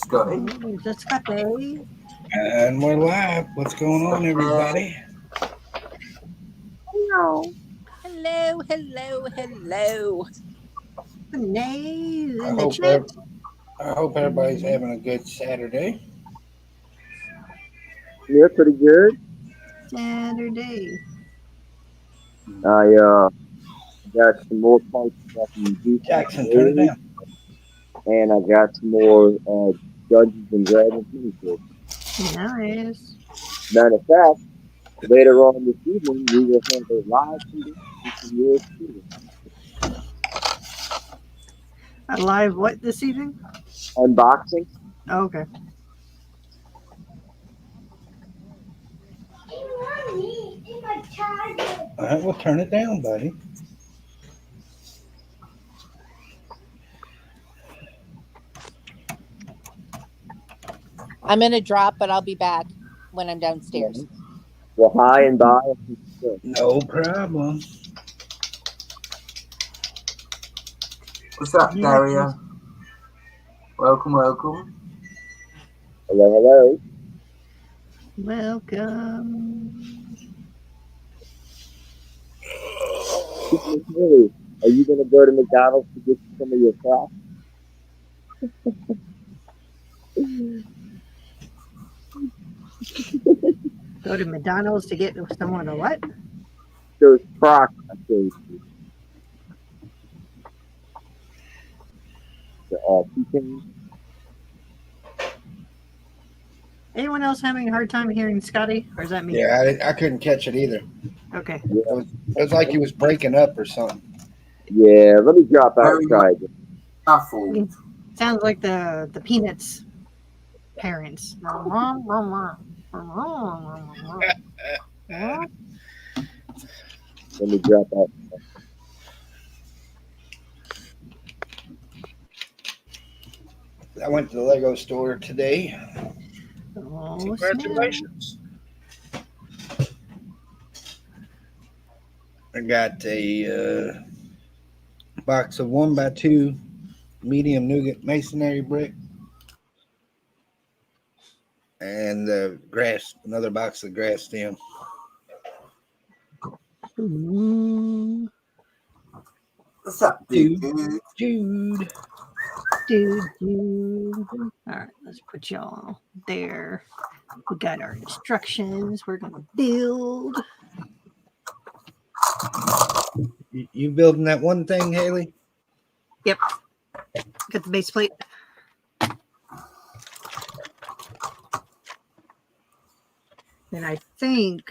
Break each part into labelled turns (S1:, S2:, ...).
S1: Scotty.
S2: That's Scotty.
S3: And we're live. What's going on, everybody?
S2: Hello.
S4: Hello, hello, hello.
S2: Nays
S3: I
S2: in the
S3: hope,
S2: chat.
S3: I hope everybody's having a good Saturday.
S5: Yeah, pretty good.
S2: Saturday.
S5: I got some more parts stuff in Juice
S3: Jackson, turn it
S5: Daily,
S3: down.
S5: and I got some more Dungeons and Dragons miniatures.
S2: Nice.
S5: Matter of fact, later on this evening, we will have a live prediction from yours truly.
S2: A live what this evening?
S5: Unboxing.
S2: Oh, okay.
S3: All right, well, turn it down, buddy.
S4: I'm in a drop, but I'll be back when I'm downstairs.
S5: Well, hi and bye.
S3: No problem.
S1: What's up, Daria? Welcome, welcome.
S5: Hello, hello.
S2: Welcome.
S5: Really, are you going to go to McDonald's to get some of your crap?
S2: Go to McDonald's to get someone a what?
S5: Those Crocs, I think. The keychains.
S2: Anyone else having a hard time hearing Scotty? Or is that me?
S3: Yeah, I couldn't catch it either.
S2: Okay.
S5: Yeah.
S3: It was like he was breaking up or something.
S5: Yeah, let me drop out and try again.
S1: Muffled.
S2: Sounds like the Peanuts parents.
S5: Let me drop out.
S3: I went to the Lego store today.
S2: Oh,
S3: Congratulations. I got a box of 1x2 medium nougat masonry brick. And another box of grass stem.
S2: snap.
S1: What's up, dude?
S3: Jude.
S2: All right, let's put y'all there. We got our instructions. We're gonna build.
S3: You building that one thing, Haley?
S2: Yep. Got the base plate. And I think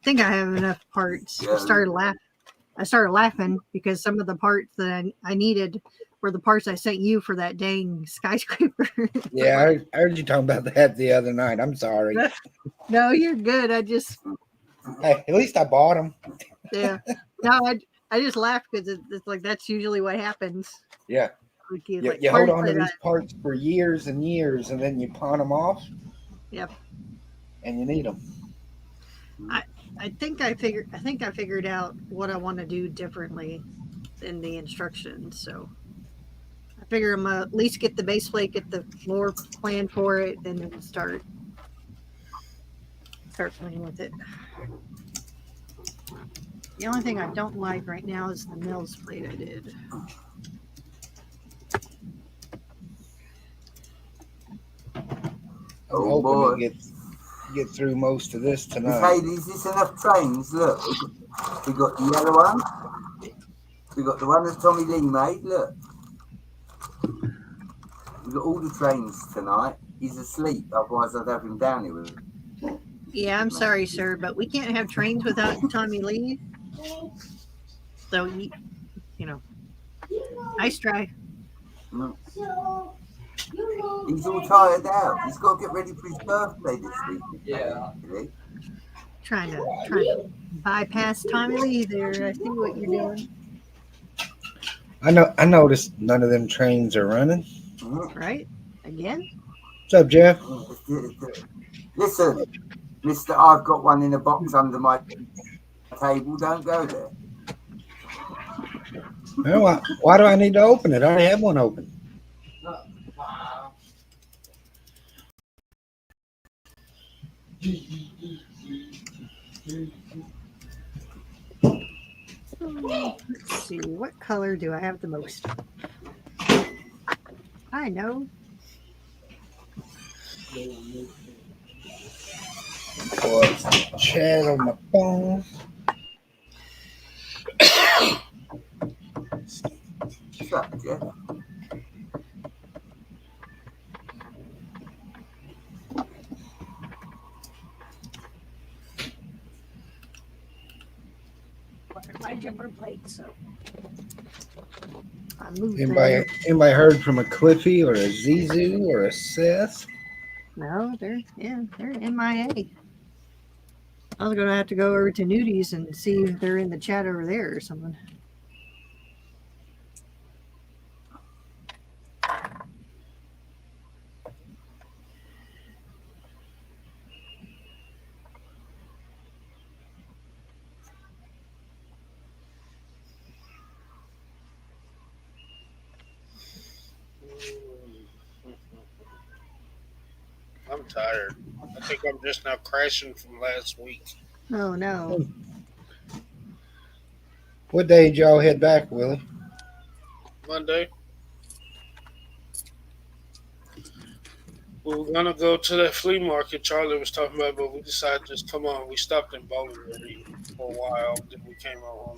S2: I have enough parts.
S1: Yeah.
S2: I started laughing because some of the parts that I needed were the parts I sent you for that dang skyscraper.
S3: Yeah, I heard you talking about that the other night. I'm sorry.
S2: No, you're good. I just
S3: Hey, at least I bought them.
S2: yeah. No, I just laughed because it's like that's usually what happens.
S3: Yeah.
S2: Like,
S3: You
S2: like
S3: hold
S2: parts
S3: on to
S2: that
S3: these parts for years and years, and then you pawn them off.
S2: Yep.
S3: And you need them.
S2: I think I figured out what I want to do differently in the instructions. So I figure I'm gonna at least get the base plate, get the floor plan for it, and then start playing with it. The only thing I don't like right now is the Mills plate I did.
S3: I'm
S1: Oh,
S3: hoping
S1: boy.
S3: to get through most of this tonight.
S1: Hey, is this enough trains? Look, we got the yellow one. We got the one that Tommy Lee made. Look, we got all the trains tonight. He's asleep, otherwise I'd have him down here.
S2: Yeah, I'm sorry, sir, but we can't have trains without Tommy Lee. So you know, nice try.
S1: No. He's all tired out. He's got to get ready for his birthday this week. Yeah.
S2: Trying to bypass Tommy Lee there. I see what you're doing.
S3: I noticed none of them trains are running.
S2: Right? Again?
S3: What's up, Jeff?
S1: Listen, Mister, I've got one in a box under my table. Don't go there.
S3: Well, why do I need to open it? I already have one open.
S2: Let's see, what color do I have the most? I know.
S3: Chat on my phone.
S1: What's that, Jeff?
S2: My jumper plate, so I moved
S3: Anybody heard from a Cliffy or a Zizu or a Seth?
S2: No, they're MIA. I was gonna have to go over to Nudies and see if they're in the chat over there or something.
S6: I'm tired. I think I'm just now crashing from last week.
S2: Oh no.
S3: What day did y'all head back, Willie?
S6: Monday. We were gonna go to that flea market Charlie was talking about, but we decided to just come on. We stopped in Bowling Green for a while, then we came on.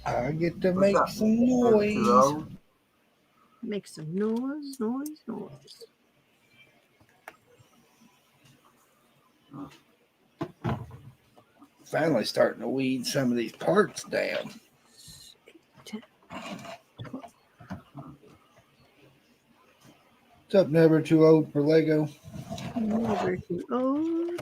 S3: I get to
S1: What's
S3: make
S1: that?
S3: some noise.
S1: Hello?
S2: Make some noise.
S3: Finally starting to weed some of these parts down. What's up, Never Too Old for Lego?
S2: Never too old.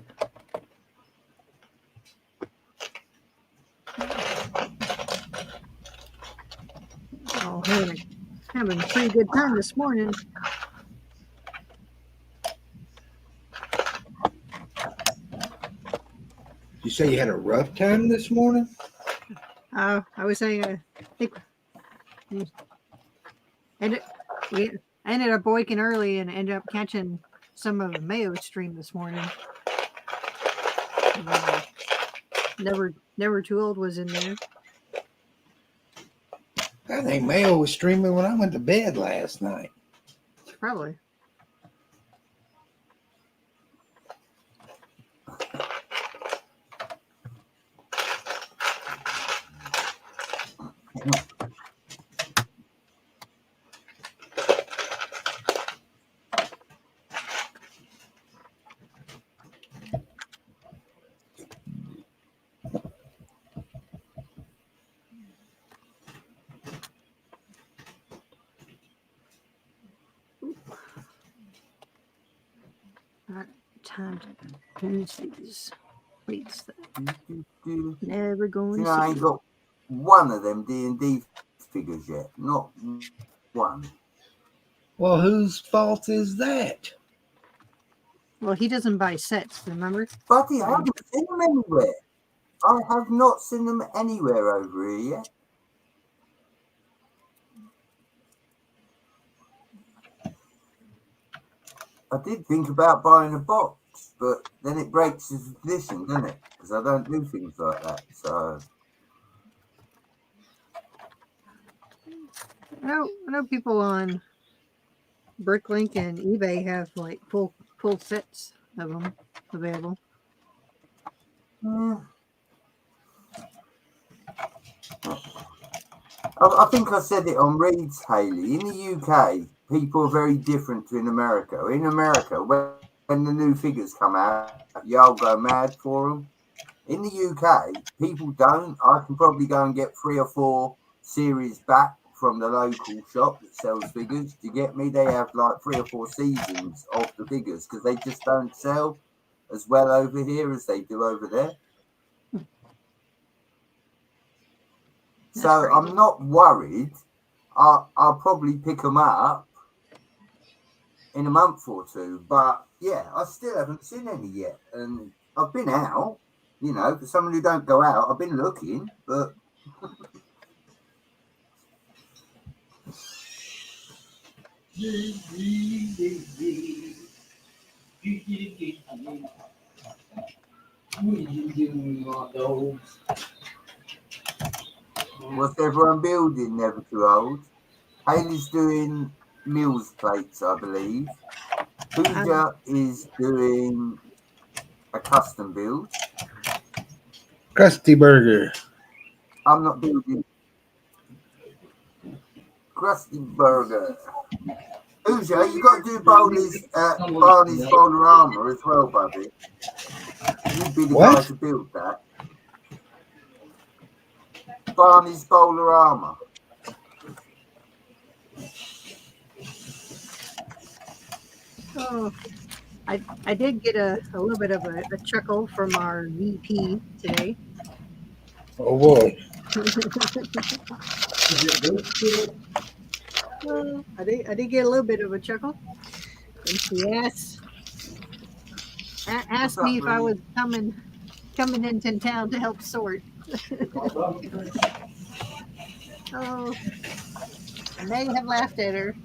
S2: Oh, having a pretty good time this morning.
S3: You say you had a rough time this morning?
S2: I was saying, I think we ended up waking early and ended up catching some of the Mayo stream this morning. Never Too Old was in there.
S3: I think Mayo was streaming when I went to bed last night.
S2: Probably. Time to finish these plates that never going to
S1: I ain't got one of them D&D figures yet. Not one.
S3: Well, whose fault is that?
S2: Well, he doesn't buy sets, remember?
S1: Buddy, I haven't seen them anywhere. I have not seen them anywhere over here yet. I did think about buying a box, but then it breaks the tradition, doesn't it? Because I don't do things like that. So
S2: I know people on Bricklink and eBay have like full sets of them available.
S1: I think I said it on Reed's, Haley. In the UK, people are very different to in America. In America, when the new figures come out, y'all go mad for them. In the UK, people don't. I can probably go and get 3 or 4 series back from the local shop that sells figures. Do you get me? They have like 3 or 4 seasons of the figures because they just don't sell as well over here as they do over there. So I'm not worried. I'll probably pick them up in a month or two. But yeah, I still haven't seen any yet. And I've been out, you know, for someone who don't go out, I've been looking, but what's everyone building? Never too old. Haley's doing Mills plates, I believe. Pooja is doing a custom build.
S3: Krusty Burger.
S1: I'm not building Krusty Burger. Pooja, you got to do Barney's Bowler Armour as well, buddy. You'd be the guy
S3: What?
S1: to build that. Barney's Bowler Armour.
S2: Oh, I did get a little bit of a chuckle from our VP today.
S3: Oh boy.
S2: I did get a little bit of a chuckle. And she asked me if I was coming into town to help sort. Oh, I may have laughed at her.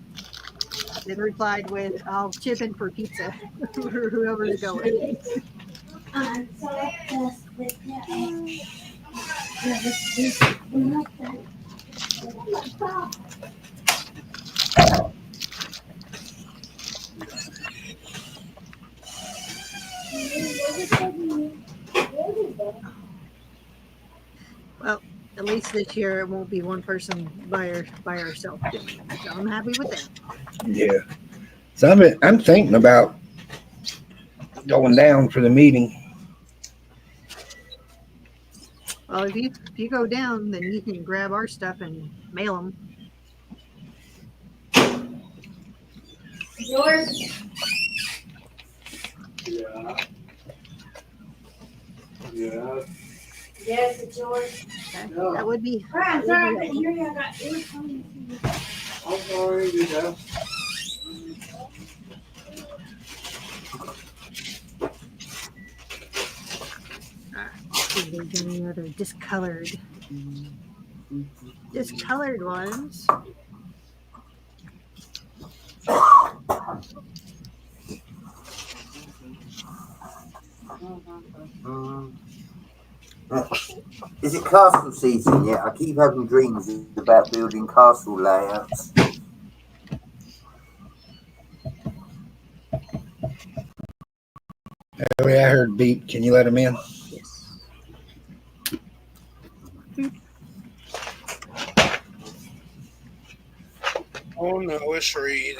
S2: Then replied with, "I'll chip in for pizza for whoever's going."
S7: I'm so obsessed with that.
S2: Well, at least this year it won't be one person by herself doing it. So I'm happy with that.
S3: Yeah. So I'm thinking about going down for the meeting.
S2: Well, if you go down, then you can grab our stuff and mail them.
S7: Yours?
S8: Yeah. Yeah.
S7: Yes, it's yours.
S2: That would be.
S7: I'm sorry, I couldn't hear you. I got earphones.
S8: I'm sorry, you know.
S2: See if there's any other discolored ones.
S1: Is it castle season yet? I keep having dreams about building castle layouts.
S3: Oh, yeah, I heard beep. Can you let him in?
S2: Yes.
S6: Oh no, it's Reed.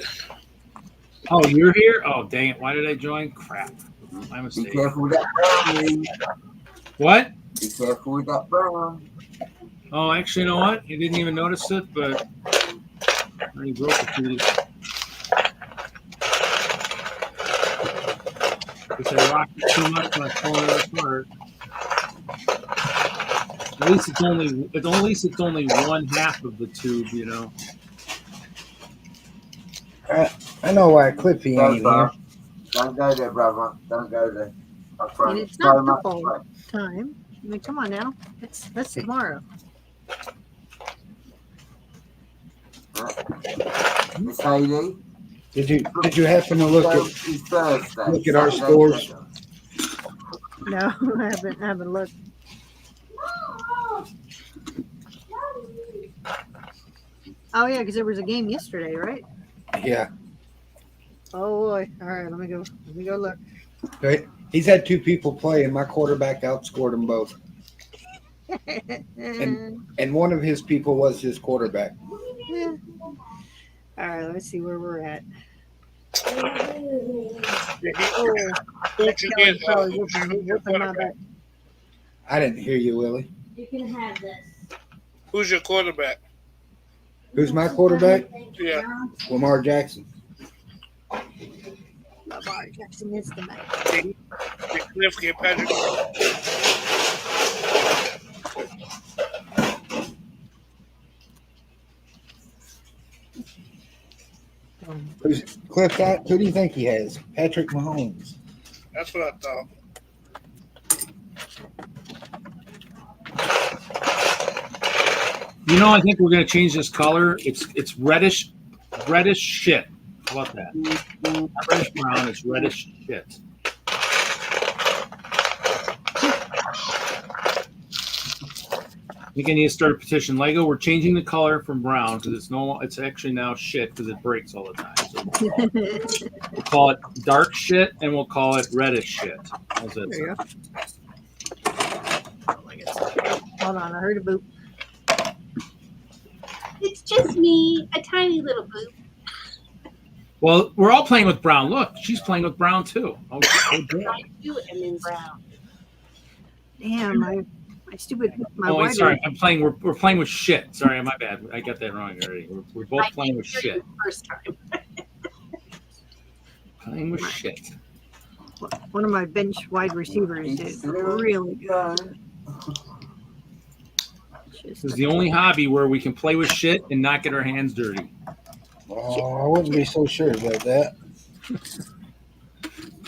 S8: Oh, you're here? Oh, dang it. Why did I join? Crap. My
S1: Be
S8: mistake.
S1: careful with that brown, Reed.
S8: What?
S1: Be careful with that brown.
S8: Oh, actually, you know what? You didn't even notice it, but I broke the keys. Because I rocked it too much when I pulled it apart. At least it's only one half of the tube, you know.
S3: I know why Cliffy
S1: Go
S3: ain't here.
S1: far. Don't go there, brother. Don't go there. I
S2: And
S1: promise.
S2: it's not
S1: So much
S2: football
S1: fun.
S2: time. I mean, come on now. That's tomorrow.
S1: Miss Haley,
S3: Did you happen to look at
S1: it's Thursday.
S3: look at our
S1: Saturday
S3: scores?
S1: better.
S2: No, I haven't looked. Oh yeah, because there was a game yesterday, right?
S3: Yeah.
S2: Oh boy. All right, let me go look.
S3: Right. He's had two people play, and my quarterback outscored them both. And one of his people was his quarterback.
S2: Yeah. All right, let's see where we're at.
S6: Who'd you
S2: Kelly's
S6: get?
S2: probably
S6: Who's
S2: whooping
S6: your
S2: my
S6: quarterback?
S2: butt.
S3: I didn't hear you, Willie.
S7: You can have this.
S6: Who's your quarterback?
S3: Who's my quarterback?
S6: Yeah.
S3: Lamar Jackson.
S2: Lamar Jackson is the man.
S6: Did Cliff get Patrick?
S3: Cliff, who do you think he has? Patrick Mahomes.
S6: That's what I thought.
S8: You know, I think we're gonna change this color. It's reddish shit. How about that? Not reddish brown. It's reddish shit. I think I need to start a petition. Lego, we're changing the color from brown because it's actually now shit because it breaks all the time. So we'll call it dark shit and we'll call it reddish shit. How's that
S2: There you
S8: sound?
S2: go. Hold on, I heard a boop.
S9: It's just me, a tiny little boop.
S8: Well, we're all playing with brown. Look, she's playing with brown too. Oh,
S9: I do it in brown.
S2: Damn, my stupid my
S8: oh, wait,
S2: wider-
S8: sorry. We're playing with shit. Sorry, my bad. I got that wrong already. We're both playing with shit.
S9: First time.
S8: Playing with shit.
S2: One of my bench wide receivers did really good.
S8: This is the only hobby where we can play with shit and not get our hands dirty.
S3: Oh, I wouldn't be so sure about that.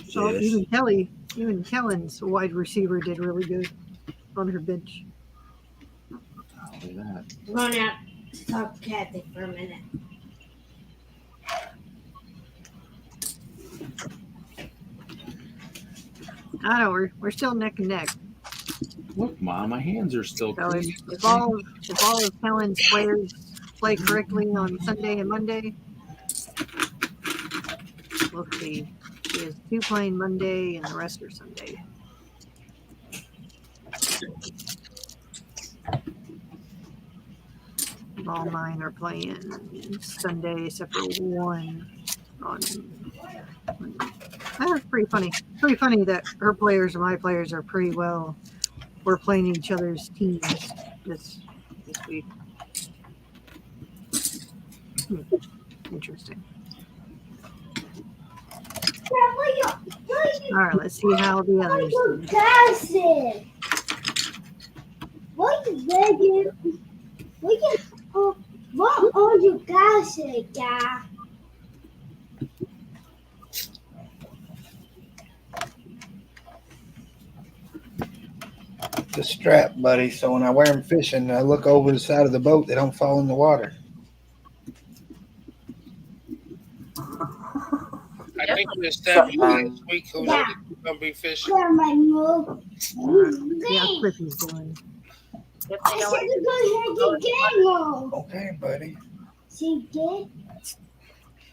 S2: So even Kellen's wide receiver did really good on her bench.
S8: Oh, look at that.
S7: I'm going out to talk to Kathy for a minute.
S2: I know we're still neck and neck.
S8: Look, Mom, my hands are still
S2: So
S8: clean.
S2: if all of Kellen's players play correctly on Sunday and Monday, we'll see. She has 2 playing Monday and the rest are Sunday. All 9 are playing Sunday except for 1 on Monday. That's pretty funny. Pretty funny that her players and my players are pretty well. We're playing each other's teams this week. Interesting. All right, let's see how the others do.
S7: What are you guys saying, guy?
S3: The strap, buddy. So when I wear them fishing, I look over the side of the boat. They don't fall in the water.
S6: I think we established last week who's
S7: Yeah.
S6: going to be fishing.
S7: Where my move?
S2: See how Cliffy's doing.
S9: If
S7: I
S9: they know
S7: said
S9: it,
S7: to go ahead and get one.
S3: Okay, buddy.
S7: She did.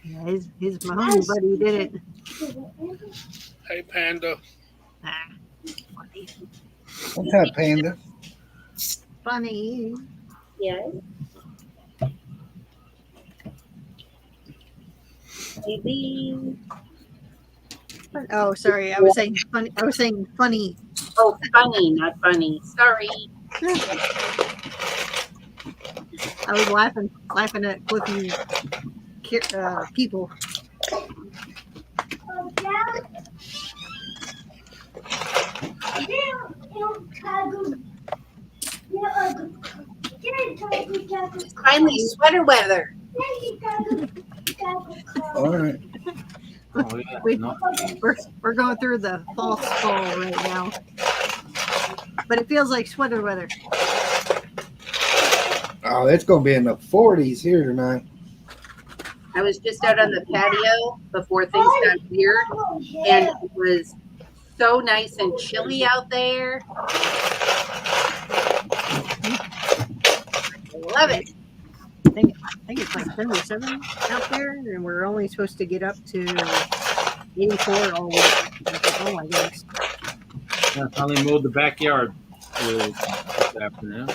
S2: Yeah, his Mahoney buddy did it.
S6: Hey, Panda.
S2: Ah, funny.
S3: What's up, Panda?
S2: Funny.
S9: yes. Maybe.
S2: Oh, sorry. I was saying funny. I was saying funny.
S9: Oh, funny, not funny. Sorry.
S2: I was laughing at Cliffy people.
S9: It's finally sweater weather.
S3: All right.
S8: Oh, yeah.
S2: We-
S8: No.
S2: We're going through the false fall right now, but it feels like sweater weather.
S3: Oh, it's gonna be in the 40s here tonight.
S9: I was just out on the patio before things got weird, and it was so nice and chilly out there. Love it.
S2: I think it's like 77 out there, and we're only supposed to get up to 84 all week. Oh my goodness!
S8: I finally mowed the backyard this afternoon.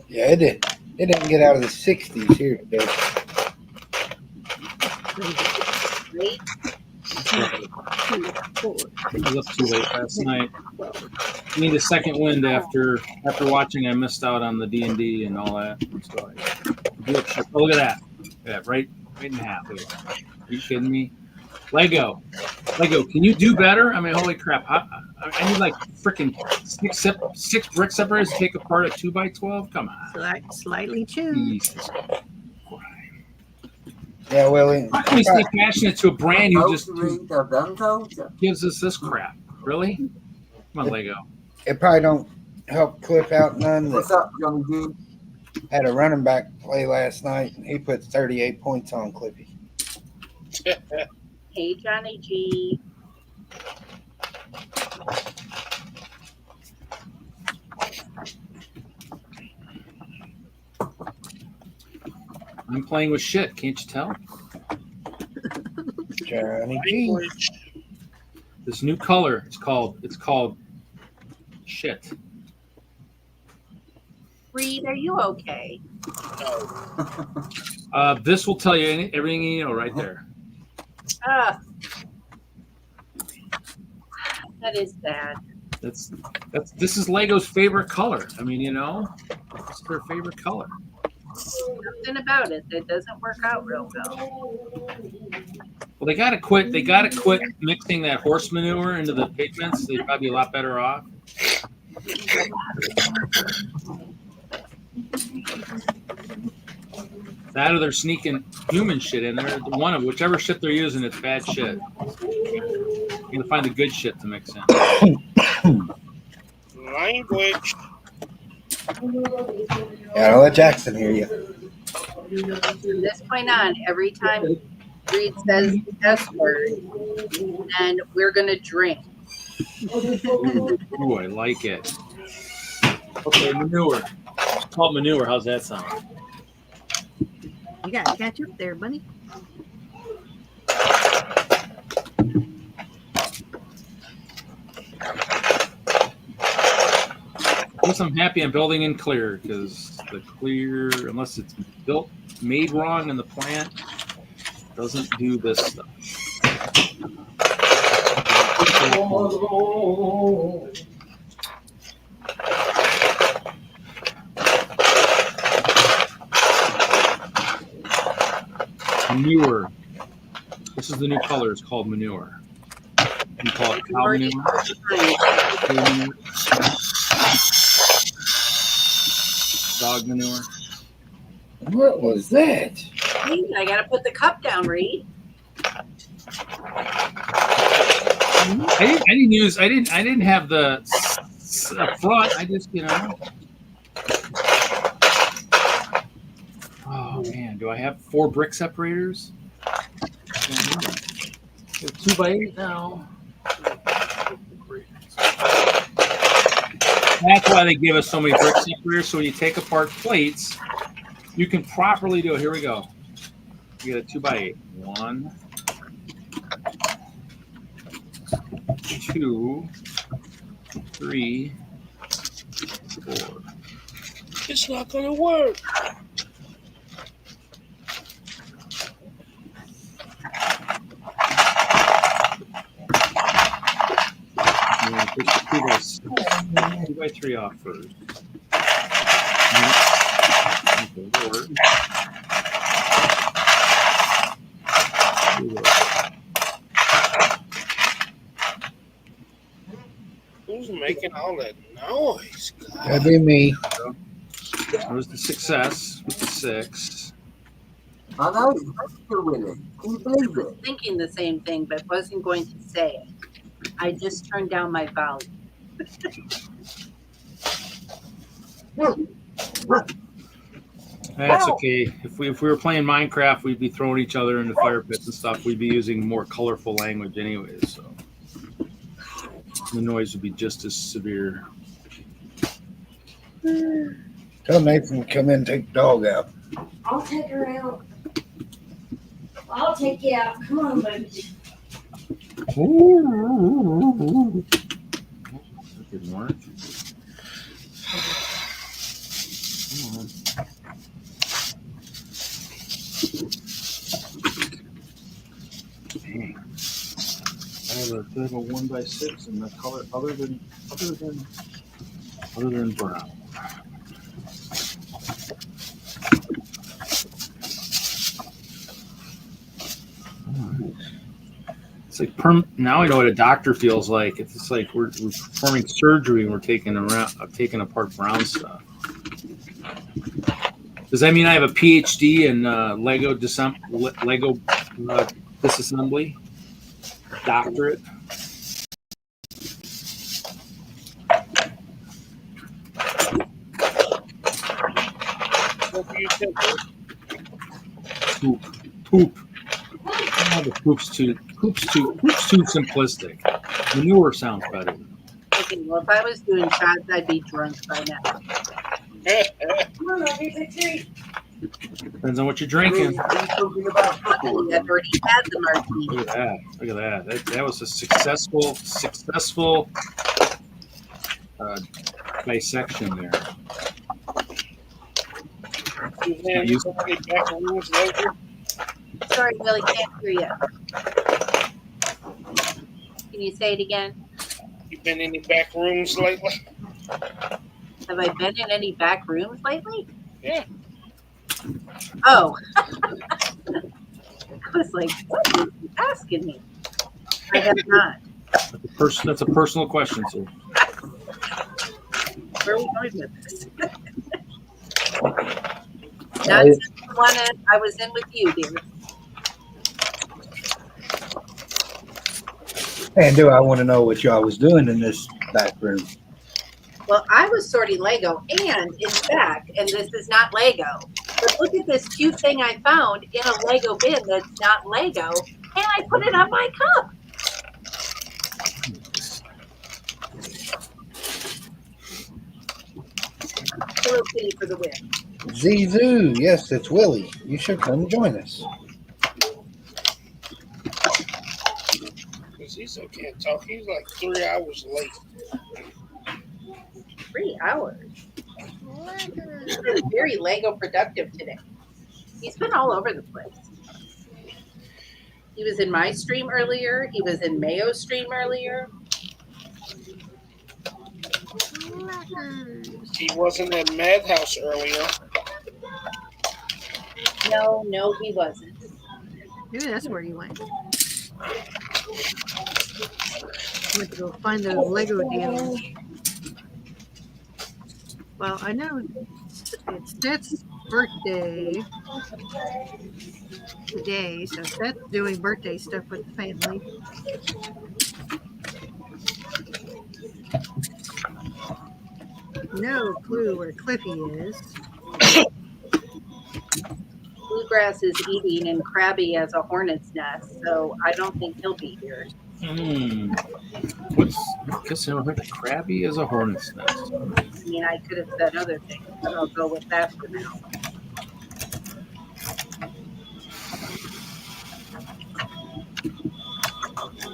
S3: Yeah, it did. It didn't get out of the 60s here today.
S9: Right?
S8: I was up too late last night. I need a second wind after watching. I missed out on the D&D and all that. So oh, look at that. Yeah, right in half. Are you kidding me? Lego, can you do better? I mean, holy crap! I need like freaking six brick separators to take apart a 2x12. Come on.
S2: Slightly chewed.
S8: Jesus.
S3: Yeah, well,
S8: How can we stay passionate to a brand who
S1: Told
S8: just
S1: you, Reed, I've done told you.
S8: gives us this crap? Really? Come on, Lego.
S3: it probably don't help Cliff out none.
S1: What's
S3: That
S1: up, Johnny G?
S3: had a running back play last night, and he put 38 points on Cliffy.
S9: Hey, Johnny G.
S8: I'm playing with shit. Can't you tell?
S3: Johnny G.
S6: Language.
S8: This new color. It's called shit.
S9: Reed, are you okay?
S6: No.
S8: This will tell you everything you know right there.
S9: That is bad.
S8: This is Lego's favorite color. I mean, it's their favorite color.
S9: Something about it that doesn't work out real well.
S8: Well, they gotta quit. They gotta quit mixing that horse manure into the pigments. They'd probably be a lot better off. That or they're sneaking human shit in there. One of whichever shit they're using, it's bad shit. You gotta find the good shit to mix in.
S6: Language.
S3: Yeah, I'll let Jackson hear you.
S9: From this point on, every time Reed says the S word, then we're going to drink.
S8: Ooh, I like it. Okay, manure. It's called manure. How's that sound?
S2: You got to catch up there, buddy.
S8: I guess I'm happy I'm building in clear because the clear, unless it's made wrong in the plant, doesn't do this stuff. Manure. This is the new color. It's called manure. You call it cow manure. Cow manure. Dog manure.
S3: What was that?
S9: Reed, I got to put the cup down, Reed.
S8: I didn't have the front. I just, Oh man, do I have 4 brick separators? 2x8 now. That's why they give us so many brick separators. So when you take apart plates, you can properly do it. Here we go. You get a 2x8. 1, 2, 3, 4.
S6: It's not going to work.
S8: Take the 2x3 off first.
S6: Who's making all that noise? God.
S3: That'd be me.
S8: That was the success with the 6.
S1: I know, it's Mr. Willie. Can you believe
S9: I was
S1: it?
S9: thinking the same thing, but wasn't going to say it. I just turned down my volume.
S8: That's okay. If we were playing Minecraft, we'd be throwing each other into fire pits and stuff. We'd be using more colorful language anyways, so the noise would be just as severe.
S3: Tell Nathan to come in and take the dog out.
S7: I'll take her out. I'll take you out. Come on, baby.
S8: That didn't work. Come on. Dang. I have a 1x6 in the color other than brown. It's like now I know what a doctor feels like. It's like we're performing surgery and we're taking apart brown stuff. Does that mean I have a PhD in Lego disassembly? Doctorate?
S6: What do you think?
S8: Poop. Oh, the poop's too simplistic. Manure sounds better.
S9: Okay, well, if I was doing shots, I'd be drunk by now.
S7: Come on, I'll get a treat.
S8: Depends on what you're drinking.
S1: Are you talking about football?
S9: I've already had the martini.
S8: Look at that. Look at that. That was a successful dissection there.
S6: You've had
S8: You-
S6: so many back rooms lately?
S9: Sorry, Willie, can't hear you. Can you say it again?
S6: You been in any back rooms lately?
S9: Have I been in any back rooms lately?
S6: Yeah.
S9: Oh. I was like, what are you asking me? I have not.
S8: That's a personal question, sir.
S9: Where are we going with this? Not since the one I was in with you, dear.
S3: And do I want to know what y'all was doing in this back room?
S9: Well, I was sorting Lego, and in fact, and this is not Lego, but look at this cute thing I found in a Lego bin that's not Lego, and I put it on my cup. Hello Kitty for the win.
S3: Zizou, yes, it's Willie. You should come join us.
S6: Because he still can't talk. He's like 3 hours late.
S9: 3 hours. He's been very Lego productive today. He's been all over the place. He was in my stream earlier. He was in Mayo's stream earlier.
S6: He wasn't at Madhouse earlier.
S9: No, he wasn't.
S2: Maybe that's where you went. Went to go find those Lego deals. Well, I know it's Seth's birthday today, so Seth's doing birthday stuff with the family. No clue where Cliffy is.
S9: Bluegrass is eating and Krabby has a hornet's nest, so I don't think he'll be here.
S8: I guess I never heard of Krabby as a hornet's nest.
S9: I mean, I could have said other things, but I'll go with that for now.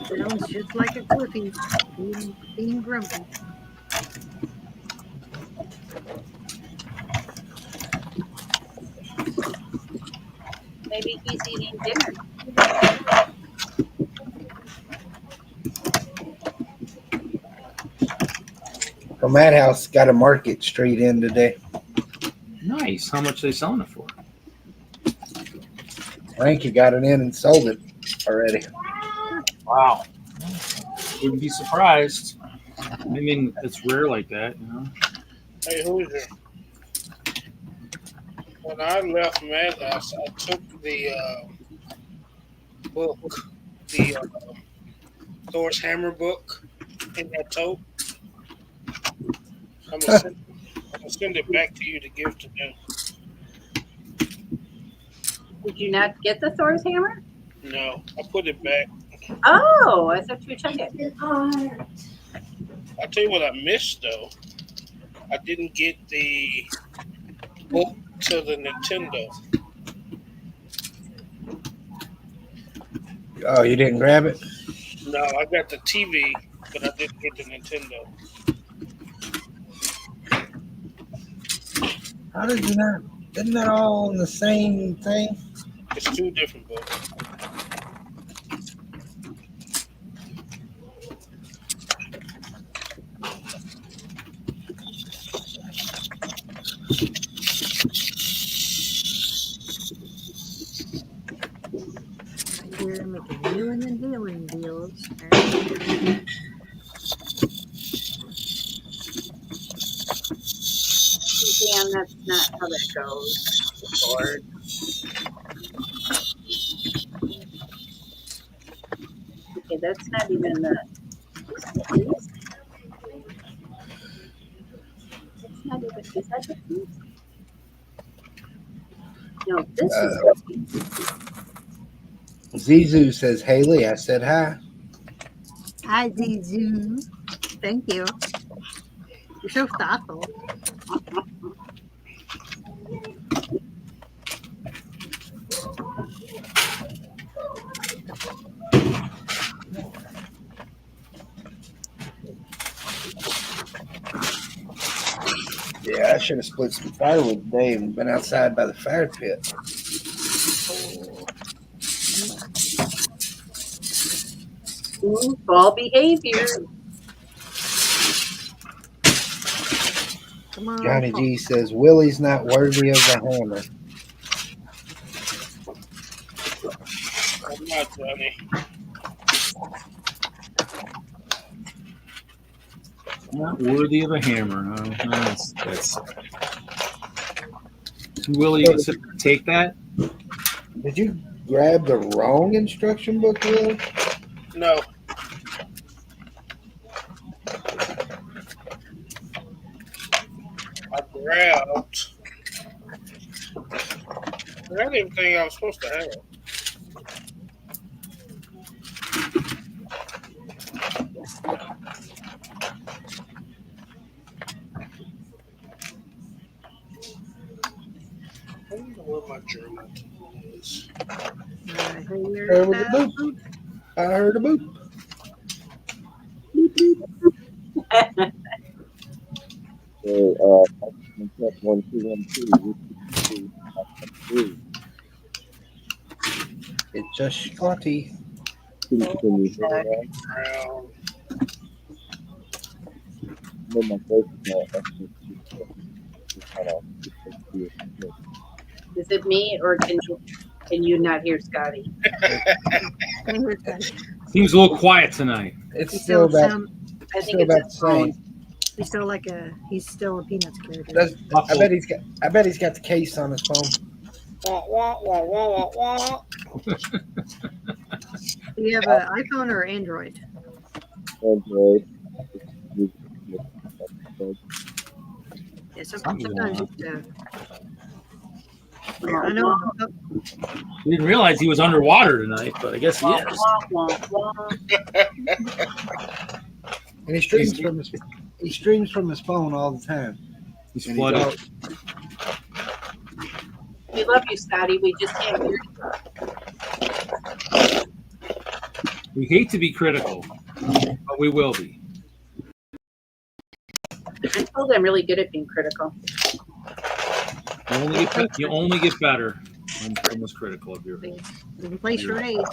S2: Sounds just like a Cliffy being grumpy.
S9: Maybe he's eating dinner.
S3: So Madhouse got a Market Street in today.
S8: Nice. How much are they selling it for?
S3: I think you got it in and sold it already.
S8: Wow. Wouldn't be surprised. I mean, it's rare like that, you know.
S6: Hey, who is it? When I left Madhouse, I took the book, the Thor's Hammer book in that tote. I'm gonna send it back to you to give to them.
S9: Did you not get the Thor's hammer?
S6: No, I put it back.
S9: Oh, I thought you took it.
S6: I'll tell you what I missed though. I didn't get the book to the Nintendo.
S3: Oh, you didn't grab it?
S6: No, I got the TV, but I didn't get the Nintendo.
S3: How did you not? Isn't that all in the same thing?
S6: It's 2 different books.
S2: Here making wheeling and dealing deals.
S9: Dan, that's not how that goes.
S6: Lord.
S9: Okay, that's not even the. That's not even. Is that the piece? No, this is the piece.
S3: Zizu says, Haley, I said hi.
S2: Hi, Zizu. Thank you. You're so thoughtful.
S3: Yeah, I should have split some firewood today and been outside by the fire pit.
S9: Ball behavior.
S2: Come on.
S3: Johnny G says, Willie's not worthy of the hammer.
S6: I'm not Johnny.
S8: Not worthy of a hammer. No, that's Willie, you sit there and take that?
S3: Did you grab the wrong instruction book, Will?
S6: No. I grabbed everything I was supposed to have. I don't know where my journal is.
S2: I hear
S3: There was a
S2: that.
S3: boop. I heard a boop.
S5: So, 1212.
S3: It's a Scotty.
S5: Can you hear me now?
S6: Brown.
S5: No, my voice is not.
S9: Is it me or can you not hear Scotty?
S8: Seems a little quiet tonight.
S3: It's
S2: He
S3: still
S2: still
S3: about,
S2: sound,
S9: I think
S3: still
S9: it's
S3: about
S9: his
S3: the same.
S9: phone.
S2: he's still a Peanuts character.
S3: Does- I bet he's got the case on his phone.
S6: Wah, wah, wah, wah, wah, wah.
S2: Do you have an iPhone or Android?
S5: Android.
S2: Yeah,
S8: Something's
S2: sometimes
S8: going
S2: I know.
S8: We didn't realize he was underwater tonight, but I guess he
S9: Wah,
S8: is.
S9: wah, wah, wah.
S3: And he streams from his phone all the time.
S8: He's
S3: And
S8: flooded.
S3: out.
S9: We love you, Scotty. We just can't hear you.
S8: We hate to be critical, but we will be.
S9: I'm told I'm really good at being critical.
S8: You only get better when someone's critical of your.
S2: You can play charades.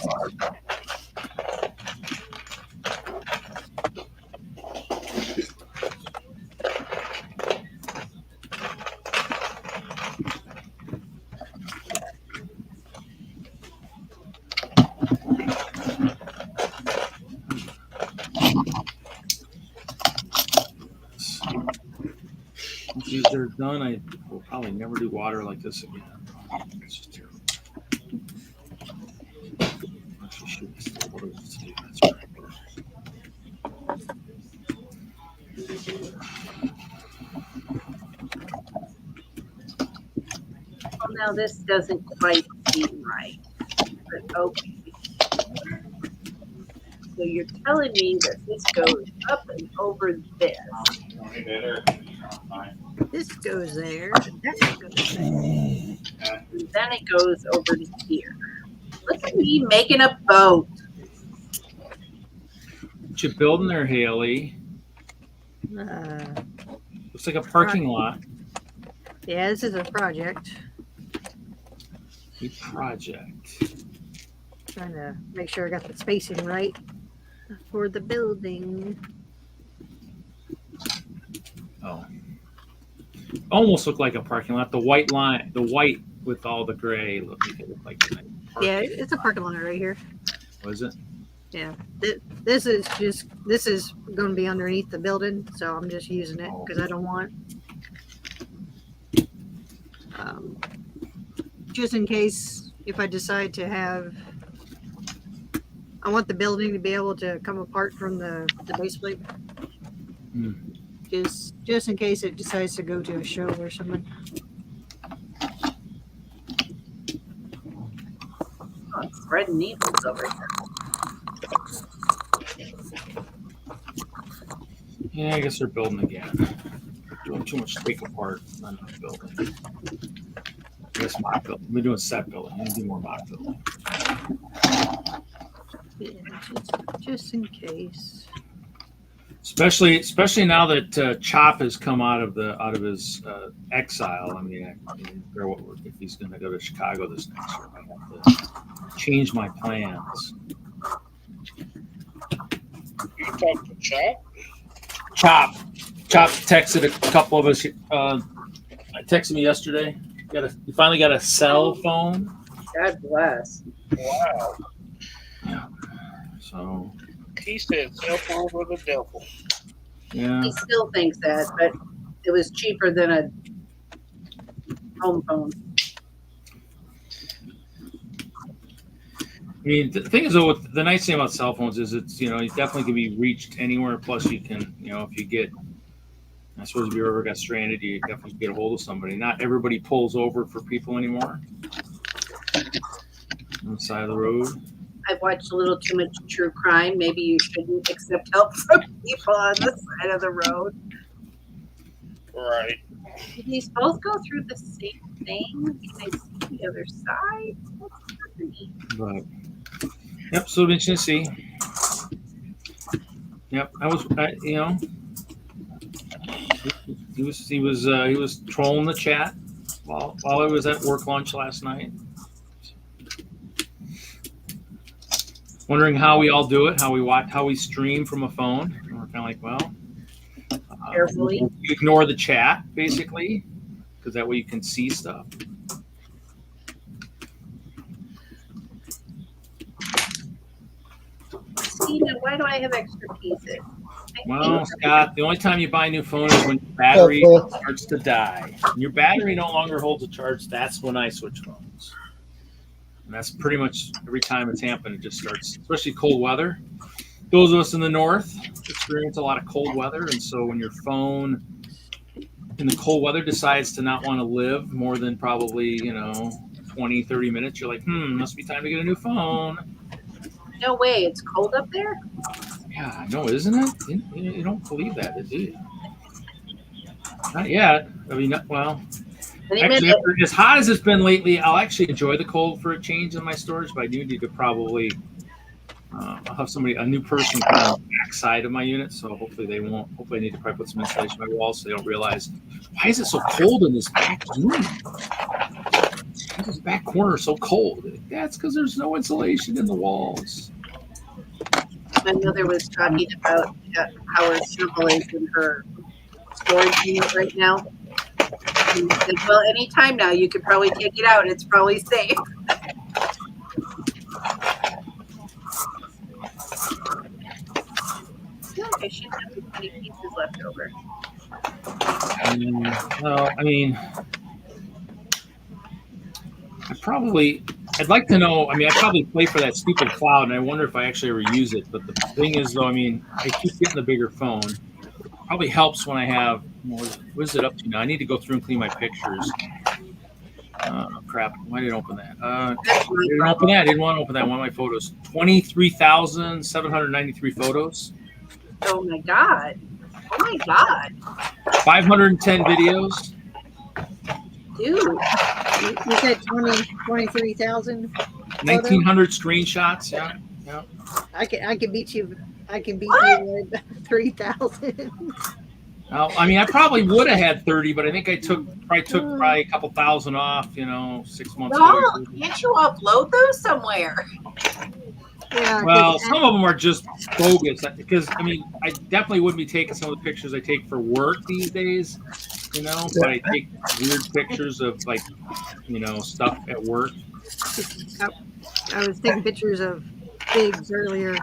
S8: Once these are done, I will probably never do water like this again. It's just terrible. Actually, shoot, it's still water. That's right.
S9: Well, now this doesn't quite seem right. But okay. So you're telling me that this goes up and over this.
S2: This goes there. That goes there.
S9: And then it goes over to here. Look at me making a boat.
S8: What you building there, Haley? Looks like a parking lot.
S2: Yeah, this is a project.
S8: A project.
S2: Trying to make sure I got the spacing right for the building.
S8: Oh. Almost looked like a parking lot. The white line, the white with all the gray looked like parking.
S2: Yeah, it's a parking lot right here.
S8: Was it?
S2: Yeah, this is going to be underneath the building, so I'm just using it because I don't want just in case if I decide to have, I want the building to be able to come apart from the base plate.
S8: Hmm.
S2: Just in case it decides to go to a show or something.
S9: Oh, it's spreading needles over here.
S8: Yeah, I guess they're building again. Doing too much take apart, not enough building. I guess mock building. We're doing set building. We need to do more mock building.
S2: Yeah, just in case.
S8: Especially now that Chop has come out of his exile. I mean, if he's going to go to Chicago this next year, I have to change my plans.
S6: You talk to Chop?
S8: Chop texted a couple of us. I texted me yesterday. You finally got a cell phone.
S9: God bless.
S6: Wow.
S8: Yeah. So.
S6: He said cell phone for the devil.
S8: Yeah.
S9: He still thinks that, but it was cheaper than a home phone.
S8: I mean, the thing is, though, the nice thing about cell phones is it's, you definitely can be reached anywhere. Plus, you can, if you get, I suppose if you ever got stranded, you definitely get a hold of somebody. Not everybody pulls over for people anymore on the side of the road.
S9: I've watched a little too much true crime. Maybe you shouldn't accept help from people on the side of the road.
S6: Right.
S9: Did these both go through the same thing? Can I see the other side? What's happening?
S8: But yep, so interesting to see. Yep, he was trolling the chat while I was at work lunch last night. Wondering how we all do it, how we watch, how we stream from a phone. And we're kind of like, well,
S9: Carefully.
S8: you ignore the chat basically, because that way you can see stuff.
S9: See, now why do I have extra pieces?
S8: Well, Scott, the only time you buy a new phone is when your battery starts to die. When your battery no longer holds a charge, that's when I switch phones. And that's pretty much every time it's happened, it just starts, especially cold weather. Those of us in the north experience a lot of cold weather. And so when your phone in the cold weather decides to not want to live more than probably, 20, 30 minutes, you're like, must be time to get a new phone.
S9: No way, it's cold up there?
S8: Yeah, I know, isn't it? You don't believe that, do you? Not yet. I mean, well, actually, as hot as it's been lately, I'll actually enjoy the cold for a change in my storage, but I do need to probably I'll have a new person come on the back side of my unit, so hopefully they won't. Hopefully I need to probably put some insulation on my walls so they don't realize, why is it so cold in this back unit? Why is this back corner so cold? That's because there's no insulation in the walls.
S9: My mother was talking about how her shovel is in her storage unit right now. And said, well, anytime now, you could probably take it out. It's probably safe. I shouldn't have too many pieces left over.
S8: Well, I mean, I'd like to know, I'd probably play for that stupid cloud, and I wonder if I actually ever use it. But the thing is, though, I keep getting the bigger phone. Probably helps when I have more. What is it up to now? I need to go through and clean my pictures. Crap. Why did I open that? I didn't open that. I didn't want to open that. One of my photos. 23,793 photos.
S9: Oh, my God. Oh, my God.
S8: 510 videos.
S9: Dude.
S2: You said 23,000?
S8: 1,900 screenshots. Yeah.
S2: I can beat you. I can beat you with 3,000.
S8: Well, I probably would have had 30, but I think I took a couple thousand off, 6 months ago.
S9: No, can't you upload those somewhere?
S2: Yeah,
S8: well, some of them are just bogus because, I definitely wouldn't be taking some of the pictures I take for work these days, but I take weird pictures of stuff at work.
S2: I was taking pictures of pigs earlier,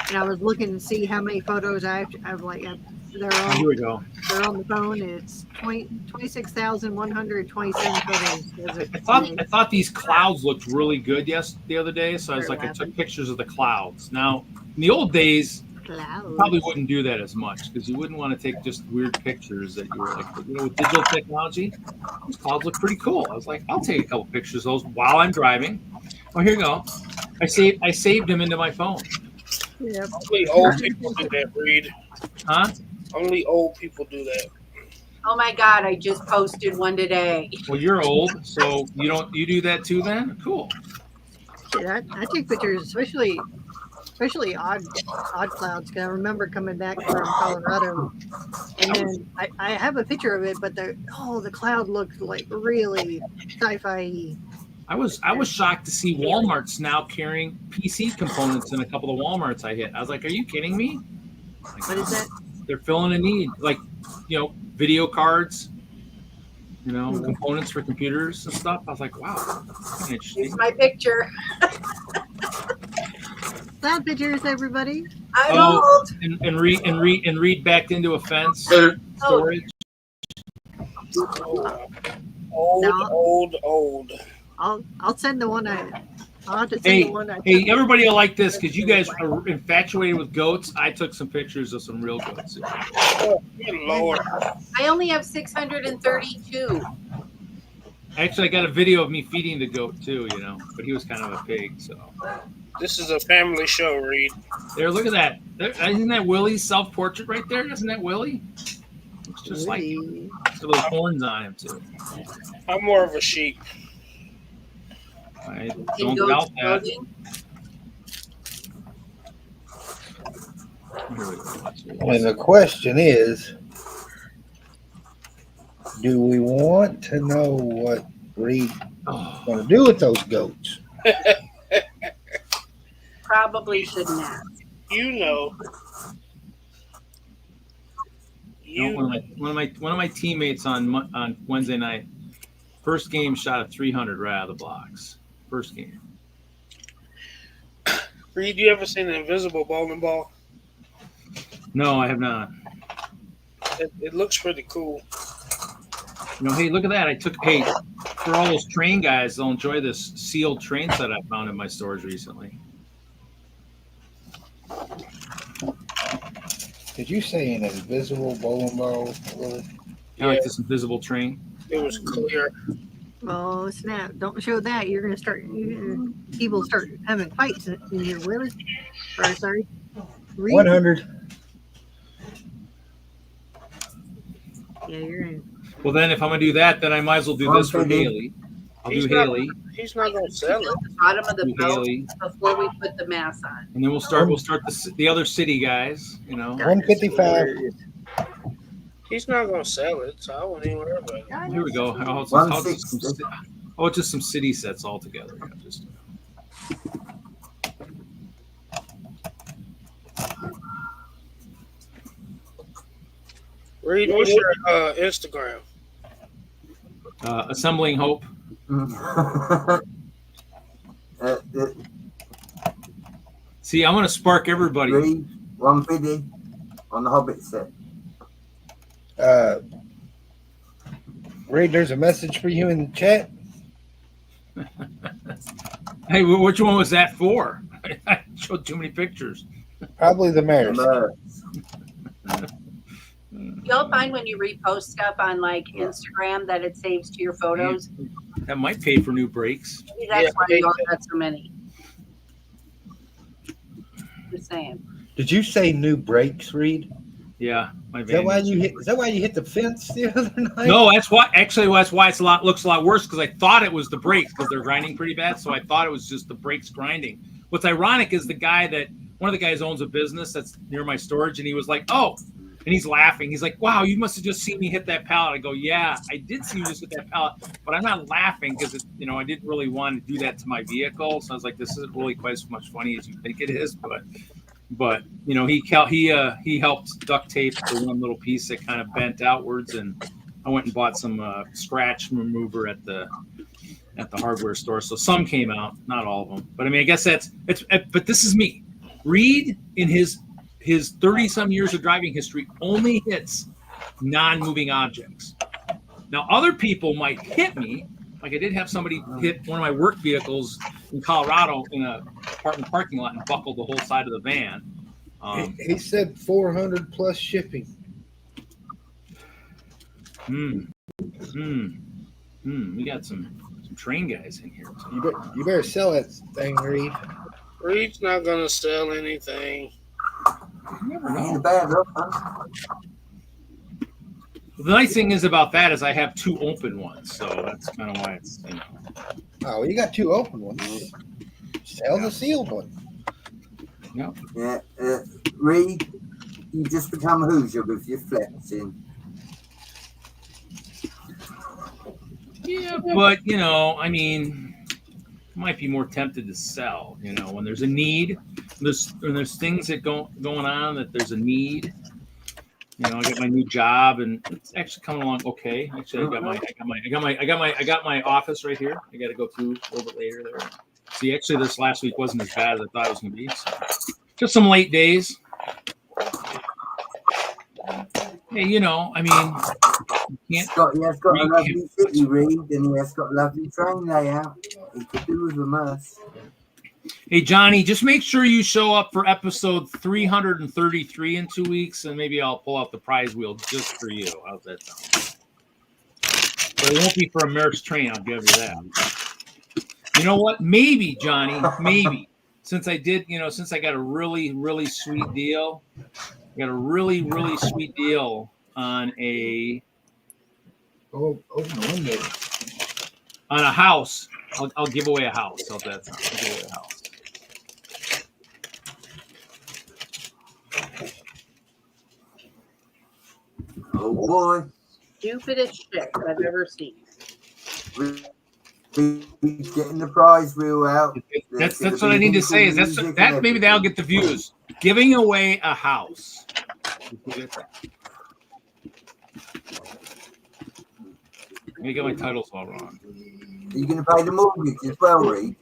S2: and I was looking to see how many photos I have. I have like They're
S8: Oh,
S2: on.
S8: here we go.
S2: They're on the phone. It's 26,127 photos. As of
S8: I
S2: today.
S8: thought these clouds looked really good the other day, so I was
S2: They're
S8: like, I
S2: laughing.
S8: took pictures of the clouds. Now, in the old days,
S2: Clouds.
S8: you probably wouldn't do that as much because you wouldn't want to take just weird pictures that you were like, with digital technology, those clouds look pretty cool. I was like, I'll take a couple pictures of those while I'm driving. Oh, here you go. I saved them into my phone.
S2: Yep.
S6: Only old people do that, Reed.
S8: Huh?
S6: Only old people do that.
S9: Oh my God, I just posted one today.
S8: Well, you're old, so you do that too then? Cool.
S2: Shit, I take pictures, especially odd clouds. Cause I remember coming back from Colorado, and then I have a picture of it, but the cloud looked like really sci-fi.
S8: I was shocked to see Walmart's now carrying PC components in a couple of Walmarts I hit. I was like, are you kidding me? Like,
S2: What is that?
S8: They're filling a need, like, video cards, components for computers and stuff. I was like, wow, that's interesting.
S9: Here's my picture.
S2: Cloud pictures, everybody.
S9: I'm
S8: Oh.
S9: old.
S8: And read backed into a fence storage.
S6: Old.
S2: I'll send the one I'll have to send
S8: Hey,
S2: the one I
S8: hey, everybody will like this because you guys are infatuated with goats. I took some pictures of some real goats.
S6: Oh, good Lord.
S9: I only have 632.
S8: Actually, I got a video of me feeding the goat too, but he was kind of a pig. So
S6: This is a family show, Reed.
S8: there, look at that. Isn't that Willie's self-portrait right there? Isn't that Willie? Looks just like him. Got little horns on him too.
S6: I'm more of a sheep.
S8: I
S9: In
S8: don't
S9: goat's
S8: doubt that.
S9: clothing.
S8: Here we go.
S3: And the question is, do we want to know what Reed's
S8: Oh,
S3: going to do with those goats?
S9: Probably shouldn't ask.
S6: You know.
S8: one of my teammates on Wednesday night, first game shot at 300 right out of the blocks. First game.
S6: Reed, you ever seen an invisible bowling ball?
S8: No, I have not.
S6: It looks pretty cool.
S8: Hey, look at that. Hey, for all those train guys, they'll enjoy this sealed train set I found in my stores recently.
S3: Did you say an invisible bowling ball, Willie?
S8: I like this invisible train.
S6: It was clear.
S2: Oh snap! Don't show that. You're gonna start. People start having fights in your Willie. Or sorry. Reed?
S3: 100.
S2: Yeah, you're in.
S8: Well, then if I'm going to do that, then I might as well do this for
S1: Okay.
S8: Haley. I'll do
S6: He's not-
S8: Haley.
S6: He's not going to sell it.
S9: At the bottom of the
S8: Do
S9: belt
S8: Haley.
S9: before we put the mask on.
S8: And then we'll start the other city guys,
S3: 155.
S6: He's not going to sell it, so I wouldn't even worry about it.
S8: Here we go. I'll just
S1: 160.
S8: just some city sets all together. Just
S6: Reed, what's your Instagram?
S8: Assembling Hope. See, I'm going to spark everybody.
S1: Reed, 150 on the Hobbit set.
S3: Reed, there's a message for you in the chat.
S8: Hey, which one was that for? I showed too many pictures.
S3: Probably the mayor's.
S9: You'll find when you repost stuff on like Instagram that it saves to your photos.
S8: That might pay for new brakes.
S9: Maybe that's
S6: Yeah,
S9: why you all got so many. Just saying.
S3: Did you say new brakes, Reed?
S8: Yeah, my
S3: Is that why
S8: van.
S3: you hit? Is that why you hit the fence the other night?
S8: No, that's why. Actually, that's why it's looks a lot worse because I thought it was the brakes because they're grinding pretty bad. So I thought it was just the brakes grinding. What's ironic is one of the guys owns a business that's near my storage, and he was like, "Oh," and he's laughing. He's like, "Wow, you must have just seen me hit that pallet." I go, "Yeah, I did see you just hit that pallet, but I'm not laughing because I didn't really want to do that to my vehicle." So I was like, "This isn't really quite as much funny as you think it is," but he helped duct tape the one little piece that kind of bent outwards, and I went and bought some scratch remover at the hardware store. So some came out, not all of them. But I mean, I guess but this is me. Reed in his his 30-some years of driving history only hits non-moving objects. Now, other people might hit me. Like I did have somebody hit one of my work vehicles in Colorado in a apartment parking lot and buckled the whole side of the van.
S3: He said 400 plus shipping.
S8: We got some train guys in here.
S3: You better sell that thing, Reed.
S6: Reed's not gonna sell anything.
S8: You never
S1: Ain't a
S8: know.
S1: bad look, huh?
S8: The nice thing is about that is I have 2 open ones, so that's kind of why it's, you know.
S3: Oh, you got 2 open ones. Sell the sealed one.
S8: Yeah.
S1: Yeah, Reed, you just become a Hoosier with your flexing.
S8: Yeah, but you know, I mean, might be more tempted to sell. You know, when there's a need, when there's things that going on that there's a need. You know, I got my new job and it's actually coming along okay. Actually, I got my office right here. I got to go through a little bit later there. See, actually, this last week wasn't as bad as I thought it was going to be. So just some late days. Hey, you know, I mean, you can't.
S1: He has got a lovely city, Reed, and he has got a lovely train layout. He could do with a must.
S8: Hey, Johnny, just make sure you show up for episode 333 in 2 weeks, and maybe I'll pull out the prize wheel just for you. How's that sound? But it won't be for a Merck's train, I'll give you that. You know what? Maybe, Johnny, maybe. Since I got a really, really sweet deal, I got a really, really sweet deal on
S3: Open the window.
S8: on a house. I'll give away a house. How's that sound? I'll give away a house.
S1: Oh boy.
S9: Stupidest shit I've ever seen.
S1: He's getting the prize wheel out.
S8: That's what I need to say. Is that maybe that'll get the views. Giving away a house. Let me get my titles all wrong.
S1: Are you going to pay the mortgage as well, Reed?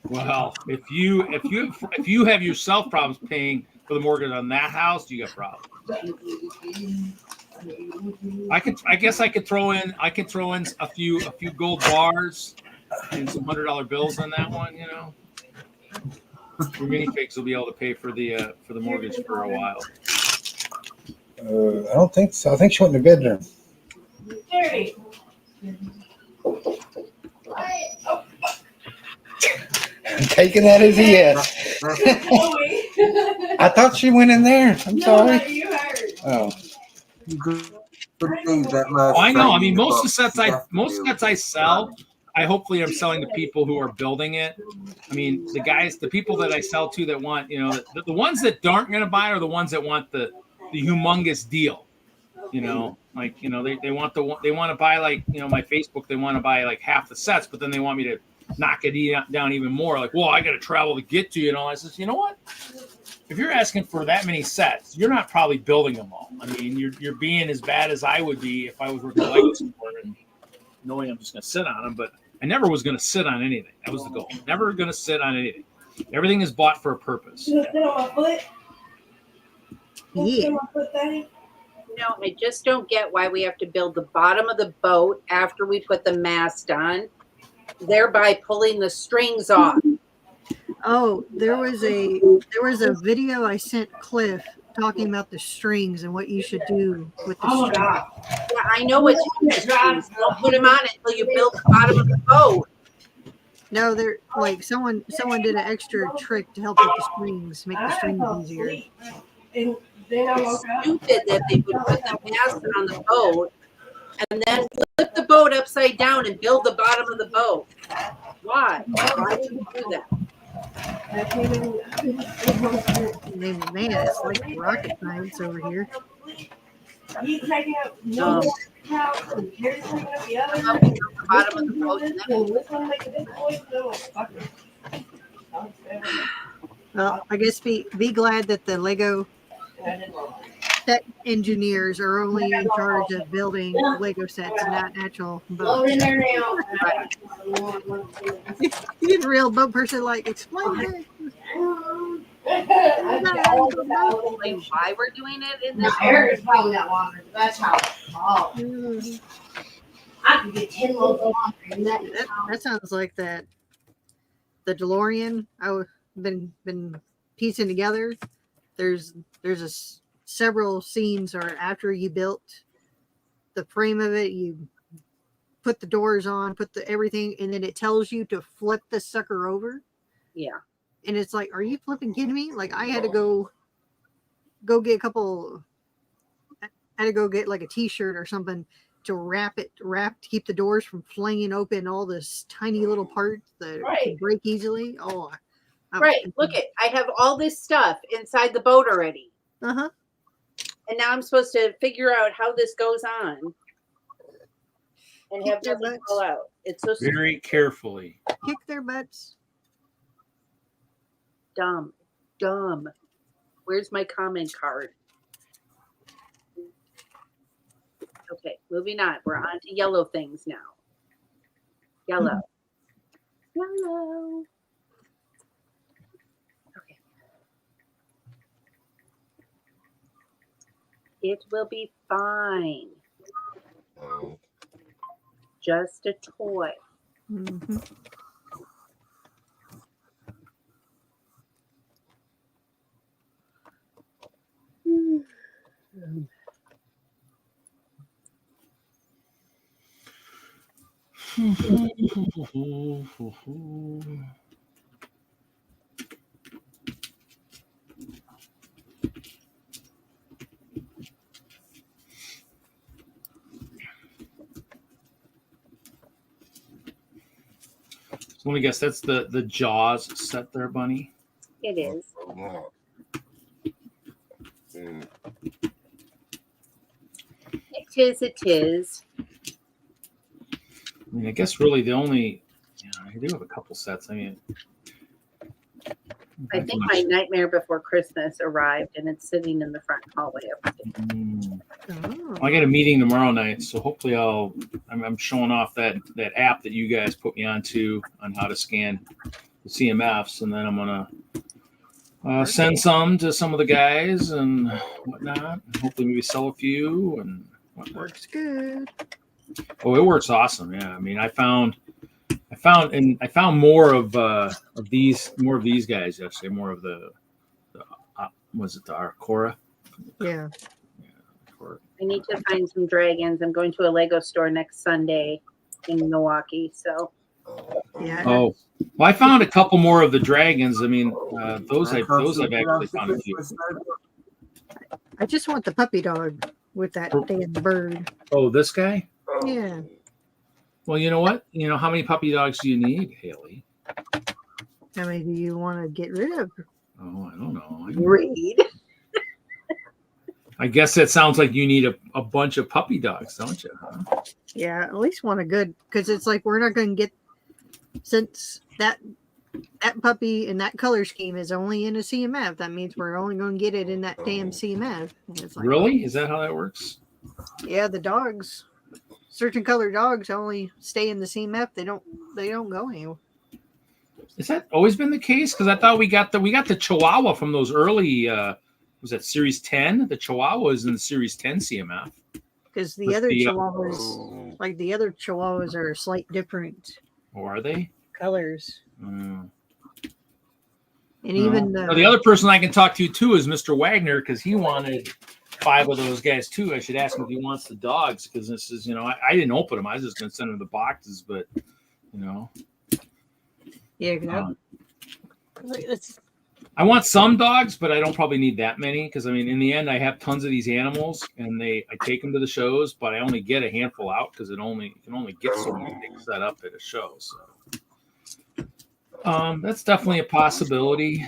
S8: Well, if you have yourself problems paying for the mortgage on that house, you got problems. I guess I could throw in a few gold bars and some $100 bills on that one, you know. Your minifigs will be able to pay for the mortgage for a while.
S3: I don't think so. I think she went in the bedroom. Taking that as a yes. I thought she went in there. I'm sorry. Oh.
S1: You couldn't leave that much.
S8: Oh, I know. I mean, most sets I sell, I hopefully am selling to people who are building it. I mean, the people that I sell to that want, you know, the ones that aren't going to buy are the ones that want the humongous deal. You know, like, you know, they want to buy, like, you know, my Facebook, they want to buy like half the sets, but then they want me to knock it down even more. Like, well, I got to travel to get to you and all. I says, you know what? If you're asking for that many sets, you're not probably building them all. I mean, you're being as bad as I would be if I was working at Lego Store and knowing I'm just going to sit on them. But I never was going to sit on anything. That was the goal. Never going to sit on anything. Everything is bought for a purpose.
S2: Yeah.
S9: No, I just don't get why we have to build the bottom of the boat after we put the mast on, thereby pulling the strings off.
S2: Oh, there was a video I sent Cliff talking about the strings and what you should do with the strings.
S9: Yeah, I know what you do. Don't put them on until you build the bottom of the boat.
S2: No, they're like someone did an extra trick to help with the strings, make the strings easier.
S9: It's stupid that they would put the mast on the boat and then flip the boat upside down and build the bottom of the boat. Why? Why would you do that?
S2: Man, it's like rocket science over here.
S9: The bottom of the boat and then
S2: Well, I guess be glad that the Lego set engineers are only in charge of building Lego sets and not actual boats. You get a real boat person like explain that.
S9: explain why we're doing it in
S7: No,
S9: this.
S7: Eric is probably got laundry. That's how. Oh,
S2: Mhm.
S7: I could get 10 loads of laundry in that.
S2: That sounds like the DeLorean. I've been piecing together. There's several scenes or after you built the frame of it, you put the doors on, put the everything, and then it tells you to flip the sucker over.
S9: Yeah.
S2: And it's like, are you flipping kidding me? Like I had to go get a couple. I had to go get like a T-shirt or something to wrap to keep the doors from flinging open all this tiny little parts that can break easily. Oh,
S9: Right. Look it. I have all this stuff inside the boat already.
S2: Uh-huh.
S9: And now I'm supposed to figure out how this goes on and have
S2: Kick their
S9: nothing
S2: butts.
S9: fall out. It's so
S8: Very carefully.
S2: Kick their butts.
S9: dumb. Where's my comment card? Okay, moving on. We're on to yellow things now. Yellow. Yellow. Okay. It will be fine. Just a toy.
S2: Mm-hmm.
S8: Let me guess, that's the Jaws set there, Bunny.
S9: It is. It is.
S8: I mean, I guess really the only, I do have a couple sets. I mean,
S9: I think my Nightmare Before Christmas arrived and it's sitting in the front hallway upstairs.
S2: Oh.
S8: I got a meeting tomorrow night, so hopefully I'm showing off that app that you guys put me onto on how to scan the CMFs, and then I'm gonna send some to some of the guys and whatnot. And hopefully maybe sell a few and whatnot.
S2: Works good.
S8: Oh, it works awesome. Yeah, I mean, I found more of these guys yesterday. More of the was it the Arcora?
S2: Yeah.
S9: I need to find some dragons. I'm going to a Lego store next Sunday in Milwaukee. So
S2: Yeah.
S8: Oh, well, I found a couple more of the dragons. I mean, those I've actually found a few.
S2: I just want the puppy dog with that damn bird.
S8: Oh, this guy?
S2: Yeah.
S8: Well, you know what? You know, how many puppy dogs do you need, Haley?
S2: How many do you want to get rid of?
S8: Oh, I don't know.
S9: read.
S8: I guess that sounds like you need a bunch of puppy dogs, don't you? Huh?
S2: Yeah, at least want a good, because it's like we're not going to get, since that puppy in that color scheme is only in a CMF. That means we're only going to get it in that damn CMF. And it's like,
S8: Really? Is that how that works?
S2: yeah, the dogs, certain color dogs only stay in the CMF. They don't go anywhere.
S8: Has that always been the case? Because I thought we got the Chihuahua from those early. Was that Series 10? The Chihuahua is in the Series 10 CMF.
S2: Because the other Chihuahuas, like the other Chihuahuas, are slight different
S8: Or are they?
S2: colors.
S8: Mm.
S2: And even
S8: The other person I can talk to too is Mr. Wagner, because he wanted 5 of those guys too. I should ask him if he wants the dogs, because this is, I didn't open them. I was just going to send him the boxes, but
S2: yeah,
S8: I want some dogs, but I don't probably need that many, because I mean, in the end, I have tons of these animals, and I take them to the shows, but I only get a handful out because you can only get so many things set up at a show. So that's definitely a possibility.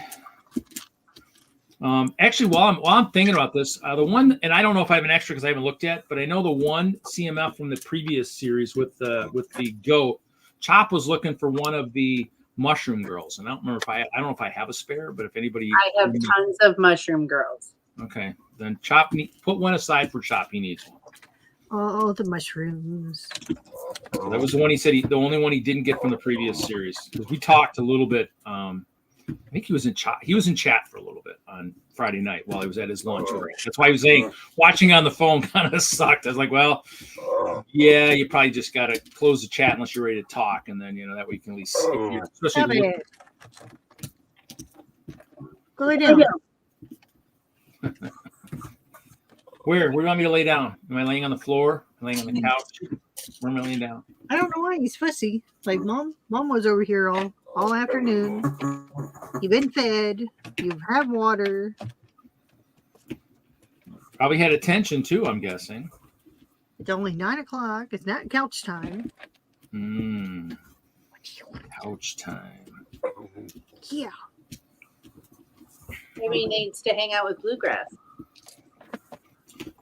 S8: Actually, while I'm thinking about this, the one, and I don't know if I have an extra because I haven't looked yet, but I know the one CMF from the previous series with the goat. Chop was looking for one of the Mushroom Girls, and I don't know if I have a spare, but if anybody,
S9: I have tons of Mushroom Girls.
S8: Okay, then Chop put one aside for Chop. He needs one.
S2: Oh, the mushrooms.
S8: So that was the one he said the only one he didn't get from the previous series, because we talked a little bit. I think he was in chat. He was in chat for a little bit on Friday night while he was at his lunch break. That's why he was saying watching on the phone kind of sucked. I was like, well, yeah, you probably just got to close the chat unless you're ready to talk, and then that way you can at least,
S2: Stop
S8: especially
S2: it. Go lay down.
S8: where do you want me to lay down? Am I laying on the floor? Am I laying on the couch? Where am I laying down?
S2: I don't know why he's fussy. Like mom was over here all afternoon. You've been fed. You've had water.
S8: Probably had attention too, I'm guessing.
S2: It's only 9 o'clock. It's not couch time.
S8: Couch time.
S2: Yeah.
S9: Maybe he needs to hang out with Bluegrass.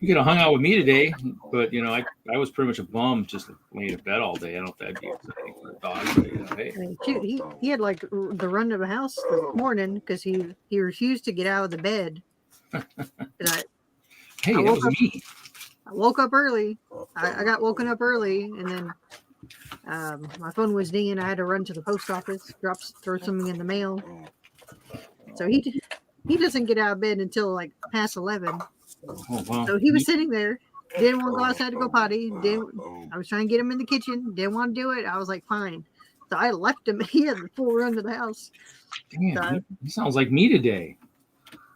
S8: You could have hung out with me today, but I was pretty much a bum just laying in bed all day. I don't know if that'd be exciting for a dog, but hey.
S2: I mean, shoot, he had like the run of the house this morning because he refused to get out of the bed. And
S8: Hey, that was me.
S2: I woke up early. I got woken up early, and then my phone was dinging. I had to run to the post office, throw something in the mail. So he doesn't get out of bed until like past 11.
S8: Oh, wow.
S2: So he was sitting there, didn't want to go outside to go potty. I was trying to get him in the kitchen, didn't want to do it. I was like, fine. So I left him. He had the full run to the house.
S8: Damn, he sounds like me today.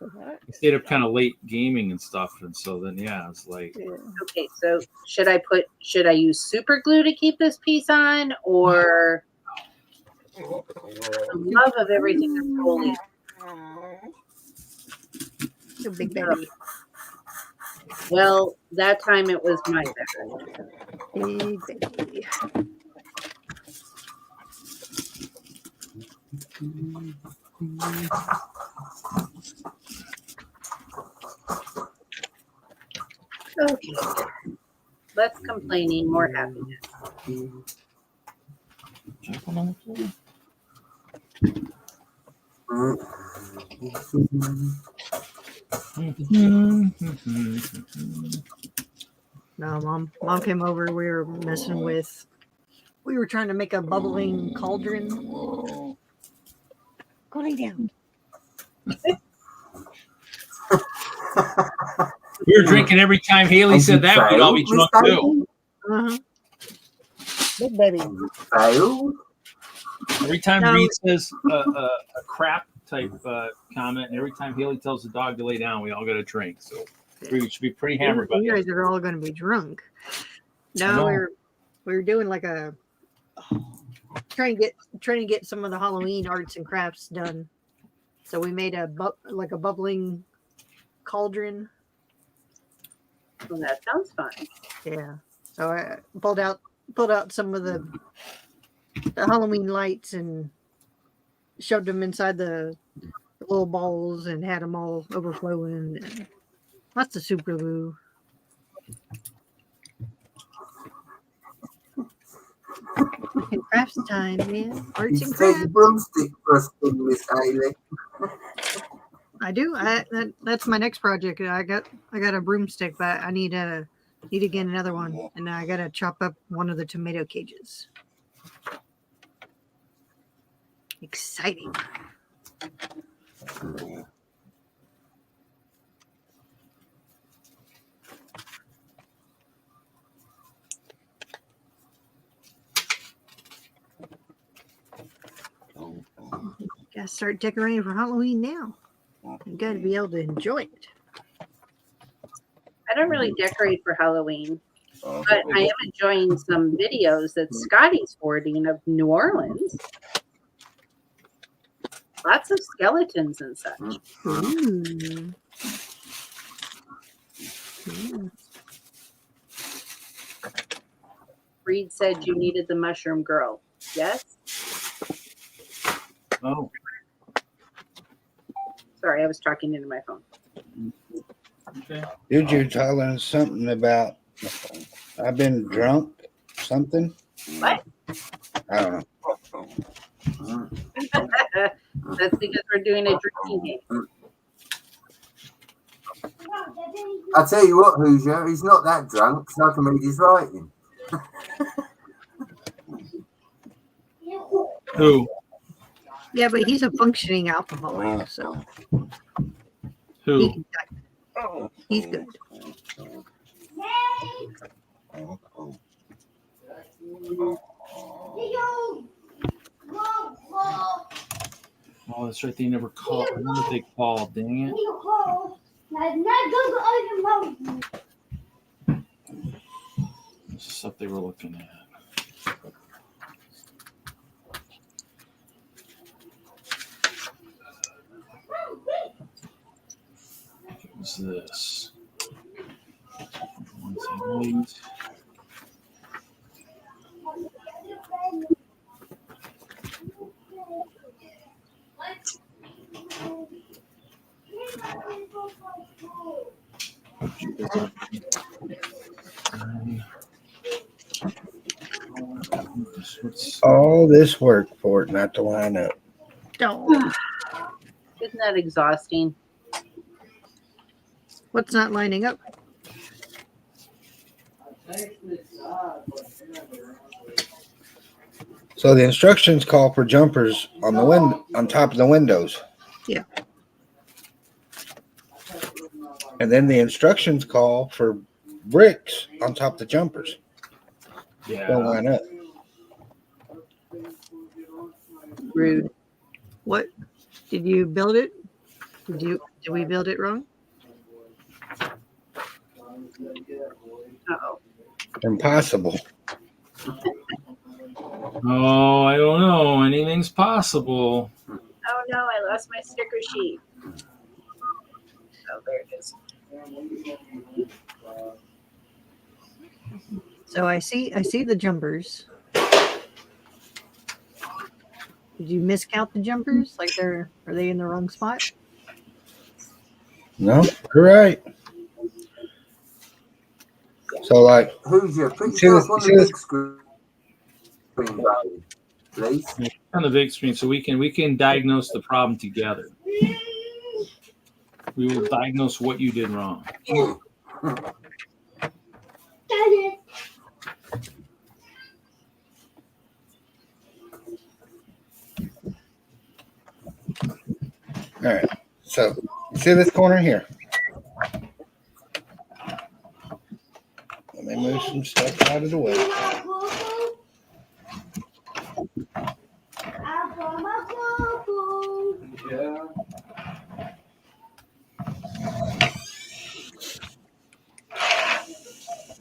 S8: I stayed up kind of late gaming and stuff, and so then it's like,
S9: Okay, so should I use super glue to keep this piece on, or the love of everything that's holy?
S2: So big baby.
S9: Well, that time it was my bad.
S2: Big baby.
S9: Okay. Less complaining, more happiness.
S2: No, mom came over. We were messing with. We were trying to make a bubbling cauldron. Go lay down.
S8: We were drinking every time Haley said that. We'd all be drunk too.
S2: Uh-huh. Big baby.
S8: Every time Reed says a crap type comment, and every time Haley tells the dog to lay down, we all got a drink. So we should be pretty hammered by
S2: You guys are all going to be drunk. No, we were doing like a trying to get some of the Halloween arts and crafts done. So we made a bubbling cauldron.
S9: Well, that sounds fun.
S2: Yeah. So I pulled out some of the Halloween lights and shoved them inside the little balls and had them all overflowing. And lots of super glue. And crafts time, man. Arts and
S1: Take
S2: crafts.
S1: a broomstick for a spin, Miss Haley.
S2: I do. That's my next project. I got a broomstick, but I need to get another one, and I gotta chop up one of the tomato cages. Exciting. Gotta start decorating for Halloween now. You gotta be able to enjoy it.
S9: I don't really decorate for Halloween, but I am enjoying some videos that Scotty's forwarding of New Orleans. Lots of skeletons and such.
S2: Ooh. Ooh.
S9: Reed said you needed the mushroom girl. Yes?
S8: Oh,
S9: Sorry, I was talking into my phone.
S8: okay.
S3: Did you tell us something about I've been drunk? Something?
S9: What?
S3: I don't know.
S9: That's because we're doing a drinking game.
S1: I tell you what, Hoosier, he's not that drunk, so I can read his writing.
S8: Who?
S2: Yeah, but he's a functioning alcoholic, so He
S8: Who?
S2: can type. He's good.
S8: Oh, that's right. They never called. I wonder if they called. Dang it. This is stuff they were looking at. What was this? 178.
S3: All this work for it not to line up.
S2: Don't.
S9: Isn't that exhausting?
S2: What's not lining up?
S3: So the instructions call for jumpers on the on top of the windows.
S2: Yeah.
S3: And then the instructions call for bricks on top of the jumpers. Don't
S8: Yeah.
S3: line up.
S9: Rude.
S2: What? Did you build it? Did we build it wrong?
S9: Uh-oh.
S3: Impossible.
S8: Oh, I don't know. Anything's possible.
S9: Oh no, I lost my sticker sheet. Oh, there it is.
S2: So I see the jumpers. Did you miscount the jumpers? Like are they in the wrong spot?
S3: No, you're right. So like,
S1: Who's your? Put
S3: See
S1: yourself
S3: this-
S1: on
S3: see
S1: the
S3: this-
S1: big screen, buddy, please.
S8: On the big screen, so we can diagnose the problem together. We will diagnose what you did wrong.
S3: all right. So see this corner here. Let me move some stuff out of the way.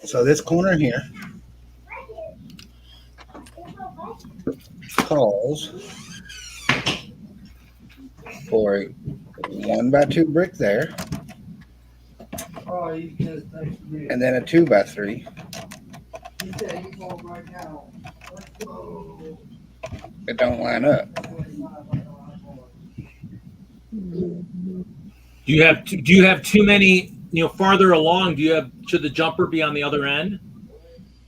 S3: So this corner here calls for a 1x2 brick there, and then a 2x3. It don't line up.
S8: Do you have too many? Farther along. Should the jumper be on the other end?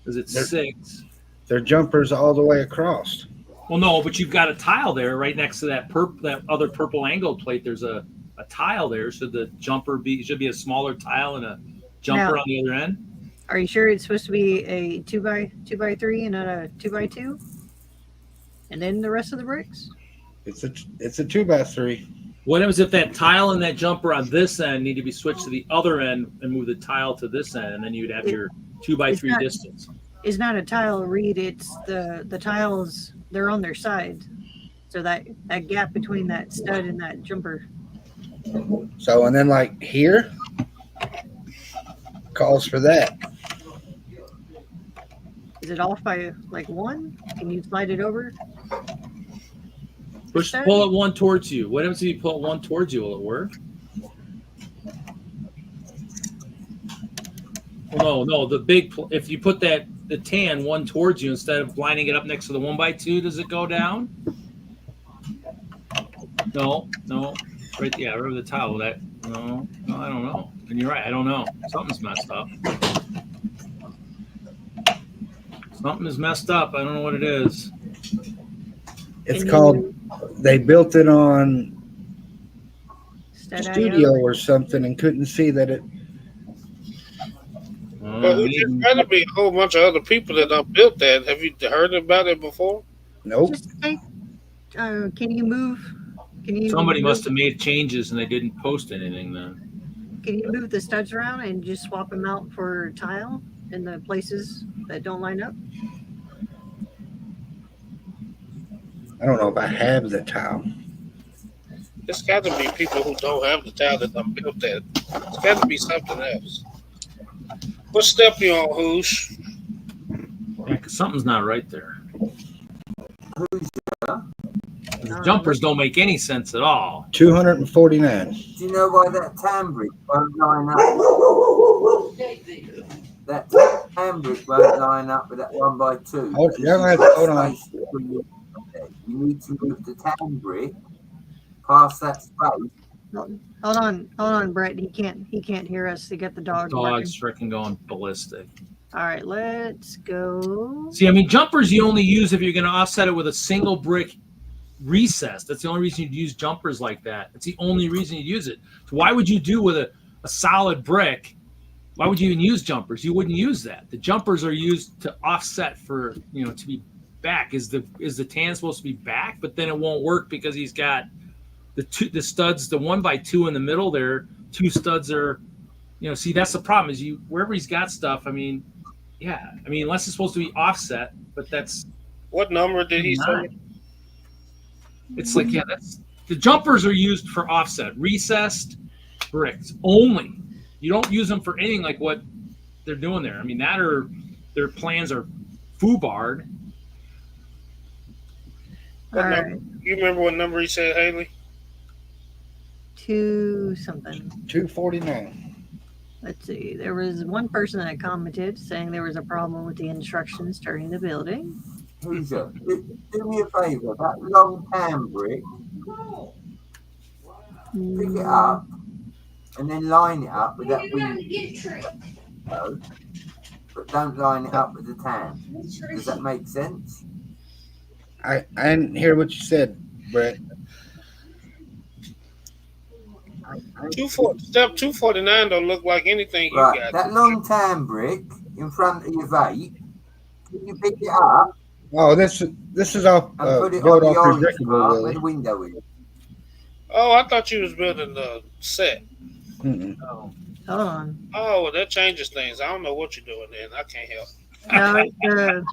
S8: Is it
S3: There-
S8: 6?
S3: They're jumpers all the way across.
S8: Well, no, but you've got a tile there right next to that other purple angle plate. There's a tile there. Should the jumper should be a smaller tile and a jumper
S2: No.
S8: on the other end?
S2: Are you sure it's supposed to be a 2x3 and not a 2x2? And then the rest of the bricks?
S3: It's a 2x3.
S8: What happens if that tile and that jumper on this end need to be switched to the other end and move the tile to this end, and then you'd have your 2x3
S2: not-
S8: distance?
S2: It's not a tile read, it's the tiles, they're on their side. So that gap between that stud and that jumper.
S3: So, and then like here calls for that.
S2: Is it off by like 1? Can you slide it over?
S8: Pull it one towards you. What happens if you pull it one towards you? Will it work? Well, no. If you put the tan one towards you instead of lining it up next to the 1x2, does it go down? No. Right, yeah, right over the tile. No, I don't know. And you're right, I don't know. Something's messed up. Something is messed up. I don't know what it is.
S3: It's
S2: Can
S3: called, they built it on
S2: Stud
S3: studio or something and couldn't see that it.
S6: Well, there's got to be a whole bunch of other people that have built that. Have you heard about it before?
S3: Nope.
S2: Just take, can you move Can you
S8: Somebody
S2: move,
S8: must have made changes and they didn't post anything then.
S2: Can you move the studs around and just swap them out for tile in the places that don't line up?
S3: I don't know if I have the tile.
S6: There's got to be people who don't have the tile that I'm built that. It's got to be something else. What step you on, Hoosh?
S8: Yeah, 'cause something's not right there.
S1: Who's
S8: The jumpers don't make any sense at all.
S3: 249.
S1: Do you know why that tan brick won't line up? That tan brick won't line up with that 1x2.
S3: Hold, you're gonna have to hold on.
S1: You need to move the tan brick past that space.
S2: Hold on, Brett. He can't hear us to get the dog.
S8: Dog's freaking going ballistic.
S2: All right, let's go.
S8: See, I mean, jumpers you only use if you're going to offset it with a single brick recess. That's the only reason you'd use jumpers like that. It's the only reason you'd use it. So why would you do with a solid brick? Why would you even use jumpers? You wouldn't use that. The jumpers are used to offset for, to be back. Is the tan supposed to be back? But then it won't work because he's got the studs, the 1x2 in the middle there. Two studs are, see, that's the problem is wherever he's got stuff. I mean, yeah. I mean, unless it's supposed to be offset, but that's.
S6: What number did he say?
S8: It's like, yeah, the jumpers are used for offset, recessed bricks only. You don't use them for anything like what they're doing there. I mean, their plans are foobarred.
S2: All right.
S6: You remember what number he said, Haley?
S2: 2 something.
S3: 249.
S2: Let's see. There was one person that commented saying there was a problem with the instructions starting the building.
S1: Who's that? Do me a favour. That long tan brick, pick it up and then line it up with that window. But don't line it up with the tan. Does that make sense?
S3: I didn't hear what you said, Brett.
S6: Step 249 don't look like anything you
S1: Right,
S6: got.
S1: that long tan brick in front of your vape, can you pick it up
S3: Oh, this is off
S1: and put it
S3: built
S1: on the
S3: off
S1: orange
S3: predictable,
S1: part where
S3: Willie.
S1: the window is?
S6: Oh, I thought you was building the set.
S3: Mm-mm.
S8: Oh.
S2: Hold on.
S6: Oh, well, that changes things. I don't know what you're doing then. I can't help.
S2: No, the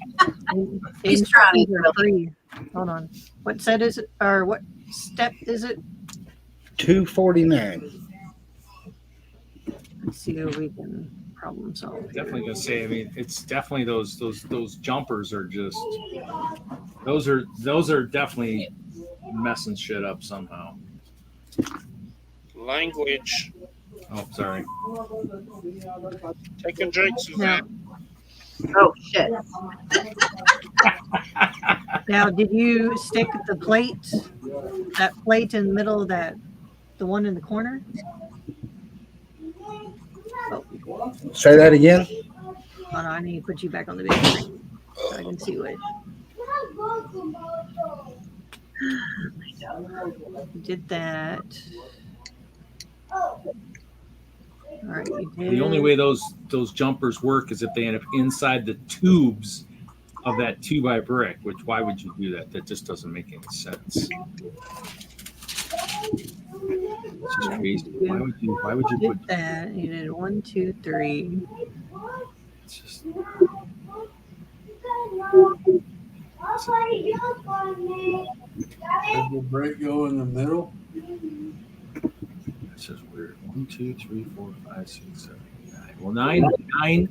S9: He's trying
S2: instructions
S9: to
S2: are free. Hold on. What set is it? Or what step is it?
S3: 249.
S2: Let's see if we can problem solve.
S8: Definitely gonna say. I mean, it's definitely those jumpers are just those are definitely messing shit up somehow.
S6: Language.
S8: Oh, sorry.
S6: Take a drink,
S2: Now,
S6: Suzanne.
S9: Oh shit.
S2: now, did you stick the plate, that plate in the middle of the one in the corner?
S3: Say that again.
S2: Oh, no, I need to put you back on the big screen so I can see what. You did that. All right, you did.
S8: The only way those jumpers work is if they end up inside the tubes of that 2x brick. Which why would you do that? That just doesn't make any sense. It's just crazy. Why would you
S2: You
S8: put
S2: did that. You did 1, 2, 3.
S8: it's just
S10: Does the break go in the middle?
S8: it's just weird. 1, 2, 3, 4, 5, 6, 7, 8, 9. Well, nine.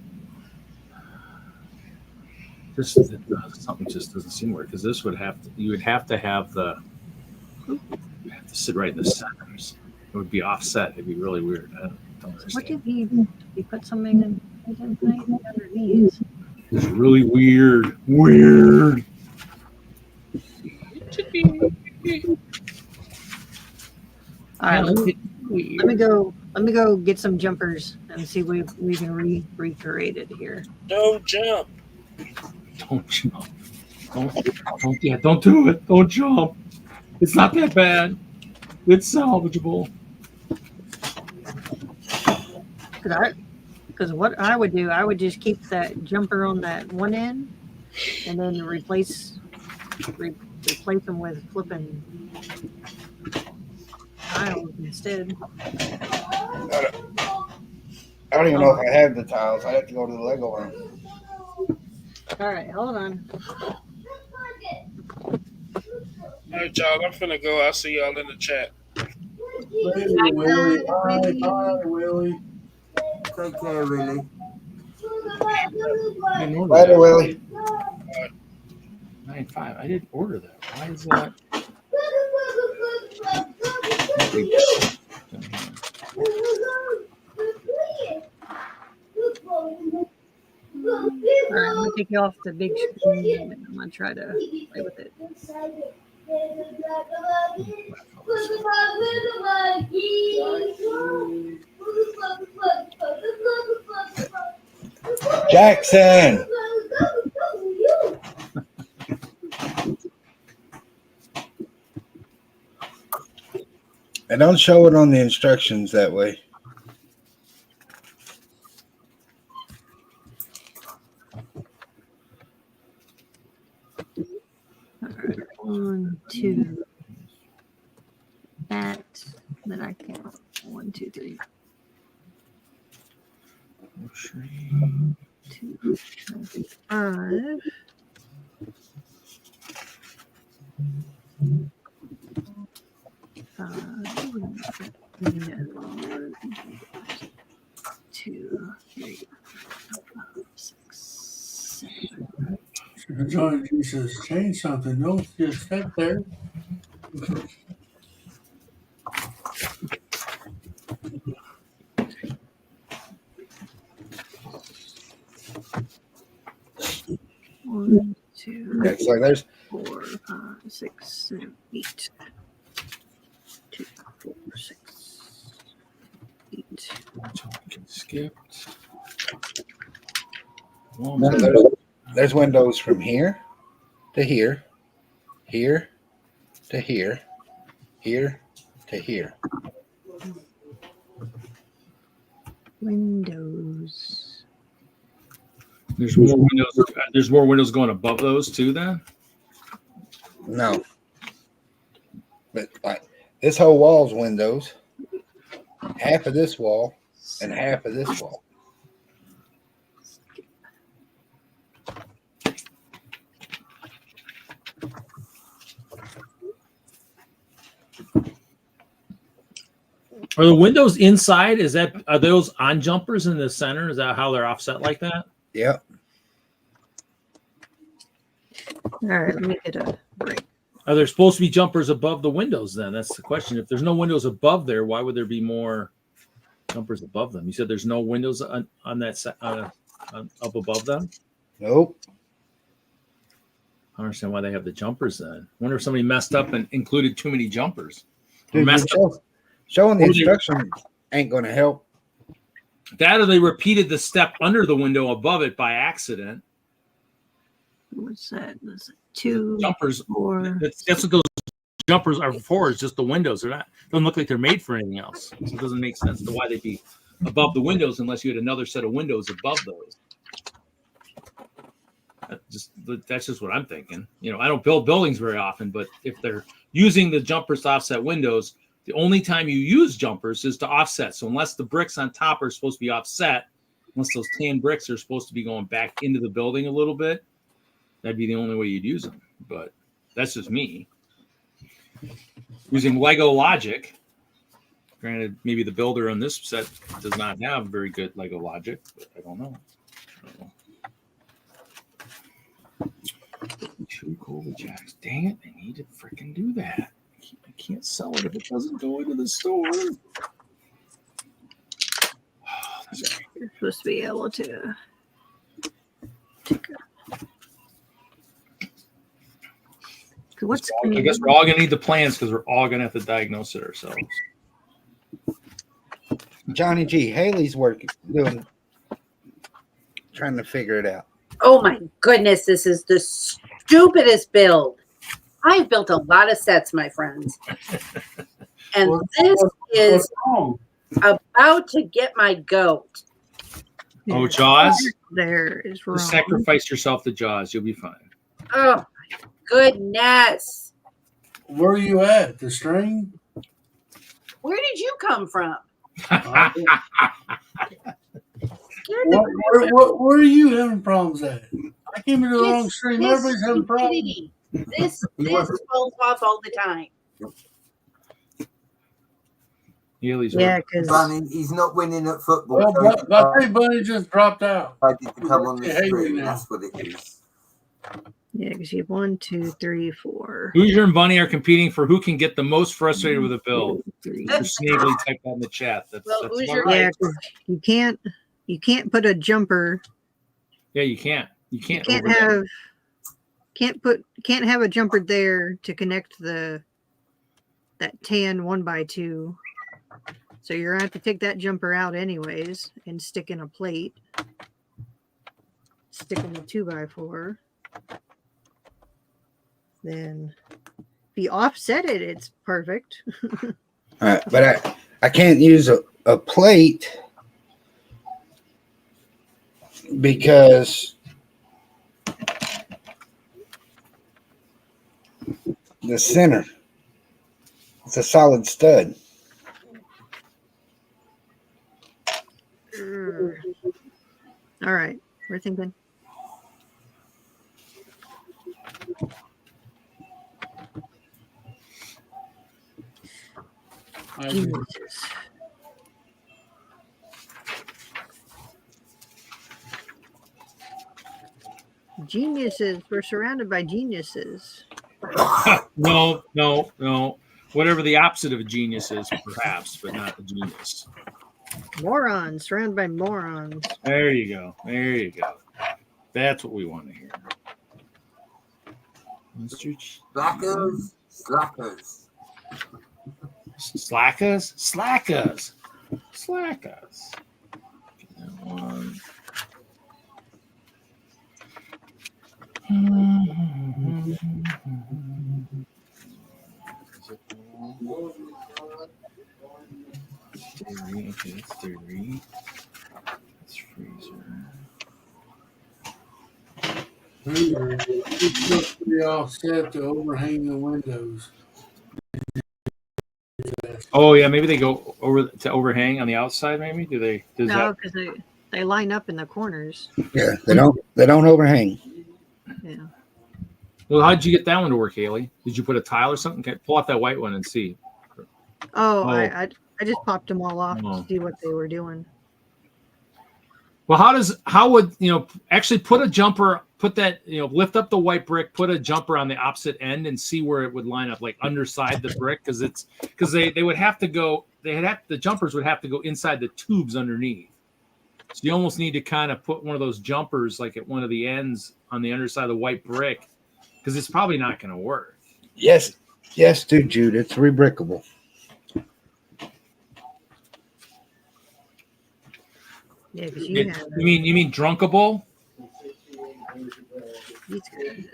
S8: This something just doesn't seem weird because this would have to. You would have to have the. You have to sit right in the centers. It would be offset. It'd be really weird. I don't understand.
S2: What did he put something in? He didn't put anything underneath.
S8: It's really weird. Weird.
S2: All right, let me go get some jumpers and see if we can recreate it here.
S6: Don't jump.
S8: Don't jump. Don't do it. Don't jump. It's not that bad. It's salvageable.
S2: Because what I would do, I would just keep that jumper on that one end, and then replace them with flipping tiles instead.
S3: I don't even know if I have the tiles. I have to go to the Lego room.
S2: All right, hold on.
S6: All right, y'all. I'm finna go. I'll see y'all in the chat.
S10: Later, Willie. Bye, Willie.
S1: Take care, Willie.
S8: I didn't order
S3: Later,
S8: that.
S3: Willie.
S8: 9.5. I didn't order that. Why is that?
S2: All right, I'm gonna take you off the big screen and I'm gonna try to play with it.
S3: Jackson. And don't show it on the instructions that way.
S2: All right, 1, 2. That. Then I count 1, 2, 3. 2, 5. No. 2, 3, 4, 5, 6, 7.
S10: John Jesus, change something. Don't just sit there.
S2: One, two,
S3: Yeah, so there's
S2: 4, 5, 6, 7, 8. 2, 4, 6, 8.
S8: Skipped.
S3: there's windows from here to here, here to here, here to here.
S2: Windows.
S8: There's more windows. There's more windows going above those too. Then
S3: No. But like this whole wall's windows. Half of this wall and half of this wall.
S8: are the windows inside? Are those on jumpers in the center? Is that how they're offset like that?
S3: Yep.
S2: All right, let me get a break.
S8: Are there supposed to be jumpers above the windows? Then that's the question. If there's no windows above there, why would there be more jumpers above them? You said there's no windows on that up above them.
S3: Nope.
S8: I don't understand why they have the jumpers then. I wonder if somebody messed up and included too many jumpers.
S3: Dude,
S8: Messed up.
S3: showing the instructions ain't going to help.
S8: That or they repeated the step under the window above it by accident.
S2: What's that? That's 2
S8: Jumpers.
S2: 4.
S8: That's what those jumpers are for. Is just the windows. They're not. Doesn't look like they're made for anything else. So it doesn't make sense to why they'd be above the windows unless you had another set of windows above those. That's just what I'm thinking. You know, I don't build buildings very often, but if they're using the jumpers to offset windows, the only time you use jumpers is to offset. So unless the bricks on top are supposed to be offset, unless those tan bricks are supposed to be going back into the building a little bit, that'd be the only way you'd use them. But that's just me. Using Lego logic. Granted, maybe the builder on this set does not have very good Lego logic, but I don't know. Two Cobra Jacks. Dang it, I need to freaking do that. I can't sell it if it doesn't go into the store.
S2: You're supposed to be able to take what's
S8: I guess we're all going to need the plans because we're all going to have to diagnose it ourselves.
S3: Johnny G. Haley's trying to figure it out.
S9: Oh my goodness, this is the stupidest build. I've built a lot of sets, my friends. And this is about to get my goat.
S8: Oh, Jaws?
S2: There is wrong.
S8: Just sacrifice yourself to Jaws. You'll be fine.
S9: Oh my goodness.
S10: Where are you at? The string?
S9: Where did you come from?
S10: Where are you having problems at? I came into the wrong stream. Everybody's having problems.
S9: stupidity. This falls off all the time.
S8: Healy's
S2: Yeah, because
S1: Bunny, he's not winning at football.
S10: Well,
S1: so
S10: but I think Bunny just dropped out.
S1: I did to come on the
S10: Hey,
S1: stream.
S10: now.
S1: That's what it is.
S2: you have 1, 2, 3, 4.
S8: Hoosier and Bunny are competing for who can get the most frustrated with a build.
S2: 3.
S8: Snavely typed that in the chat. That's
S9: Hoosier,
S8: about right.
S2: Yeah, 'cause you can't put a jumper.
S8: Yeah, you can't. You can't.
S2: Can't
S8: overlap.
S2: have a jumper there to connect that tan 1x2. So you're gonna have to take that jumper out anyways and stick in a plate. Stick in the 2x4. Then if you offset it, it's perfect.
S3: All right, but I can't use a plate because the center, it's a solid stud.
S2: All right, we're thinking. Geniuses. Geniuses. We're surrounded by geniuses.
S8: No. Whatever the opposite of a genius is, perhaps, but not a genius.
S2: Morons. Surrounded by morons.
S8: There you go. That's what we want to hear. Mr.
S1: Slackers.
S8: Slackers. That one. Theory, okay, that's theory. That's freezer.
S10: It's pretty offset to overhang the windows.
S8: Oh yeah, maybe they go over to overhang on the outside. Maybe do they? Does
S2: No,
S8: that?
S2: because they line up in the corners.
S3: Yeah, they don't overhang.
S2: Yeah.
S8: Well, how'd you get that one to work, Haley? Did you put a tile or something? Okay, pull out that white one and see.
S2: Oh,
S8: Oh.
S2: I just popped them all off
S8: Oh.
S2: to see what they were doing.
S8: Well, how would actually put a jumper, put that, lift up the white brick, put a jumper on the opposite end and see where it would line up, like underside the brick, because they would have to go, the jumpers would have to go inside the tubes underneath. So you almost need to kind of put one of those jumpers like at one of the ends on the underside of the white brick, because it's probably not going to work.
S3: Yes, dude, Jude, it's rebrickable.
S2: Yeah, because
S8: You mean drunkable?
S2: these guys.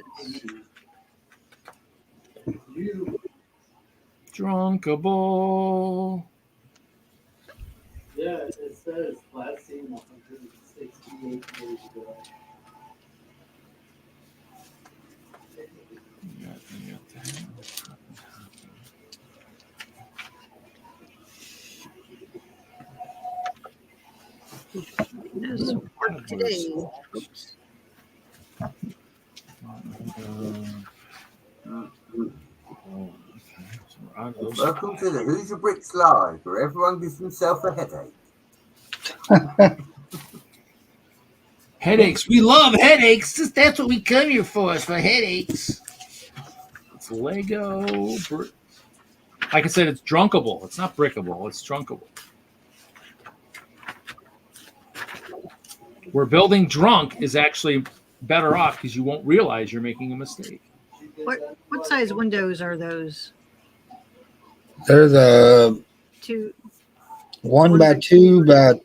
S8: Drunkable.
S11: Yeah, it says last seen 168 days ago.
S2: There's some work today. Oops.
S1: Welcome to the Hoosier Bricks Live, where everyone gives themselves a headache.
S8: Headaches. We love headaches. That's what we come here for, is for headaches. It's Lego. Like I said, it's drunkable. It's not brickable. It's drunkable. Where building drunk is actually better off because you won't realize you're making a mistake.
S2: What size windows are those?
S3: They're the 1x2 by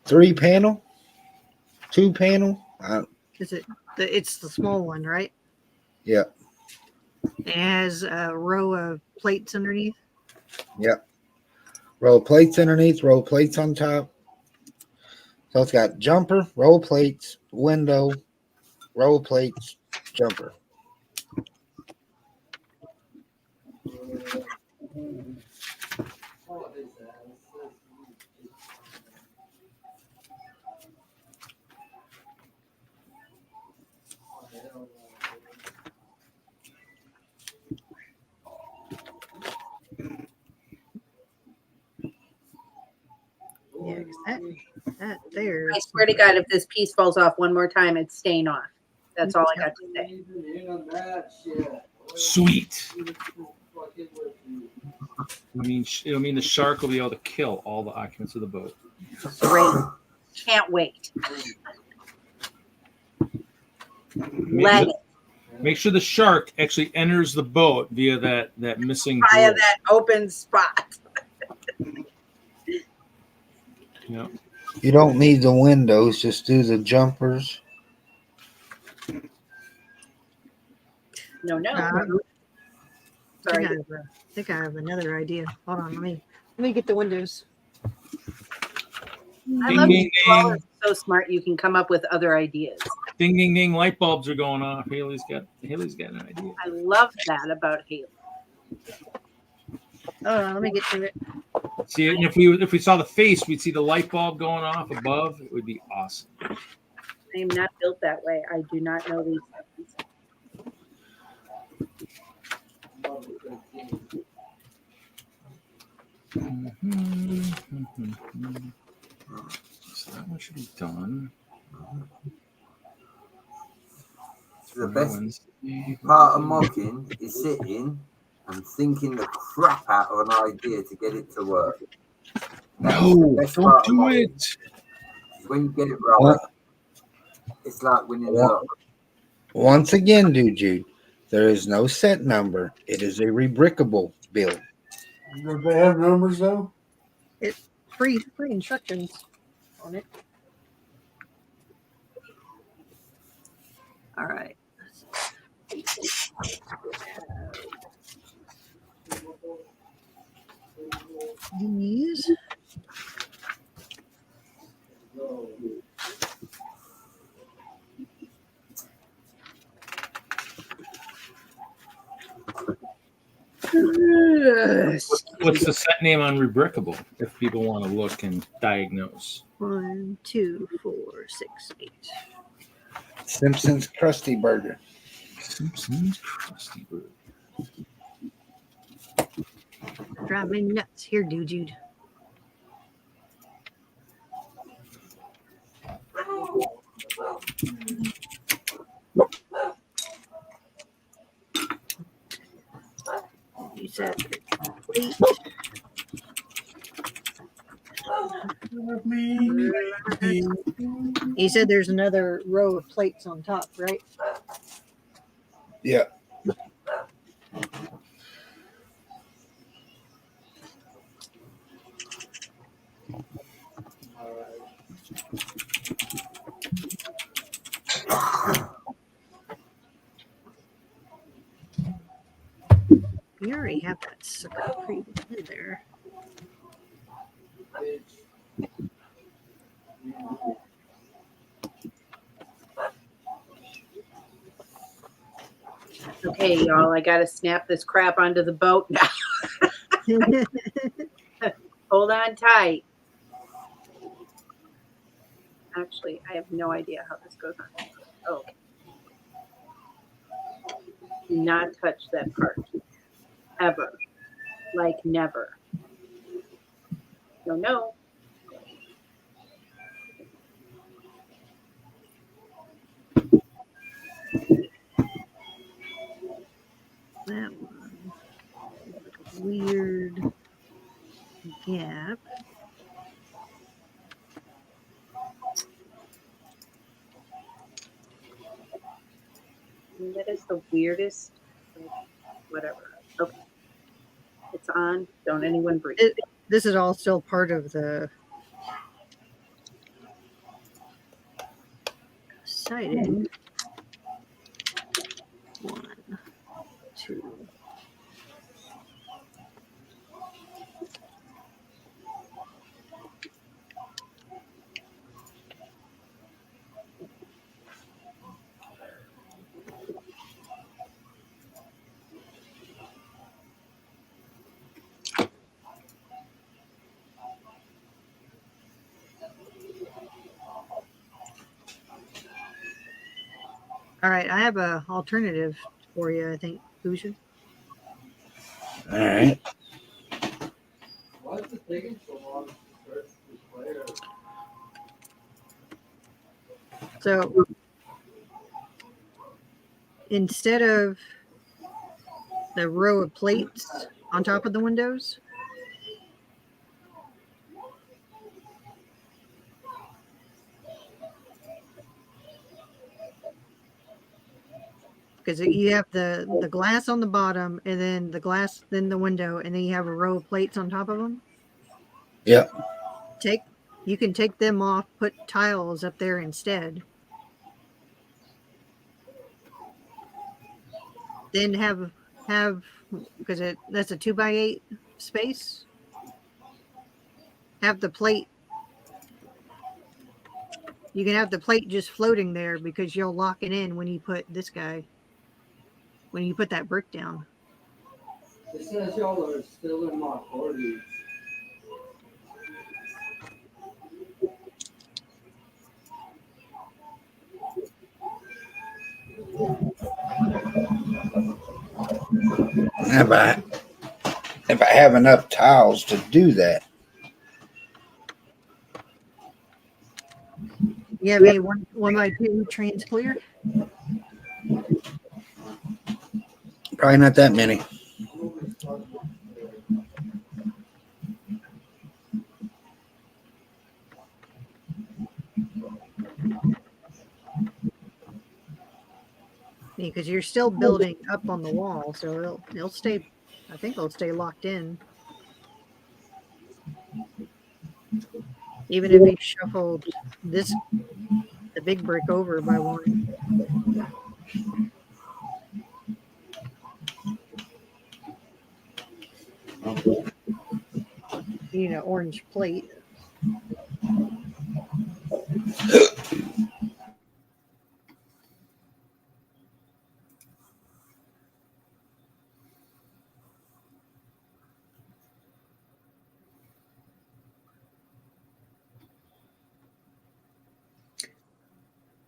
S3: 3 panel, 2 panel.
S2: Is it? It's the small one, right?
S3: Yeah.
S2: It has a row of plates underneath.
S3: Yep. Row of plates underneath, row of plates on top. So it's got jumper, row of plates, window, row of plates, jumper.
S2: Yeah, 'cause that there.
S9: I swear to God, if this piece falls off one more time, it's staying off. That's all I got to say.
S8: Sweet. It'll mean the shark will be able to kill all the occupants of the boat.
S9: Great. Can't wait. Let it.
S8: Make sure the shark actually enters the boat via that missing
S9: Via
S8: door.
S9: that open spot.
S8: Yeah.
S3: You don't need the windows, just do the jumpers.
S9: No.
S2: I
S9: Sorry.
S2: think I have another idea. Hold on, let me get the windows.
S9: I
S8: Ding,
S9: love
S8: ding,
S9: you all
S8: ding.
S9: are so smart. You can come up with other ideas.
S8: Ding ding ding! Light bulbs are going off. Haley's got an idea.
S9: I love that about Haley.
S2: Oh, let me get to it.
S8: See, and if we saw the face, we'd see the light bulb going off above. It would be awesome.
S9: I am not built that way. I do not know these things.
S8: So that one should be done.
S1: The best part of mocking is sitting and thinking the crap out of an idea to get it to work.
S8: No, don't do it.
S1: When you get it right, it's like winning the lottery.
S3: Once again, Jude, there is no set number. It is a rebrickable build.
S10: Do they have numbers though?
S2: It's free instructions on it. All right. These.
S8: What's the set name on Rebrickable if people want to look and diagnose?
S2: 1, 2, 4, 6, 8.
S3: Simpsons Krusty Burger.
S8: Simpsons Krusty Burger.
S2: Drive me nuts. Here, Jude. You said complete. You said there's another row of plates on top, right?
S3: Yeah.
S2: You already have that sucker pre in there.
S9: Okay, y'all, I gotta snap this crap onto the boat now. Hold on tight. Actually, I have no idea how this goes on. Oh, okay. Do not touch that part. Ever. Like never. No.
S2: That one. Weird gap.
S9: That is the weirdest. Whatever. Okay. It's on. Don't anyone breathe.
S2: This is all still part of the siding. 1, 2. All right, I have a alternative for you, I think, Fusion.
S3: All right.
S11: Why is it taking so long to start this player?
S2: So instead of the row of plates on top of the windows, because you have the glass on the bottom, and then the glass, then the window, and then you have a row of plates on top of them.
S3: Yep.
S2: You can take them off, put tiles up there instead. Then have because that's a 2x8 space. Have the plate. You can have the plate just floating there because you'll lock it in when you put when you put that brick down.
S11: It says y'all are still in my 40s.
S3: If I have enough tiles to do that.
S2: You have a 1x2 trans clear?
S3: Probably not that many.
S2: Because you're still building up on the wall, so they'll stay. I think they'll stay locked in. Even if you shuffled the big brick over by one. You need an orange plate.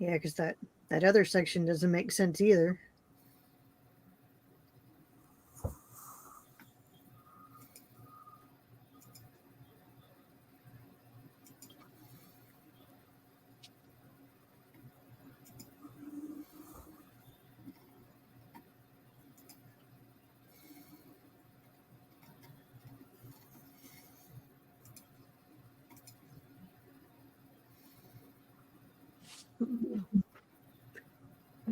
S2: Yeah, because that other section doesn't make sense either.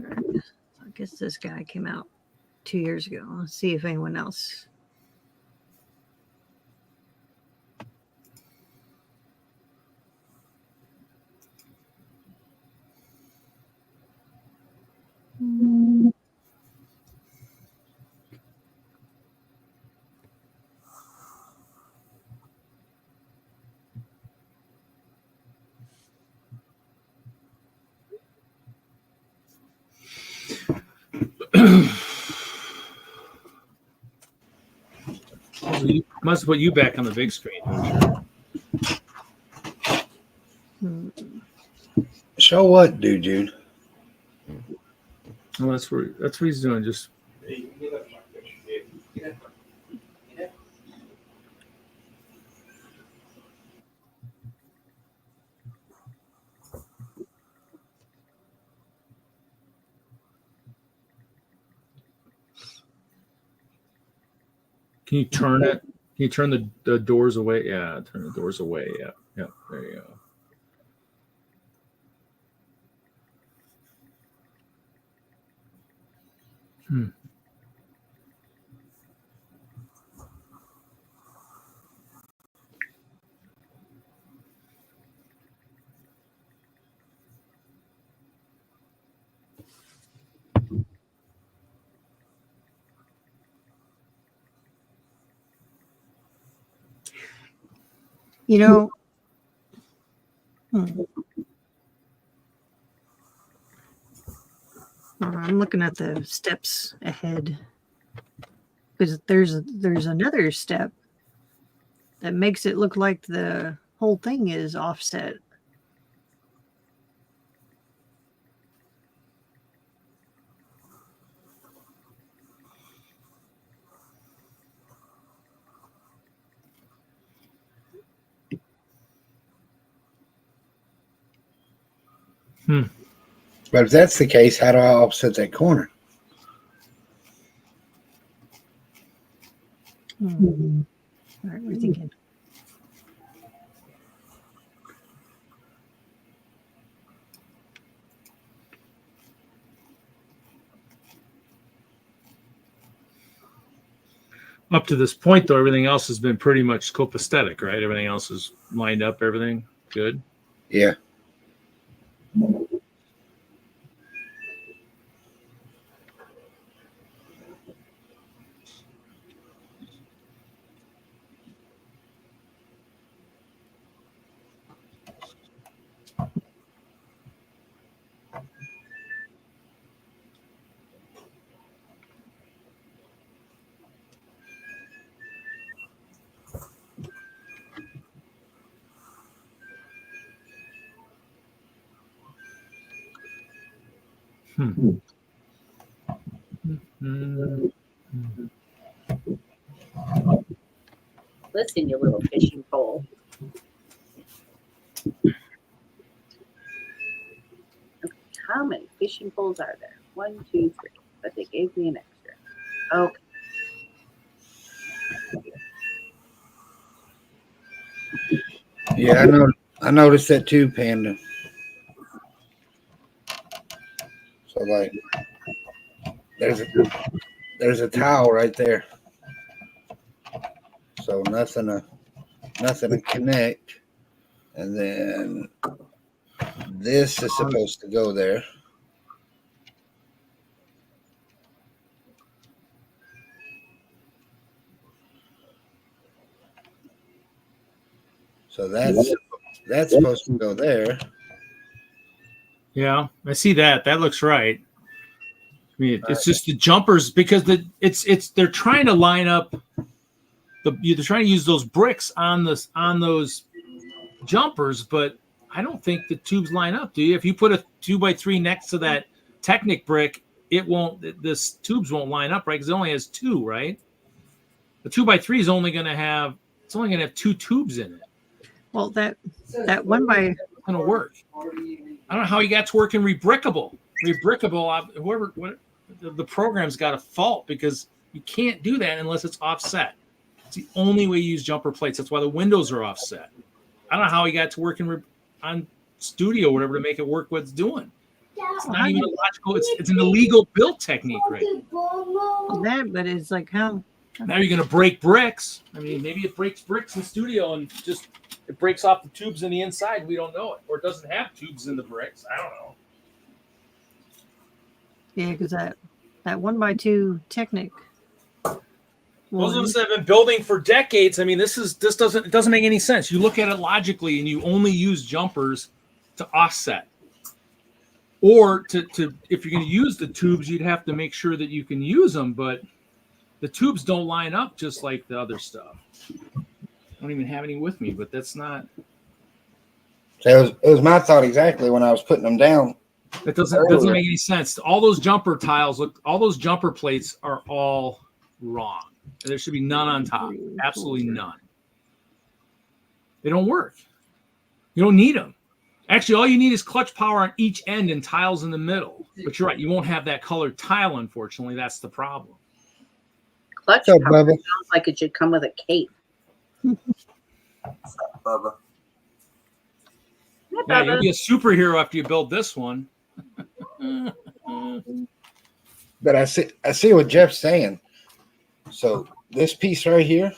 S2: I guess this guy came out 2 years ago. Let's see if anyone else.
S8: Must put you back on the big screen.
S3: Show what, dude?
S8: Well, that's what he's doing. Just can you turn it? Can you turn the doors away? Yeah, turn the doors away. Yeah, yeah. There you go.
S2: You know, I'm looking at the steps ahead because there's another step that makes it look like the whole thing is offset.
S3: But if that's the case, how do I offset that corner?
S2: All right, we're thinking.
S8: Up to this point, though, everything else has been pretty much copacetic, right? Everything else is lined up. Everything good.
S3: Yeah.
S9: Listen, you little fishing pole. How many fishing poles are there? 1, 2, 3. But they gave me an extra. Okay.
S3: Yeah, I noticed that too, Panda. So like, there's a towel right there. So nothing to connect, and then this is supposed to go there. So that's supposed to go there.
S8: Yeah, I see that. That looks right. I mean, it's just the jumpers because they're trying to line up they're trying to use those bricks on those jumpers, but I don't think the tubes line up. Do you? If you put a 2x3 next to that Technic brick, it won't. This tubes won't line up, right? Because it only has 2, right? The 2x3 is only going to have 2 tubes in it.
S2: Well, that one by
S8: going to work. I don't know how he got to work in Rebrickable. Whoever the program's got a fault because you can't do that unless it's offset. It's the only way you use jumper plates. That's why the windows are offset. I don't know how he got to work on Studio or whatever to make it work what it's doing. It's not even logical. It's an illegal build technique, right?
S2: That, but it's like how.
S8: Now you're going to break bricks. I mean, maybe it breaks bricks in Studio and just it breaks off the tubes in the inside. We don't know it, or it doesn't have tubes in the bricks. I don't know.
S2: Yeah, because that 1x2 Technic.
S8: Those of us that have been building for decades. I mean, it doesn't make any sense. You look at it logically, and you only use jumpers to offset, or to if you're going to use the tubes, you'd have to make sure that you can use them, but the tubes don't line up just like the other stuff. I don't even have any with me, but that's not.
S3: It was my thought exactly when I was putting them down.
S8: It doesn't make any sense. All those jumper plates are all wrong. There should be none on top. Absolutely none. They don't work. You don't need them. Actually, all you need is clutch power on each end and tiles in the middle. But you're right. You won't have that colored tile, unfortunately. That's the problem.
S9: Clutch power sounds like it should come with a cape.
S1: Bubba.
S8: Yeah, you'll be a superhero after you build this one.
S3: But I see what Jeff's saying. So this piece right here,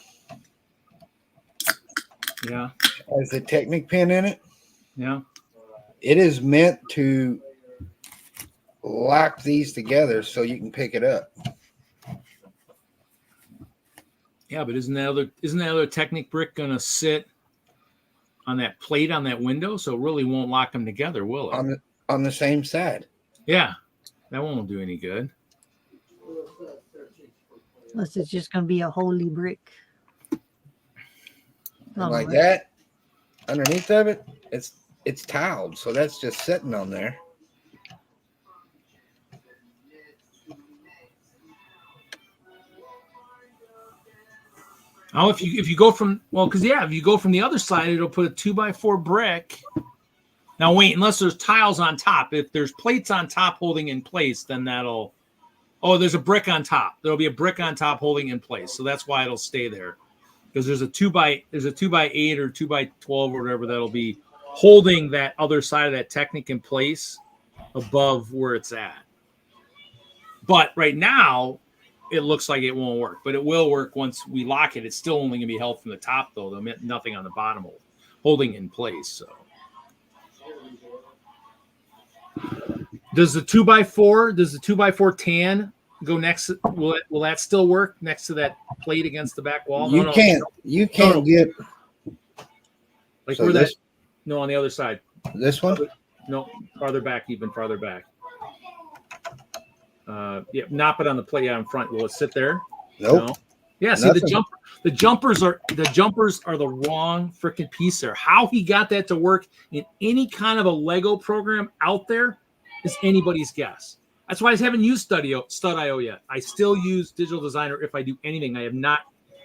S8: yeah,
S3: has the Technic pin in it.
S8: Yeah,
S3: it is meant to lock these together so you can pick it up.
S8: Yeah, but isn't that other Technic brick going to sit on that plate on that window? So it really won't lock them together, will it?
S3: On the same side.
S8: Yeah, that won't do any good.
S2: Unless it's just going to be a holy brick.
S3: Like that, underneath of it, it's tiled, so that's just sitting on there.
S8: Oh, if you go from if you go from the other side, it'll put a 2x4 brick Now wait, unless there's tiles on top. If there's plates on top holding in place, then that'll. Oh, there's a brick on top. There'll be a brick on top holding in place, so that's why it'll stay there. Because there's a 2x8 or 2x12 or whatever that'll be holding that other side of that Technic in place above where it's at. But right now, it looks like it won't work, but it will work once we lock it. It's still only going to be held from the top, though. There'll be nothing on the bottom holding in place. So, does the 2x4 tan go next? Will that still work next to that plate against the back wall?
S3: You can't get
S8: like
S3: so
S8: where
S3: this,
S8: that. No, on the other side.
S3: This one?
S8: No, farther back, even farther back. Yeah, not but on the plate in front. Will it sit there?
S3: Nope.
S8: No. Yeah, see the jumpers are the wrong freaking piece there. How he got that to work in any kind of a Lego program out there is anybody's guess. That's why I haven't used Stud.io yet. I still use Digital Designer if I do anything. I have not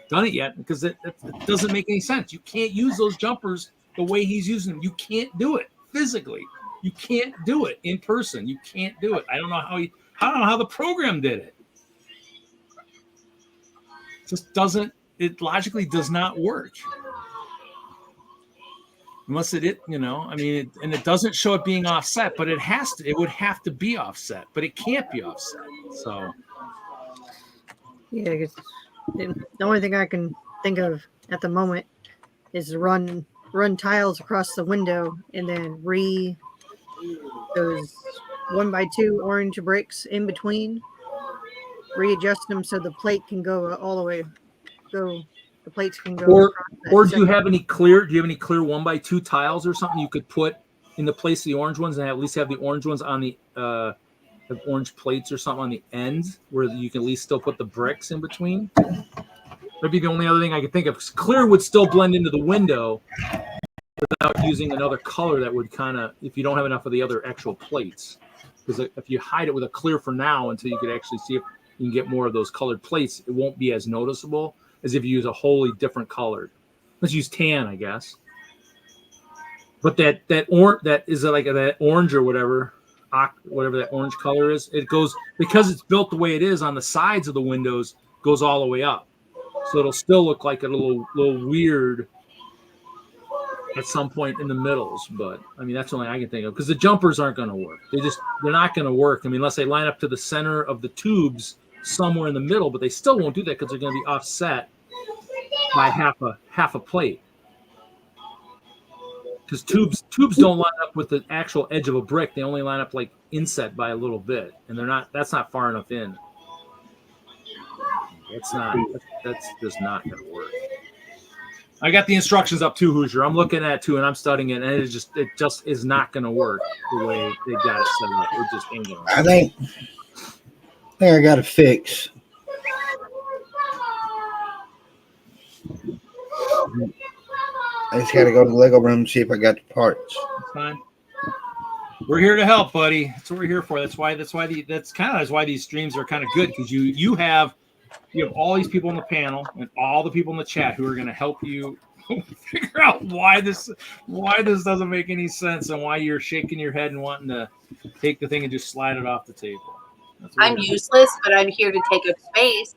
S8: done it yet because it doesn't make any sense. You can't use those jumpers the way he's using them. You can't do it physically. You can't do it in person. You can't do it. I don't know how the program did it. Just doesn't. It logically does not work. Unless it I mean, and it doesn't show it being offset, but it has to. It would have to be offset, but it can't be offset. So,
S2: Yeah, the only thing I can think of at the moment is run tiles across the window and then those 1x2 orange bricks in between, readjust them so the plate can go all the way. The plates can go.
S8: Or do you have any clear 1x2 tiles or something you could put in the place of the orange ones and at least have the orange ones on the orange plates or something on the end where you can at least still put the bricks in between? That'd be the only other thing I could think of. Clear would still blend into the window without using another color that would kind of, if you don't have enough of the other actual plates. Because if you hide it with a clear for now until you could actually see if you can get more of those colored plates, it won't be as noticeable as if you use a wholly different colored. Let's use tan, I guess. But that is like that orange or whatever that orange color is. It goes, because it's built the way it is on the sides of the windows, goes all the way up. So it'll still look like a little weird at some point in the middles. But I mean, that's the only I can think of, because the jumpers aren't going to work. They're not going to work. I mean, unless they line up to the center of the tubes somewhere in the middle, but they still won't do that because they're going to be offset by half a plate. Because tubes don't line up with the actual edge of a brick. They only line up like inset by a little bit, and that's not far enough in. That's just not going to work. I got the instructions up too, Hoosier. I'm looking at it too, and I'm studying it, and it just is not going to work the way they got it set up. It just ain't going to work.
S3: I think I got a fix. I just got to go to the Lego room and see if I got the parts.
S8: That's fine. We're here to help, buddy. That's what we're here for. That's why these streams are kind of good, because you have all these people on the panel and all the people in the chat who are going to help you figure out why this doesn't make any sense and why you're shaking your head and wanting to take the thing and just slide it off the table.
S9: I'm useless, but I'm here to take up space.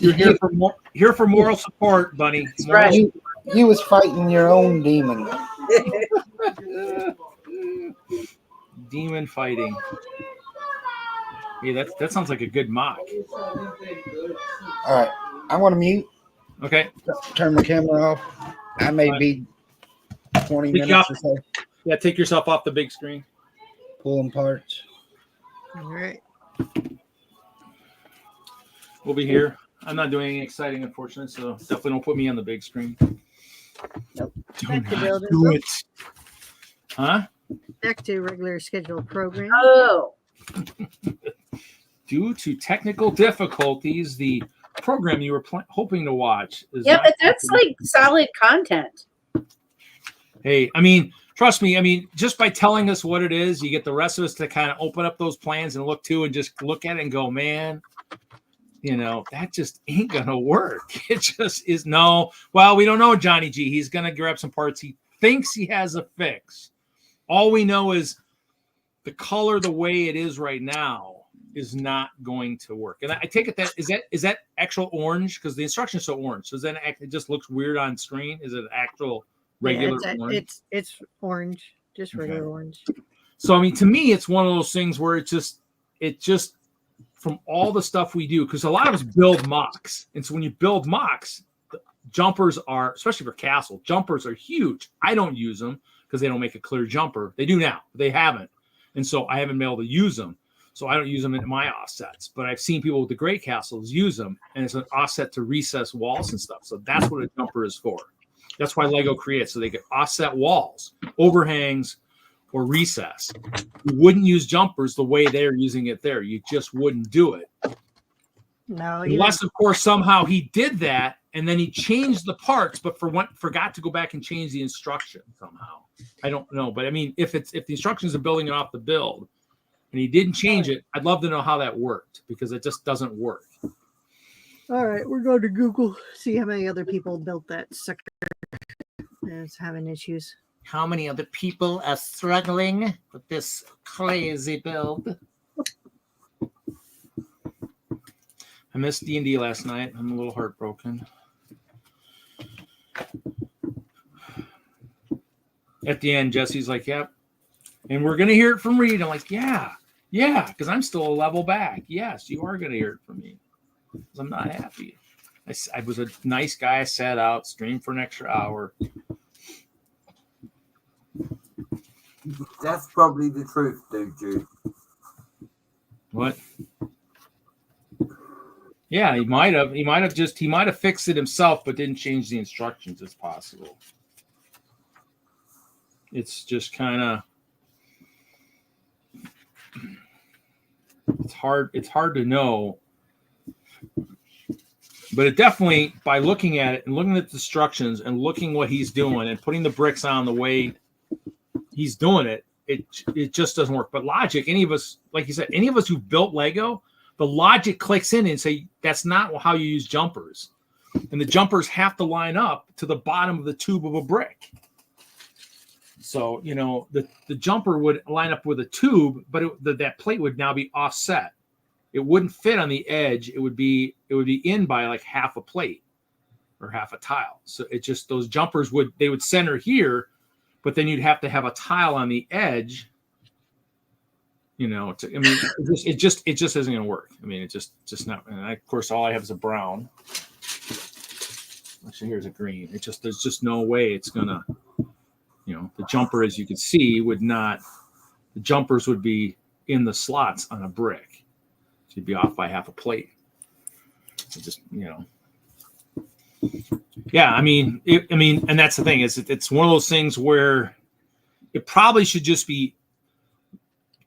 S8: You're here for moral support, Bunny.
S9: That's right.
S3: You was fighting your own demon.
S8: Demon fighting. Yeah, that sounds like a good mock.
S3: All right, I want to mute.
S8: Okay.
S3: Turn my camera off. I may be 20 minutes or so.
S8: Yeah, take yourself off the big screen.
S3: Pulling parts.
S2: All right.
S8: We'll be here. I'm not doing anything exciting, unfortunately, so definitely don't put me on the big screen.
S2: Nope.
S8: Do
S2: Back to
S8: not
S2: building.
S8: do it. Huh?
S2: Back to regular scheduled program.
S9: Oh.
S8: Due to technical difficulties, the program you were hoping to watch is
S9: Yeah, but that's like solid content.
S8: Hey, I mean, trust me. I mean, just by telling us what it is, you get the rest of us to kind of open up those plans and look and just look at it and go, man, that just ain't gonna work. It just is. No. Well, we don't know Johnny G. He's gonna grab some parts. He thinks he has a fix. All we know is the color, the way it is right now, is not going to work. And I take it that is that actual orange, because the instruction is so orange. So then it just looks weird on screen. Is it actual regular orange?
S2: It's orange, just regular orange.
S8: So I mean, to me, it's one of those things where it just from all the stuff we do, because a lot of us build mocks, and so when you build mocks, the jumpers are, especially for castle, jumpers are huge. I don't use them because they don't make a clear jumper. They do now, but they haven't, and so I haven't been able to use them. So I don't use them in my offsets, but I've seen people with the great castles use them, and it's an offset to recess walls and stuff. So that's what a jumper is for. That's why Lego creates, so they can offset walls, overhangs, or recess. You wouldn't use jumpers the way they're using it there. You just wouldn't do it.
S2: No,
S8: unless of course somehow he did that and then he changed the parts, but forgot to go back and change the instruction somehow. I don't know, but I mean, if the instructions are building it off the build and he didn't change it, I'd love to know how that worked, because it just doesn't work.
S2: All right, we're going to Google, see how many other people built that sucker is having issues.
S12: How many other people are struggling with this crazy build?
S8: I missed D&D last night. I'm a little heartbroken. At the end, Jesse's like, yep. And we're going to hear it from Reed. I'm like, yeah, because I'm still a level back. Yes, you are going to hear it from me. Because I'm not happy. I was a nice guy. I sat out, streamed for an extra hour.
S1: That's probably the truth, dude, Jude.
S8: What? Yeah, he might have fixed it himself, but didn't change the instructions. It's possible. It's just kind of, it's hard to know. But it definitely, by looking at it and looking at the instructions and looking what he's doing and putting the bricks on the way he's doing it, it just doesn't work. But logic, any of us, like you said, any of us who've built Lego, the logic clicks in and say, that's not how you use jumpers. And the jumpers have to line up to the bottom of the tube of a brick. So, the jumper would line up with a tube, but that plate would now be offset. It wouldn't fit on the edge. It would be in by like half a plate or half a tile. So it just, those jumpers would center here, but then you'd have to have a tile on the edge, it just isn't going to work. I mean, it's just not. And of course, all I have is a brown. Actually, here's a green. There's just no way it's going to, the jumper, as you can see, the jumpers would be in the slots on a brick. So you'd be off by half a plate. So just, yeah, and that's the thing, is it's one of those things where it probably should just be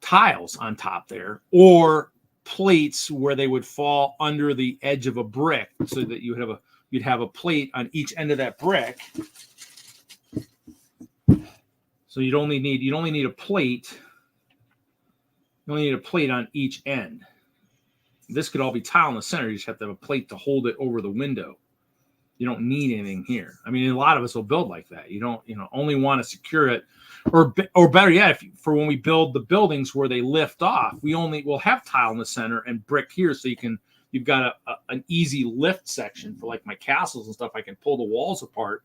S8: tiles on top there, or plates where they would fall under the edge of a brick, so that you'd have a plate on each end of that brick. So you'd only need a plate. You only need a plate on each end. This could all be tile in the center. You just have to have a plate to hold it over the window. You don't need anything here. I mean, a lot of us will build like that. You don't, only want to secure it, or better yet, for when we build the buildings where they lift off, we'll have tile in the center and brick here, so you've got an easy lift section for like my castles and stuff. I can pull the walls apart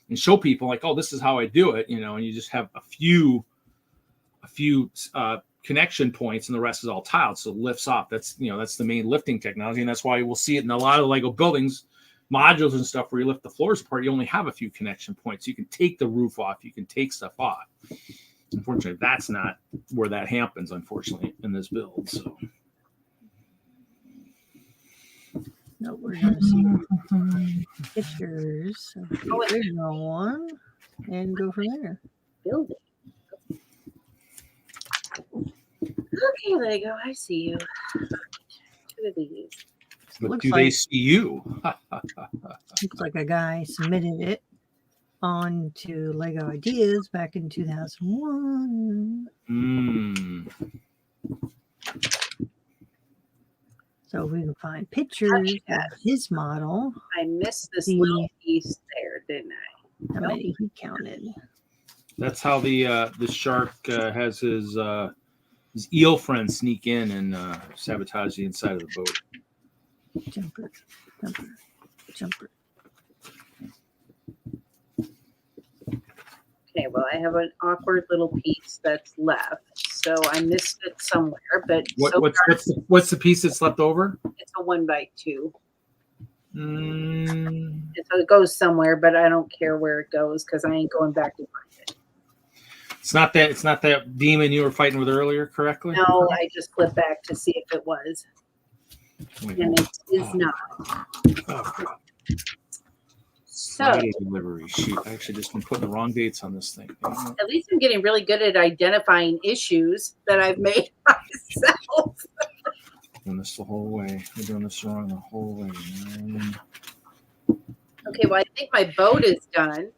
S8: and show people like, oh, this is how I do it, and you just have a few connection points, and the rest is all tiled, so it lifts off. That's the main lifting technology, and that's why we'll see it in a lot of Lego buildings, modules and stuff, where you lift the floors apart. You only have a few connection points. You can take the roof off. You can take stuff off. Unfortunately, that's not where that happens, unfortunately, in this build. So
S2: no, we're going to see pictures of the original one and go from there.
S9: Building. Okay, Lego, I see you. Two of these.
S8: But do they see you?
S2: Looks like a guy submitted it onto Lego Ideas back in 2001. So we can find pictures of his model.
S9: I missed this
S2: See
S9: little piece there, didn't I?
S2: how many he counted.
S8: That's how the shark has his eel friends sneak in and sabotage the inside of the boat.
S2: Jumper, jumper, jumper.
S9: Okay, well, I have an awkward little piece that's left, so I missed it somewhere. But
S8: What's the piece that's left over?
S9: It's a 1x2.
S8: Mm.
S9: And so it goes somewhere, but I don't care where it goes because I ain't going back to find it.
S8: It's not that demon you were fighting with earlier, correctly?
S9: No, I just flipped back to see if it was,
S8: Wait,
S9: and it is not.
S8: oh,
S9: So
S8: Friday delivery. Shoot, I actually just been putting the wrong dates on this thing.
S9: at least I'm getting really good at identifying issues that I've made myself.
S8: Doing this the whole way. We're doing this wrong the whole way.
S9: Okay, well, I think my boat is done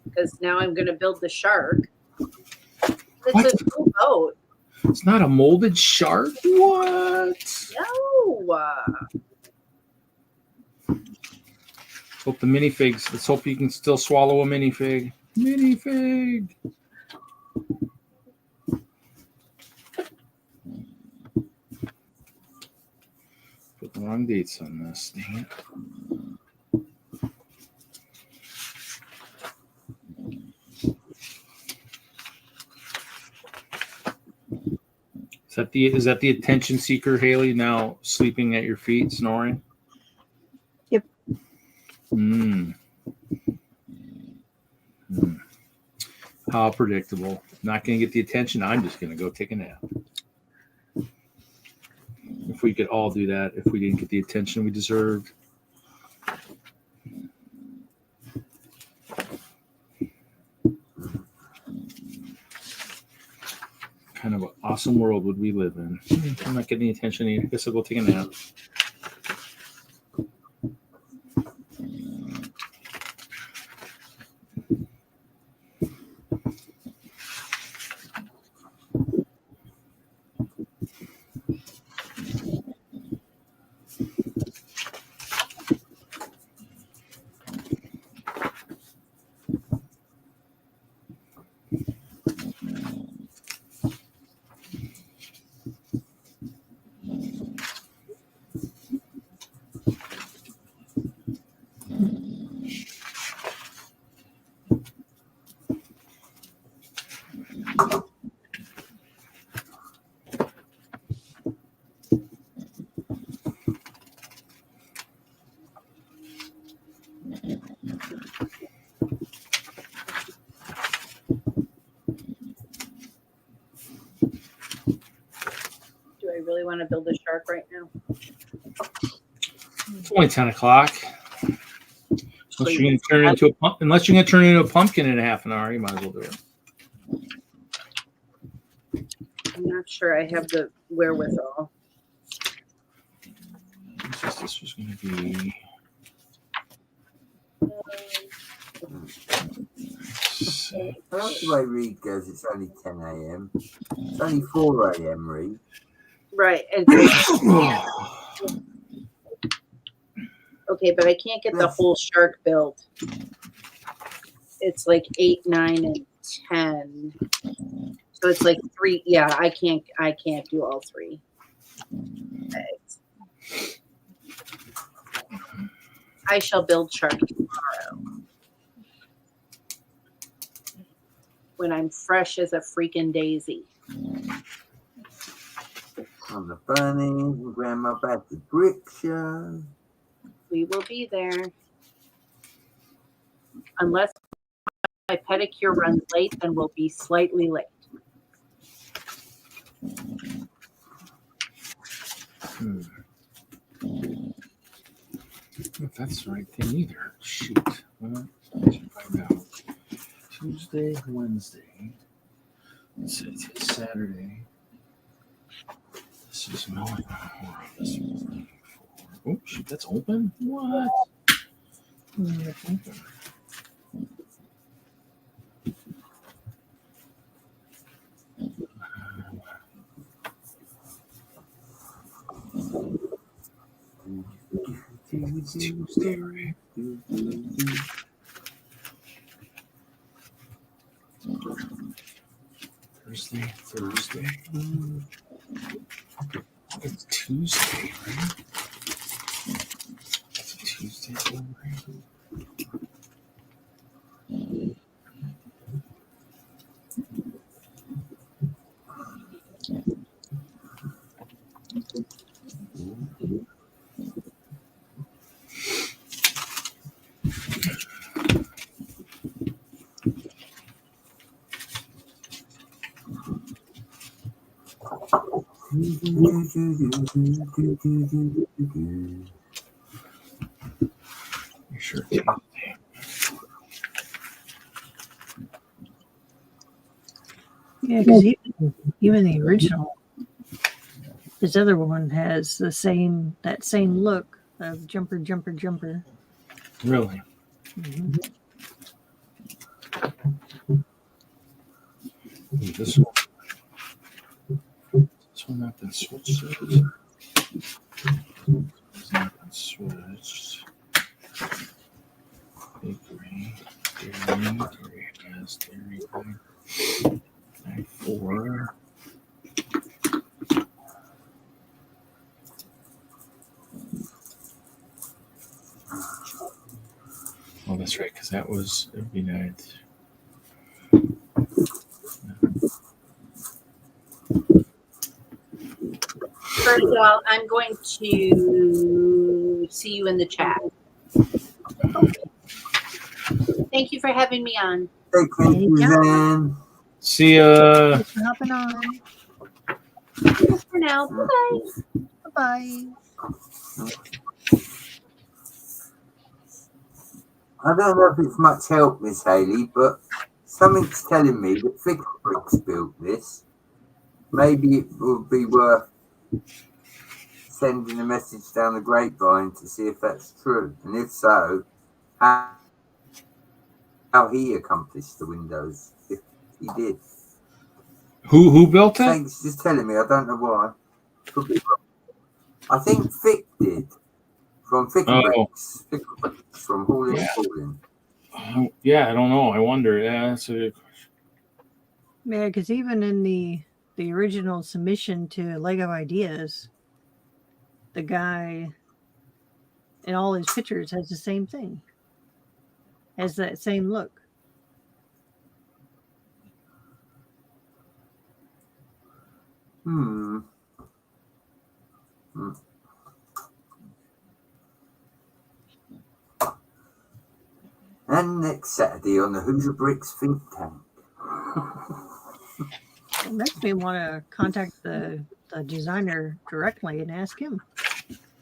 S9: because now I'm going to build the shark. It's a cool boat.
S8: It's not a molded shark? What?
S9: No.
S8: Hope the minifigs. Let's hope you can still swallow a minifig. Minifig. Put the wrong dates on this. Dang it. Is that the attention seeker, Haley, now sleeping at your feet, snoring?
S2: Yep.
S8: How predictable. Not going to get the attention. I'm just going to go take a nap. If we could all do that, if we didn't get the attention we deserved. Kind of an awesome world would we live in. I'm not getting the attention either. I guess I'll go take a nap.
S9: Do I really want to build a shark right now?
S8: It's only 10 o'clock. Unless you're going to turn it into a pumpkin in a half an hour, you might as well do it.
S9: I'm not sure I have the wherewithal.
S8: This was going to be.
S1: That's the way Reed goes. It's only 10 a.m. It's only 4 a.m. Reed.
S9: Right. And okay, but I can't get the whole shark built. It's like 8, 9, and 10. So it's like 3. Yeah, I can't do all 3. Okay. I shall build shark tomorrow. When I'm fresh as a freaking daisy.
S1: On the bunny, grandma back to brick show.
S9: We will be there. Unless my pedicure runs late, then we'll be slightly late.
S8: If that's the right thing either. Shoot. Well, I should find out. Tuesday, Wednesday. Let's see, it's Saturday. This is mowing. This is oh, shoot, that's open? What? That's open. It's Tuesday, right? Thursday. It's Tuesday, right? It's Tuesday. Sure.
S2: Yeah, because even the original, this other one has that same look of jumper.
S8: Really?
S2: Mm-hmm.
S8: This one not been switched. It's not been switched. Bakery has Dairy Queen. 4. Oh, that's right, because that was every night.
S9: First of all, I'm going to see you in the chat. Thank you for having me on.
S1: Thank you, Suzanne.
S8: See ya.
S2: Thanks for hopping on.
S9: For now, bye.
S2: Bye.
S1: I don't know if it's much help, Miss Haley, but something's telling me that Ficklebrook's built this. Maybe it would be worth sending a message down the grapevine to see if that's true, and if so, how he accomplished the windows, if he did.
S8: Who built it?
S1: Thanks, just telling me. I don't know why. Could be wrong. I think Fick did. From Ficklebrook's. Ficklebrook's from Hall and Falling.
S8: Yeah, I don't know. I wonder. Yeah, that's a good question.
S2: Yeah, because even in the original submission to Lego Ideas, the guy in all his pictures has the same thing. Has that same look.
S1: And next Saturday on the Hoosier Bricks think tank.
S2: It makes me want to contact the designer directly and ask him.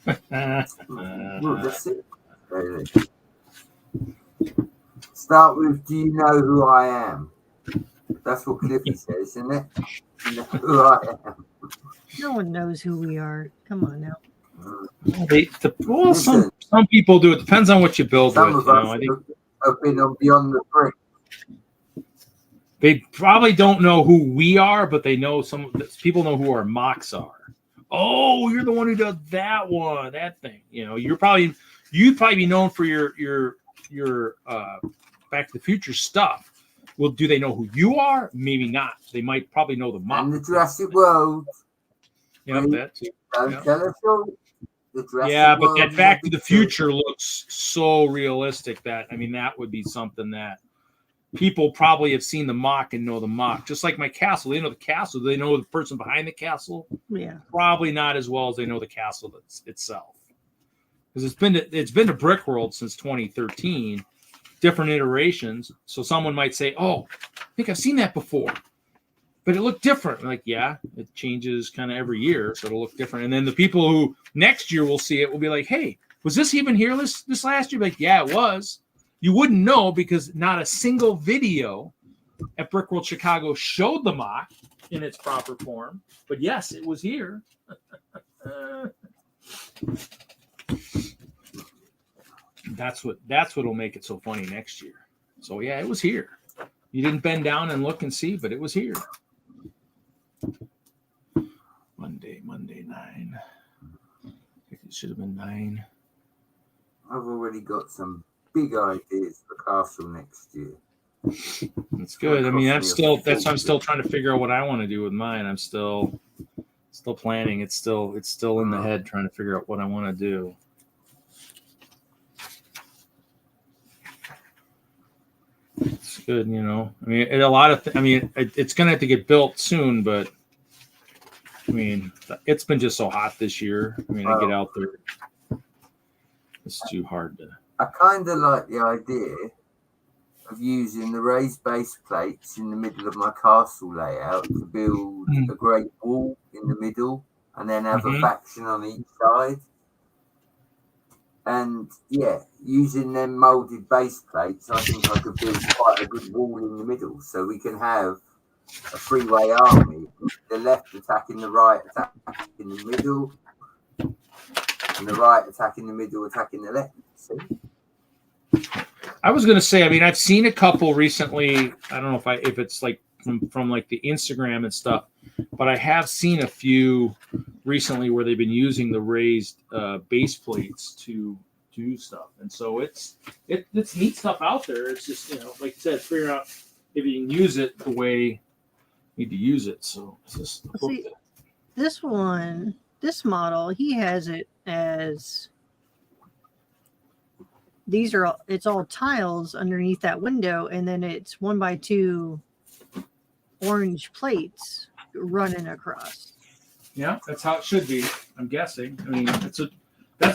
S1: Well, that's it. Really. Start with, do you know who I am? That's what Cliffy says, isn't it? You know who I am.
S2: No one knows who we are. Come on now.
S8: Some people do. It depends on what you build
S1: Some
S8: with.
S1: of us
S8: I think
S1: have been on Beyond the Brick.
S8: they probably don't know who we are, but they know people know who our mocks are. Oh, you're the one who does that one, that thing. You'd probably be known for your Back to the Future stuff. Well, do they know who you are? Maybe not. They might probably know the mock.
S1: And the Jurassic World.
S8: Yeah, that too.
S1: Don't tell us all.
S8: Yeah, but that Back to the Future looks so realistic that would be something that people probably have seen the mock and know the mock. Just like my castle, they know the castle. Do they know the person behind the castle?
S2: Yeah,
S8: probably not as well as they know the castle itself. Because it's been to Brick World since 2013, different iterations. So someone might say, "Oh, I think I've seen that before." But it looked different. Like, yeah, it changes kind of every year, so it'll look different. And then the people who next year will see it will be like, "Hey, was this even here this last year?" Like, yeah, it was. You wouldn't know because not a single video at Brick World Chicago showed the mock in its proper form. But yes, it was here. That's what'll make it so funny next year. So yeah, it was here. You didn't bend down and look and see, but it was here. Monday 9. I think it should have been 9.
S1: I've already got some big ideas for Castle next year.
S8: That's good. I mean, that's why I'm still trying to figure out what I want to do with mine. I'm still planning. It's still in the head, trying to figure out what I want to do. It's good, you know. I mean, it's gonna have to get built soon, but I mean, it's been just so hot this year. I mean, I get out there, it's too hard to.
S1: I kind of like the idea of using the raised base plates in the middle of my castle layout to build a great wall in the middle, and then have a faction on each side. And yeah, using them molded base plates, I think I could build quite a good wall in the middle, so we can have a three-way army: the left attacking the right, attacking the middle, and the right attacking the middle, attacking the left. See?
S8: I was gonna say, I mean, I've seen a couple recently. I don't know if it's like from like the Instagram and stuff, but I have seen a few recently where they've been using the raised base plates to do stuff, and so it's neat stuff out there. It's just, you know, like you said, figure out if you can use it the way you need to use it. So it's just
S2: see, this model, he has it as it's all tiles underneath that window, and then it's 1x2 orange plates running across.
S8: Yeah, that's how it should be. I'm guessing. I mean, that's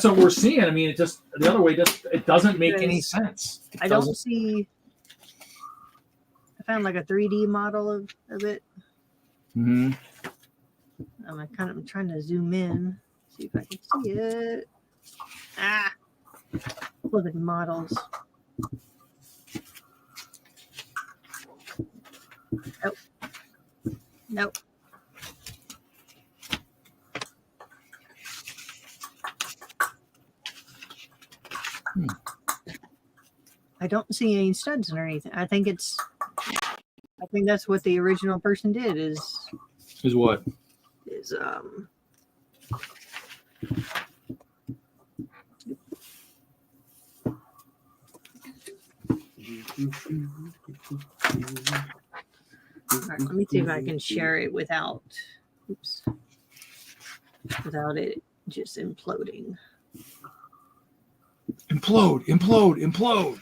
S8: what we're seeing. I mean, it just the other way it doesn't make any sense.
S2: I don't see. I found like a 3D model of it.
S8: Mm-hmm.
S2: I'm trying to zoom in, see if I can see it. Look at models. Nope. I don't see any studs or anything. I think that's what the original person did is
S8: what?
S2: Right, let me see if I can share it without it just imploding.
S8: Implode.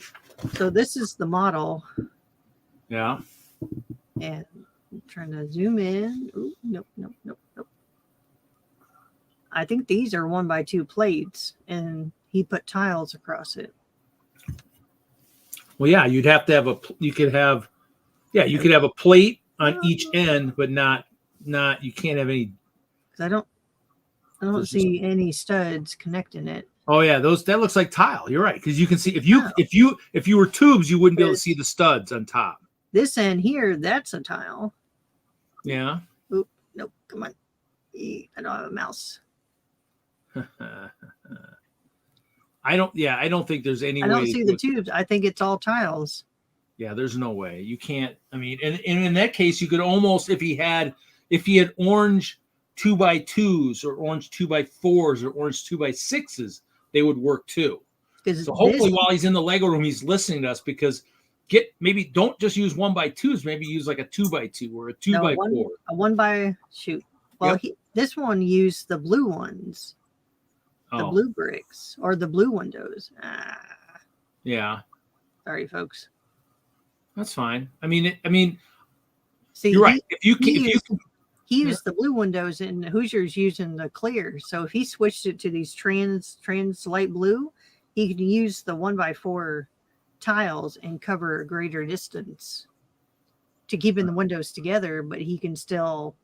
S2: So this is the model.
S8: Yeah.
S2: And I'm trying to zoom in. Ooh, nope. I think these are 1x2 plates, and he put tiles across it.
S8: Well, yeah, you'd have to have you could have a plate on each end, but not you can't have any.
S2: Because I don't see any studs connecting it.
S8: Oh yeah, that looks like tile. You're right, because you can see if you were tubes, you wouldn't be able to see the studs on top.
S2: This end here, that's a tile.
S8: Yeah.
S2: Oop, nope. Come on. I don't have a mouse.
S8: I don't think there's any way.
S2: I don't see the tubes. I think it's all tiles.
S8: Yeah, there's no way. You can't. I mean, and in that case, you could almost, if he had orange 2x2s or orange 2x4s or orange 2x6s, they would work too. So hopefully while he's in the Lego room, he's listening to us, because maybe don't just use 1x2s, maybe use like a 2x2 or a 2x4.
S2: Well, this one used the blue ones. The blue bricks or the blue windows.
S8: Yeah.
S2: Sorry, folks.
S8: That's fine. I mean,
S2: see,
S8: you're right. He
S2: used the blue windows, and Hoosier's using the clear. So if he switched it to these trans light blue, he could use the 1x4 tiles and cover a greater distance to keeping the windows together. But he can still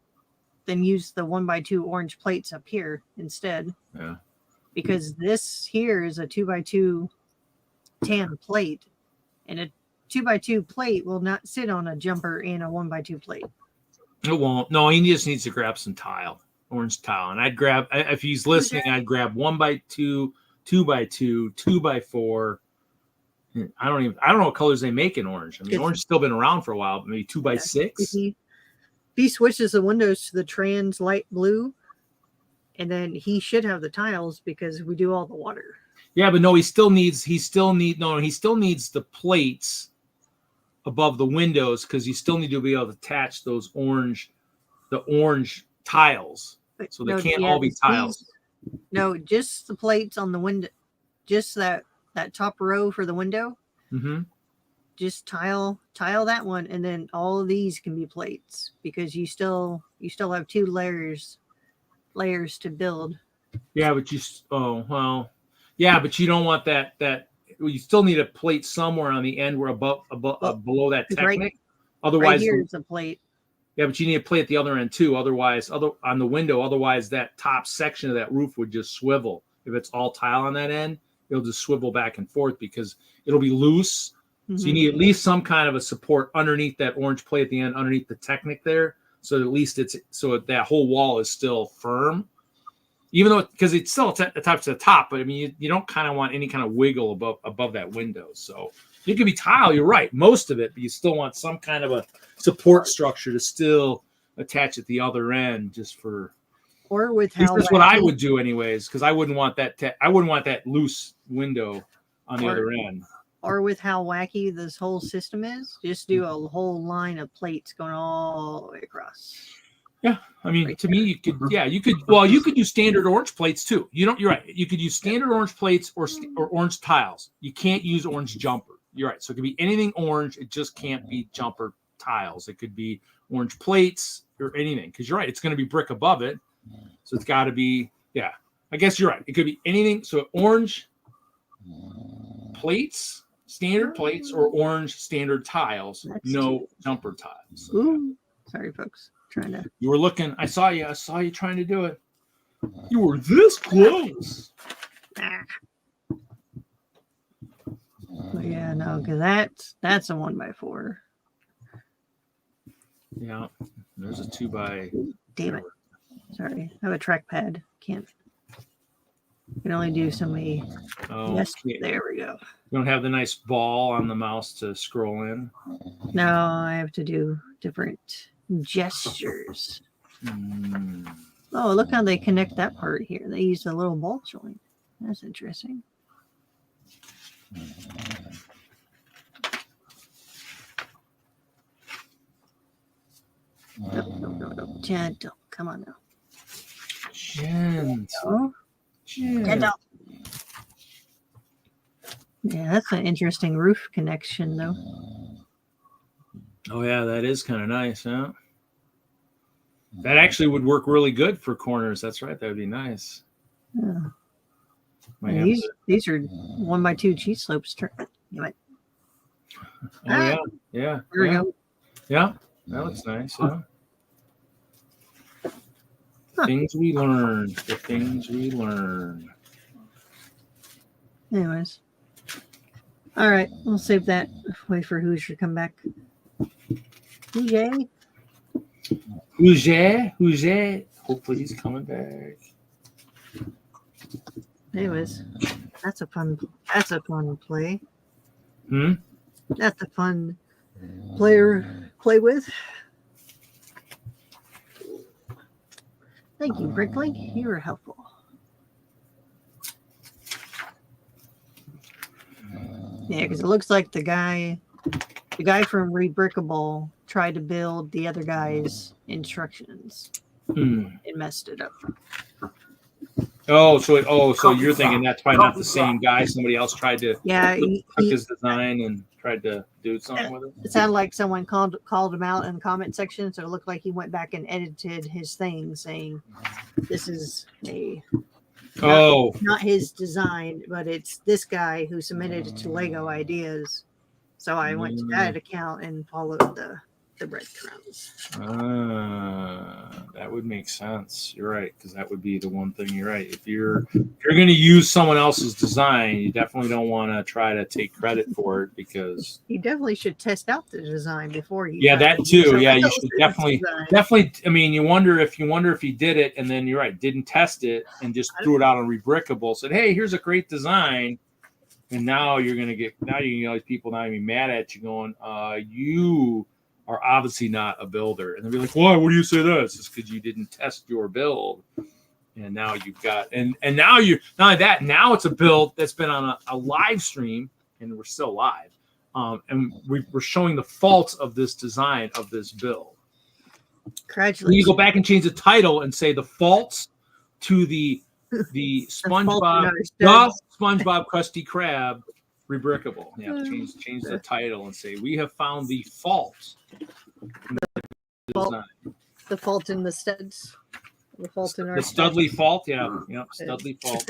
S2: then use the 1x2 orange plates up here instead.
S8: Yeah.
S2: Because this here is a 2x2 tan plate, and a 2x2 plate will not sit on a jumper and a 1x2 plate.
S8: It won't. No, he just needs to grab some tile, orange tile. And I'd grab, if he's listening, I'd grab 1x2, 2x2, 2x4. I don't know what colors they make in orange. I mean, orange has still been around for a while, but maybe 2x6.
S2: If he switches the windows to the trans light blue, and then he should have the tiles because we do all the water.
S8: Yeah, but no, he still needs the plates above the windows because you still need to be able to attach those orange tiles. So they can't all be tiles.
S2: No, just the plates on the window, just that top row for the window.
S8: Mm-hmm.
S2: Just tile that one, and then all of these can be plates because you still have 2 layers to build.
S8: Yeah, but but you don't want that. You still need a plate somewhere on the end where above below that Technic. Otherwise,
S2: right here's a plate.
S8: Yeah, but you need a plate at the other end too. Otherwise, on the window. Otherwise, that top section of that roof would just swivel. If it's all tile on that end, it'll just swivel back and forth because it'll be loose. Mm-hmm. So you need at least some kind of a support underneath that orange plate at the end, underneath the Technic there. So at least that whole wall is still firm. Even though, because it's still attached to the top, but I mean, you don't kind of want any kind of wiggle above that window. So it could be tile, you're right, most of it, but you still want some kind of a support structure to still attach at the other end, just for.
S2: Or with
S8: how that's what I would do, anyways, because I wouldn't want that loose window on the other end.
S2: Or with how wacky this whole system is, just do a whole line of plates going all the way across.
S8: Yeah, I mean, to me, you could use standard orange plates too. You're right. You could use standard orange plates or orange tiles. You can't use orange jumper. You're right. So it could be anything orange. It just can't be jumper tiles. It could be orange plates or anything. Because you're right. It's going to be brick above it. So it's got to be, yeah. I guess you're right. It could be anything. So orange plates, standard plates, or orange standard tiles. No jumper tiles.
S2: Ooh, sorry, folks.
S8: You were looking. I saw you trying to do it. You were this close.
S2: Yeah, no, because that's a 1x4.
S8: Yeah, there's a 2x.
S2: Damn it! Sorry, I have a trackpad. Can only do so many.
S8: Oh,
S2: yes, there we go.
S8: You don't have the nice ball on the mouse to scroll in.
S2: No, I have to do different gestures. Oh, look how they connect that part here. They use a little ball joint. That's interesting. No. Gentle. Come on now.
S8: Gentle.
S2: Yeah, that's an interesting roof connection, though.
S8: Oh, yeah, that is kind of nice, huh? That actually would work really good for corners. That's right. That would be nice.
S2: Yeah. These are 1x2 cheat slopes.
S8: Yeah. There we
S2: go.
S8: Yeah, that looks nice. Yeah. Things we learned. The things we learn.
S2: Anyways. All right. We'll save that. Wait for Hoosier to come back.
S8: Hoosier. Hopefully he's coming back.
S2: Anyways, that's a fun play.
S8: Hmm?
S2: That's a fun play with. Thank you, Bricklink. You were helpful. Yeah, because it looks like the guy from Rebrickable tried to build the other guy's instructions. and messed it up.
S8: So you're thinking that's probably not the same guy. Somebody else tried to took his design and tried to do something with it.
S2: It sounded like someone called him out in the comment section, so it looked like he went back and edited his thing, saying this is not his design, but it's this guy who submitted it to Lego Ideas. So I went to that account and followed the breadcrumbs.
S8: That would make sense. You're right, because that would be the one thing. You're right. If you're going to use someone else's design, you definitely don't want to try to take credit for it, because
S2: you definitely should test out the design before you.
S8: Yeah, that too. Yeah, you should definitely. I mean, you wonder if he did it, and then you're right, didn't test it and just threw it out on Rebrickable. Said, "Hey, here's a great design." And now you're going to get these people now be mad at you, going, "You are obviously not a builder." And they'll be like, "Why? What do you say that?" It's just because you didn't test your build. And now you've got and now you not only that, now it's a build that's been on a live stream, and we're still live. And we're showing the faults of this design of this build.
S2: Congratulations.
S8: You go back and change the title and say the faults to the SpongeBob Krusty Krab rebrickable. Yeah, change the title and say we have found the faults.
S2: The fault in the studs. The fault in our
S8: the Studley fault. Yeah, Studley fault.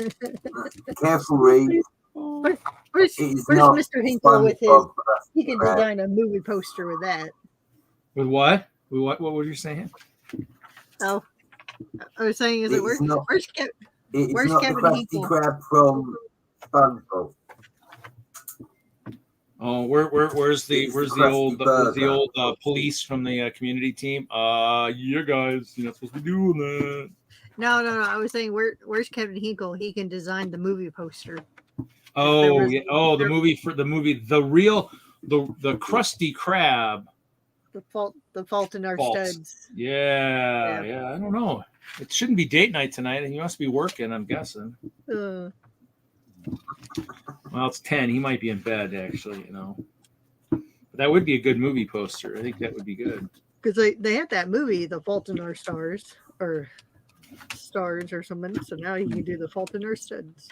S1: Careful, Reed.
S2: Where's Mr. Hinkle with his? He can design a movie poster with that.
S8: With what? What were you saying?
S2: Oh, I was saying, is it where's
S1: not
S2: Kevin
S1: the
S2: Hinkle?
S1: Krab from SpongeBob.
S8: Oh, where's the old police from the community team? You guys, you're not supposed to be doing that.
S2: No. I was saying, where's Kevin Hinkle? He can design the movie poster.
S8: Oh, yeah. Oh, the movie, the Krusty Krab.
S2: The fault in our studs.
S8: Yeah. I don't know. It shouldn't be date night tonight, and you must be working, I'm guessing. Well, it's 10. He might be in bed, actually, But that would be a good movie poster. I think that would be good.
S2: Because they had that movie, The Fault in Our Stars, or Stars or something. So now you can do The Fault in Our Studs.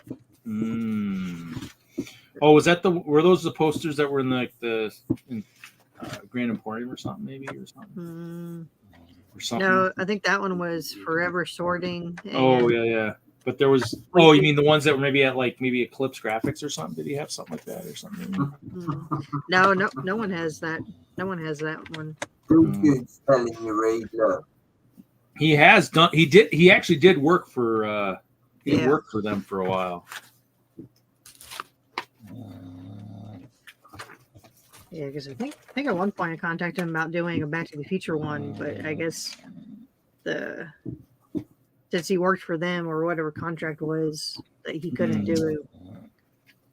S8: Oh, were those the posters that were in the Grand Emporium or something, maybe, or something? Or something?
S2: No, I think that one was Forever Sorting.
S8: Oh, yeah. But there was. Oh, you mean the ones that were maybe at maybe Eclipse Graphics or something? Did he have something like that or something?
S2: No one has that. No one has that one.
S1: Who's telling you, Reed? Look.
S8: He has done. He did. He actually did work for. He worked for them for a while.
S2: Yeah, because I think at one point I contacted him about doing a Back to the Future one, but I guess since he worked for them or whatever contract was, that he couldn't do it.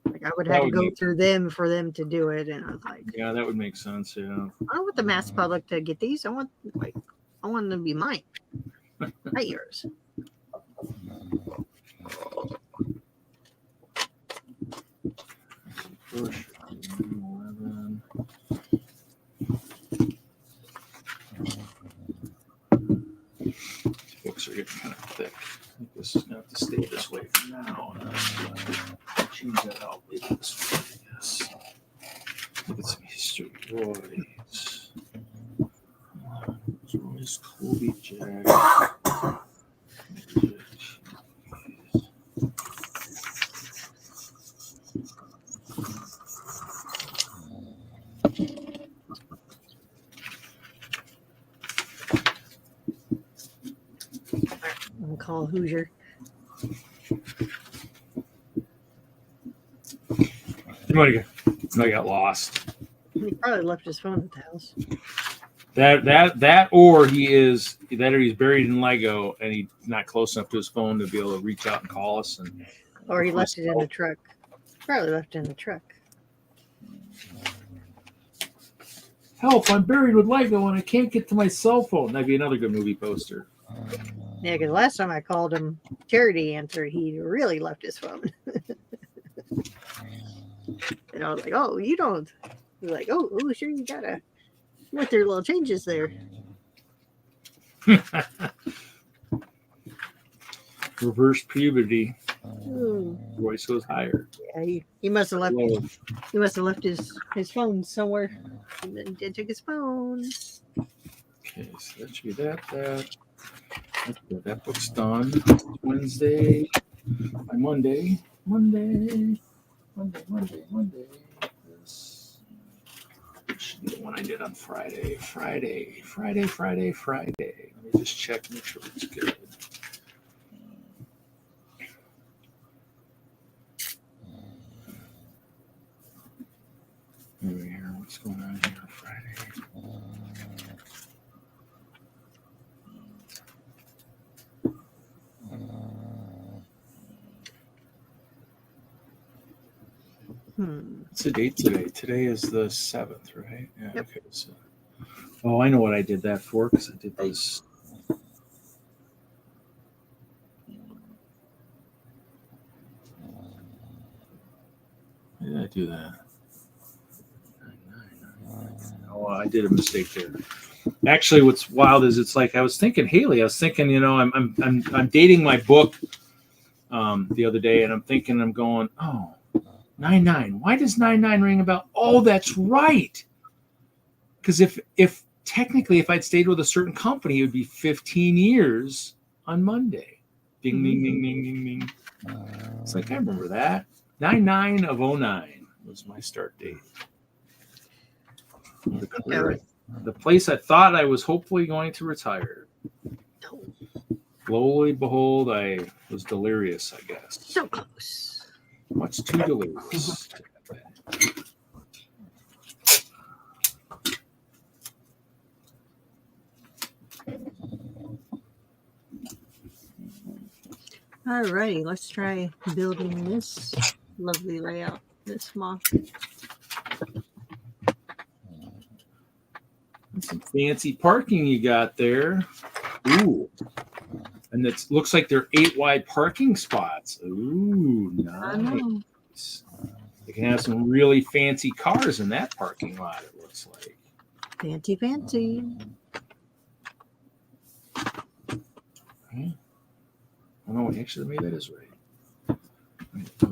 S2: Like I would have to go through them for them to do it, and I was like,
S8: yeah, that would make sense. Yeah,
S2: I don't want the mass public to get these. I want them to be mine, not yours.
S8: Push 11. Books are getting kind of thick. I think this is going to have to stay this way for now. Change that out later this way, I guess. Look at some history. Roy's Kobe Jack.
S2: I'm gonna call Hoosier.
S8: I got lost.
S2: He probably left his phone at the house.
S8: That or he's buried in Lego and he's not close enough to his phone to be able to reach out and call us.
S2: Or he left it in the truck. Probably left it in the truck.
S8: Help! I'm buried with Lego and I can't get to my cell phone. That'd be another good movie poster.
S2: Yeah, because last time I called him, Charity answered. He really left his phone. And I was like, "Oh, you don't." He's like, "Oh, sure, you gotta." Went through little changes there.
S8: Reverse puberty. Voice goes higher.
S2: Yeah, he must have left. He must have left his phone somewhere, and then did take his phone.
S8: Okay, so that should be that. That book's done. Wednesday. By Monday. This should be the one I did on Friday. Friday. Let me just check, make sure it's good. Here, what's going on here on Friday? What's the date today? Today is the 7th, right? Yeah. Yep. Okay. So, I know what I did that for because I did this. do that? Oh, I did a mistake there. Actually, what's wild is it's like I was thinking Haley. I was thinking, you know, I'm dating my book the other day, and I'm thinking, I'm going, oh, 99. Why does 99 ring a bell? Oh, that's right. Because if technically if I'd stayed with a certain company, it would be 15 years on Monday. Ding ding ding ding ding ding. It's like I remember that. 9/9 of 09 was my start date. The career, the place I thought I was hopefully going to retire. Lo and behold, I was delirious, I guess.
S2: So close.
S8: Much too delirious.
S2: Alrighty, let's try building this lovely layout. This mock.
S8: Some fancy parking you got there. Ooh. And it looks like they're 8 wide parking spots. Ooh, nice. You can have some really fancy cars in that parking lot, it looks like.
S2: Fancy, fancy.
S8: Okay. Oh no, actually maybe that is right. Oh,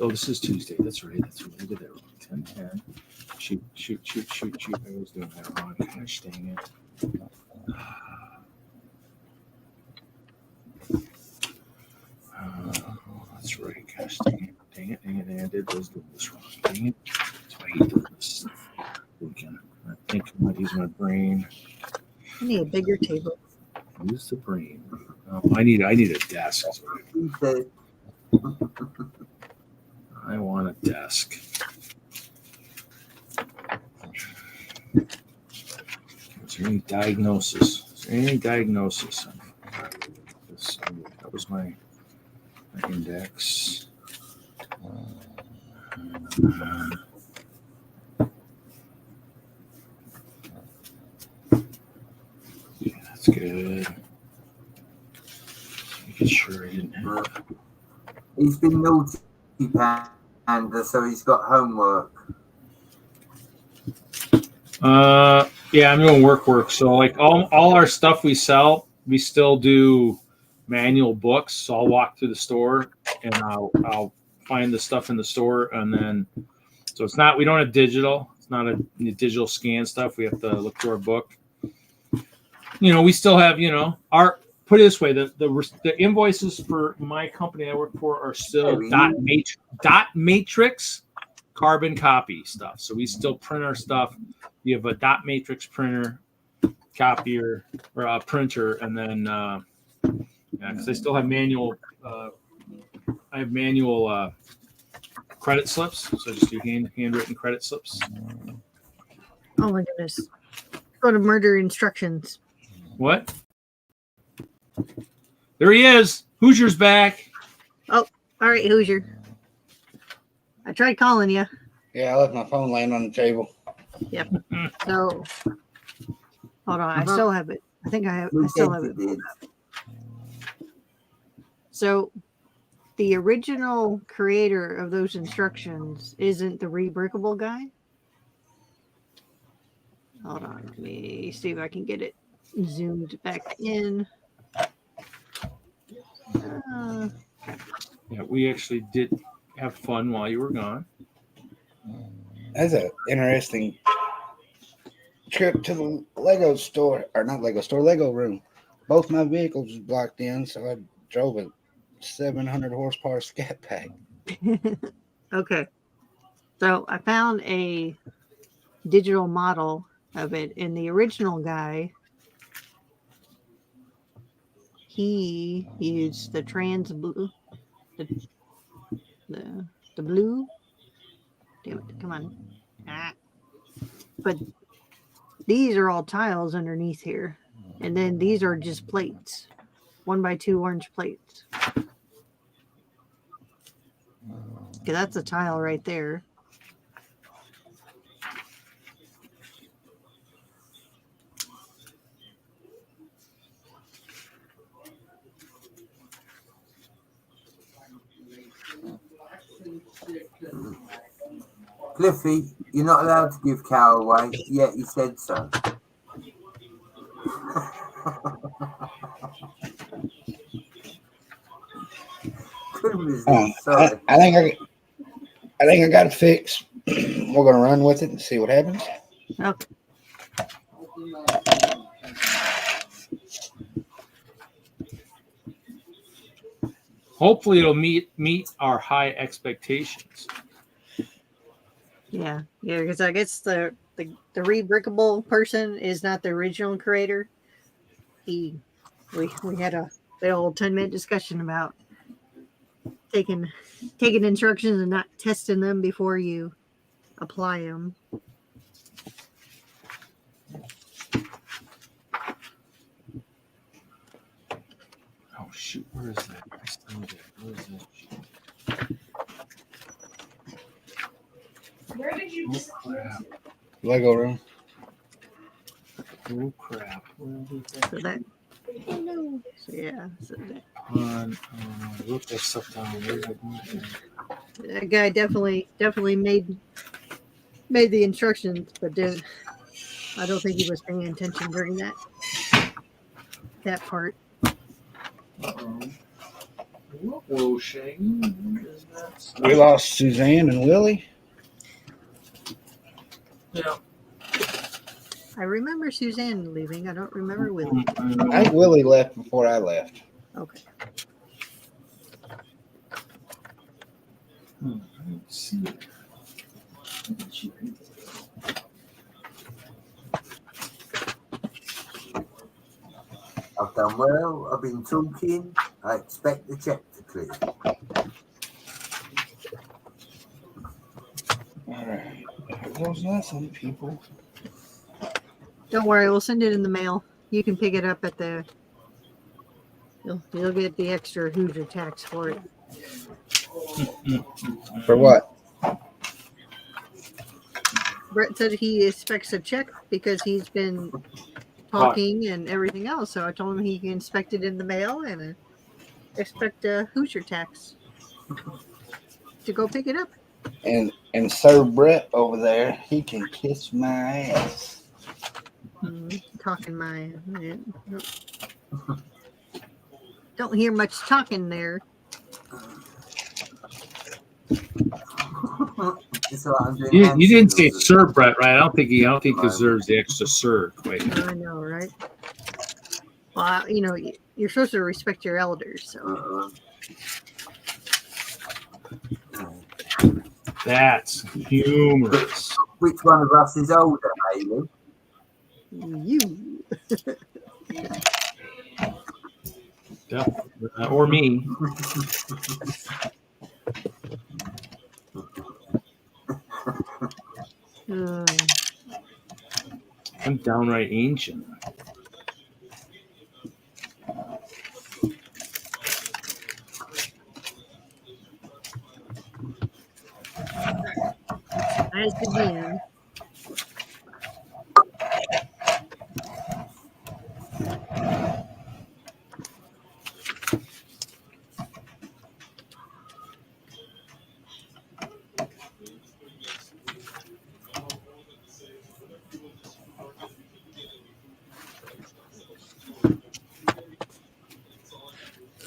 S8: this is Tuesday. That's right. I did that wrong. 10/10. Shoot. I was doing that wrong. Gosh dang it. That's right. Gosh dang it. I did doing this wrong. Dang it. That's why I hate doing this. I think I might use my brain.
S2: I need a bigger table.
S8: Use the brain. Oh, I need a desk. I want a desk. Is there any diagnosis? That was my index. Yeah, that's good. Making sure I didn't have.
S1: He's been naughty, Panda, so he's got homework.
S8: Yeah, I'm doing work. So like all our stuff we sell, we still do manual books. So I'll walk through the store and I'll find the stuff in the store, and then so we don't have digital. It's not a digital scan stuff. We have to look through our book. You know, we still have, you know, our put it this way, the invoices for my company I work for are still dot matrix carbon copy stuff. So we still print our stuff. We have a dot matrix printer, copier, or a printer, and then because I still have manual. I have manual credit slips, so I just do handwritten credit slips.
S2: Oh my goodness! Go to murder instructions.
S8: What? There he is. Hoosier's back.
S2: Oh, all right, Hoosier. I tried calling you.
S3: Yeah, I left my phone laying on the table.
S2: Yep. So, hold on. I still have it. I think I still have it. So, the original creator of those instructions isn't the Rebrickable guy. Hold on. Let me see if I can get it zoomed back in.
S8: Yeah, we actually did have fun while you were gone.
S3: That's an interesting trip to the Lego store, or not Lego store, Lego room. Both my vehicles was blocked in, so I drove a 700 horsepower Scat Pack.
S2: Okay. So I found a digital model of it, and the original guy, he used the trans blue, the blue. Damn it! Come on. But these are all tiles underneath here, and then these are just plates, 1x2 orange plates. Okay, that's a tile right there.
S1: Cliffy, you're not allowed to give cow away, yet he said so. Sorry.
S3: I think I got it fixed. We're gonna run with it and see what happens.
S2: Okay.
S8: Hopefully, it'll meet our high expectations.
S2: Yeah, because I guess the Rebrickable person is not the original creator. We had a big old 10-minute discussion about taking instructions and not testing them before you apply them.
S8: Oh shoot! Where is that? Where is that?
S7: Where did you
S8: Oh crap!
S3: Lego room.
S8: Oh crap! Where is
S2: So that. No. So yeah. So that.
S8: Wrote that stuff down. Where is it?
S2: That guy definitely made the instructions, but didn't. I don't think he was paying attention during that part.
S8: Oh, Shane.
S3: We lost Suzanne and Willie.
S8: Yeah.
S2: I remember Suzanne leaving. I don't remember Willie.
S3: I think Willie left before I left.
S2: Okay.
S8: Let's see.
S1: I've done well. I've been talking. I expect the check to clear.
S3: All right. There goes nothing, people.
S2: Don't worry, we'll send it in the mail. You can pick it up at the. You'll get the extra Hoosier tax for it.
S3: For what?
S2: Brett said he expects a check because he's been talking and everything else. So I told him he can inspect it in the mail and expect a Hoosier tax to go pick it up.
S3: And Sir Brett over there, he can kiss my ass.
S2: Talking my. Don't hear much talking there.
S8: You didn't say Sir Brett, right? I don't think he deserves the extra Sir. Wait.
S2: I know, right? Well, you're supposed to respect your elders, so.
S8: That's humorous.
S1: Which one of us is older, Haley?
S2: You.
S8: Yeah, or me. I'm downright ancient.
S2: Nice again.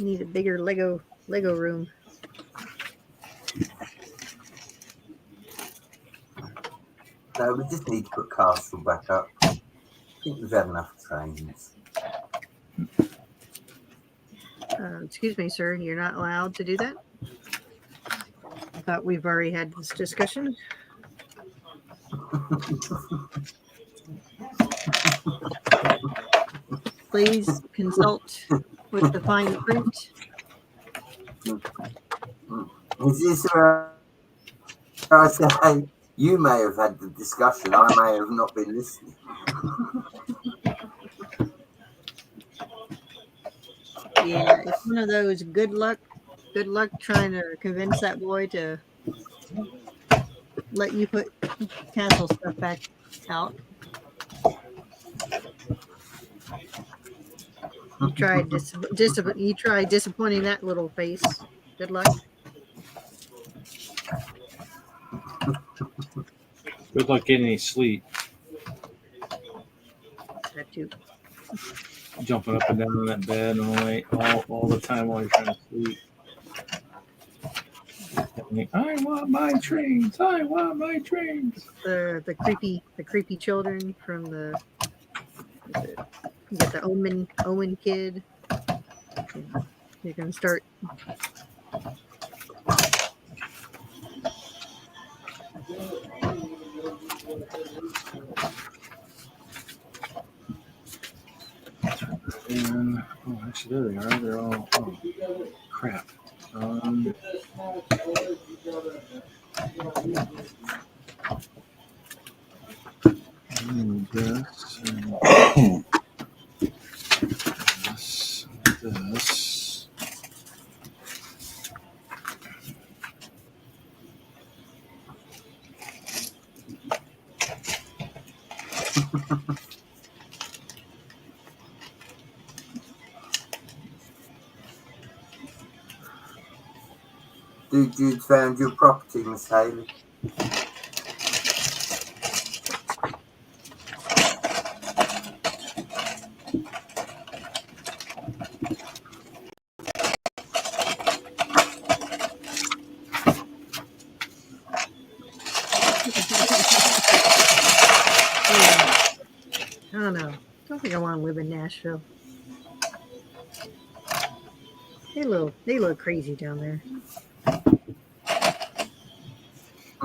S2: Need a bigger Lego room.
S1: No, we just need to put Castle back up. I think we've had enough trains.
S2: Excuse me, sir. You're not allowed to do that. I thought we've already had this discussion. Please consult with the fine print.
S1: Is this where I say you may have had the discussion, I may have not been listening.
S2: Yeah, it's one of those good luck trying to convince that boy to let you put castle stuff back out. You tried disappointing that little face. Good luck.
S8: Good luck getting any sleep.
S2: That too.
S8: Jumping up and down on that bed all the time while you're trying to sleep. I want my trains. I want my trains.
S2: The creepy children from the you got the Owen kid. You're gonna start.
S8: And actually, there they are. They're all crap. This and this.
S1: Dude found your property, Miss Haley.
S2: I don't know. I don't think I want to live in Nashville. They look crazy down there.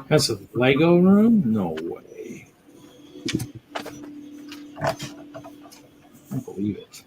S8: That's a Lego room? No way. I don't believe it.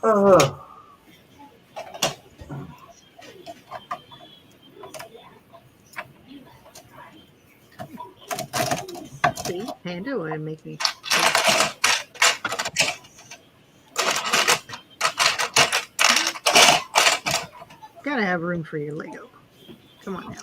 S1: Oh.
S2: See, Panda would make me. Gotta have room for your Lego. Come on now.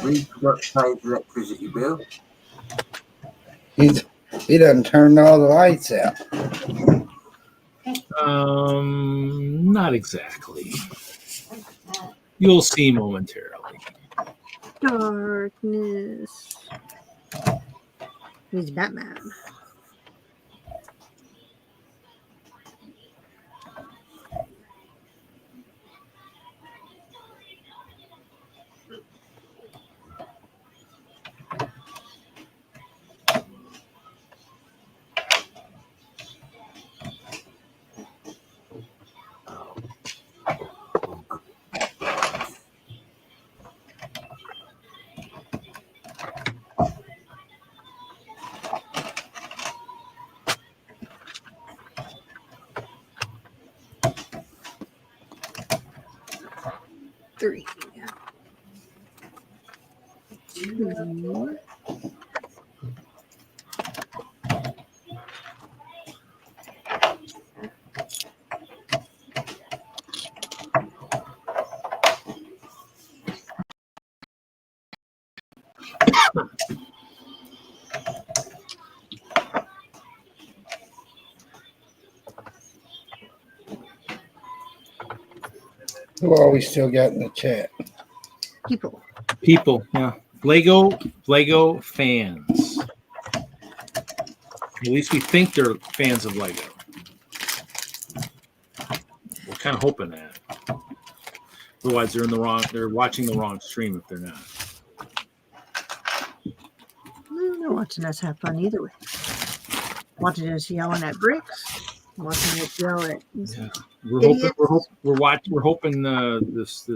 S1: We've got paid electricity bill.
S3: He done turned all the lights out.
S8: Not exactly. You'll see momentarily.
S2: Darkness. He's Batman. 3. 2.
S3: Who are we still got in the chat?
S2: People.
S8: Yeah. Lego fans. At least we think they're fans of Lego. We're kind of hoping that. Otherwise, they're watching the wrong stream if they're not.
S2: Well, they're watching us have fun either way. Watching us yelling at bricks. Watching us yell at
S8: We're hoping this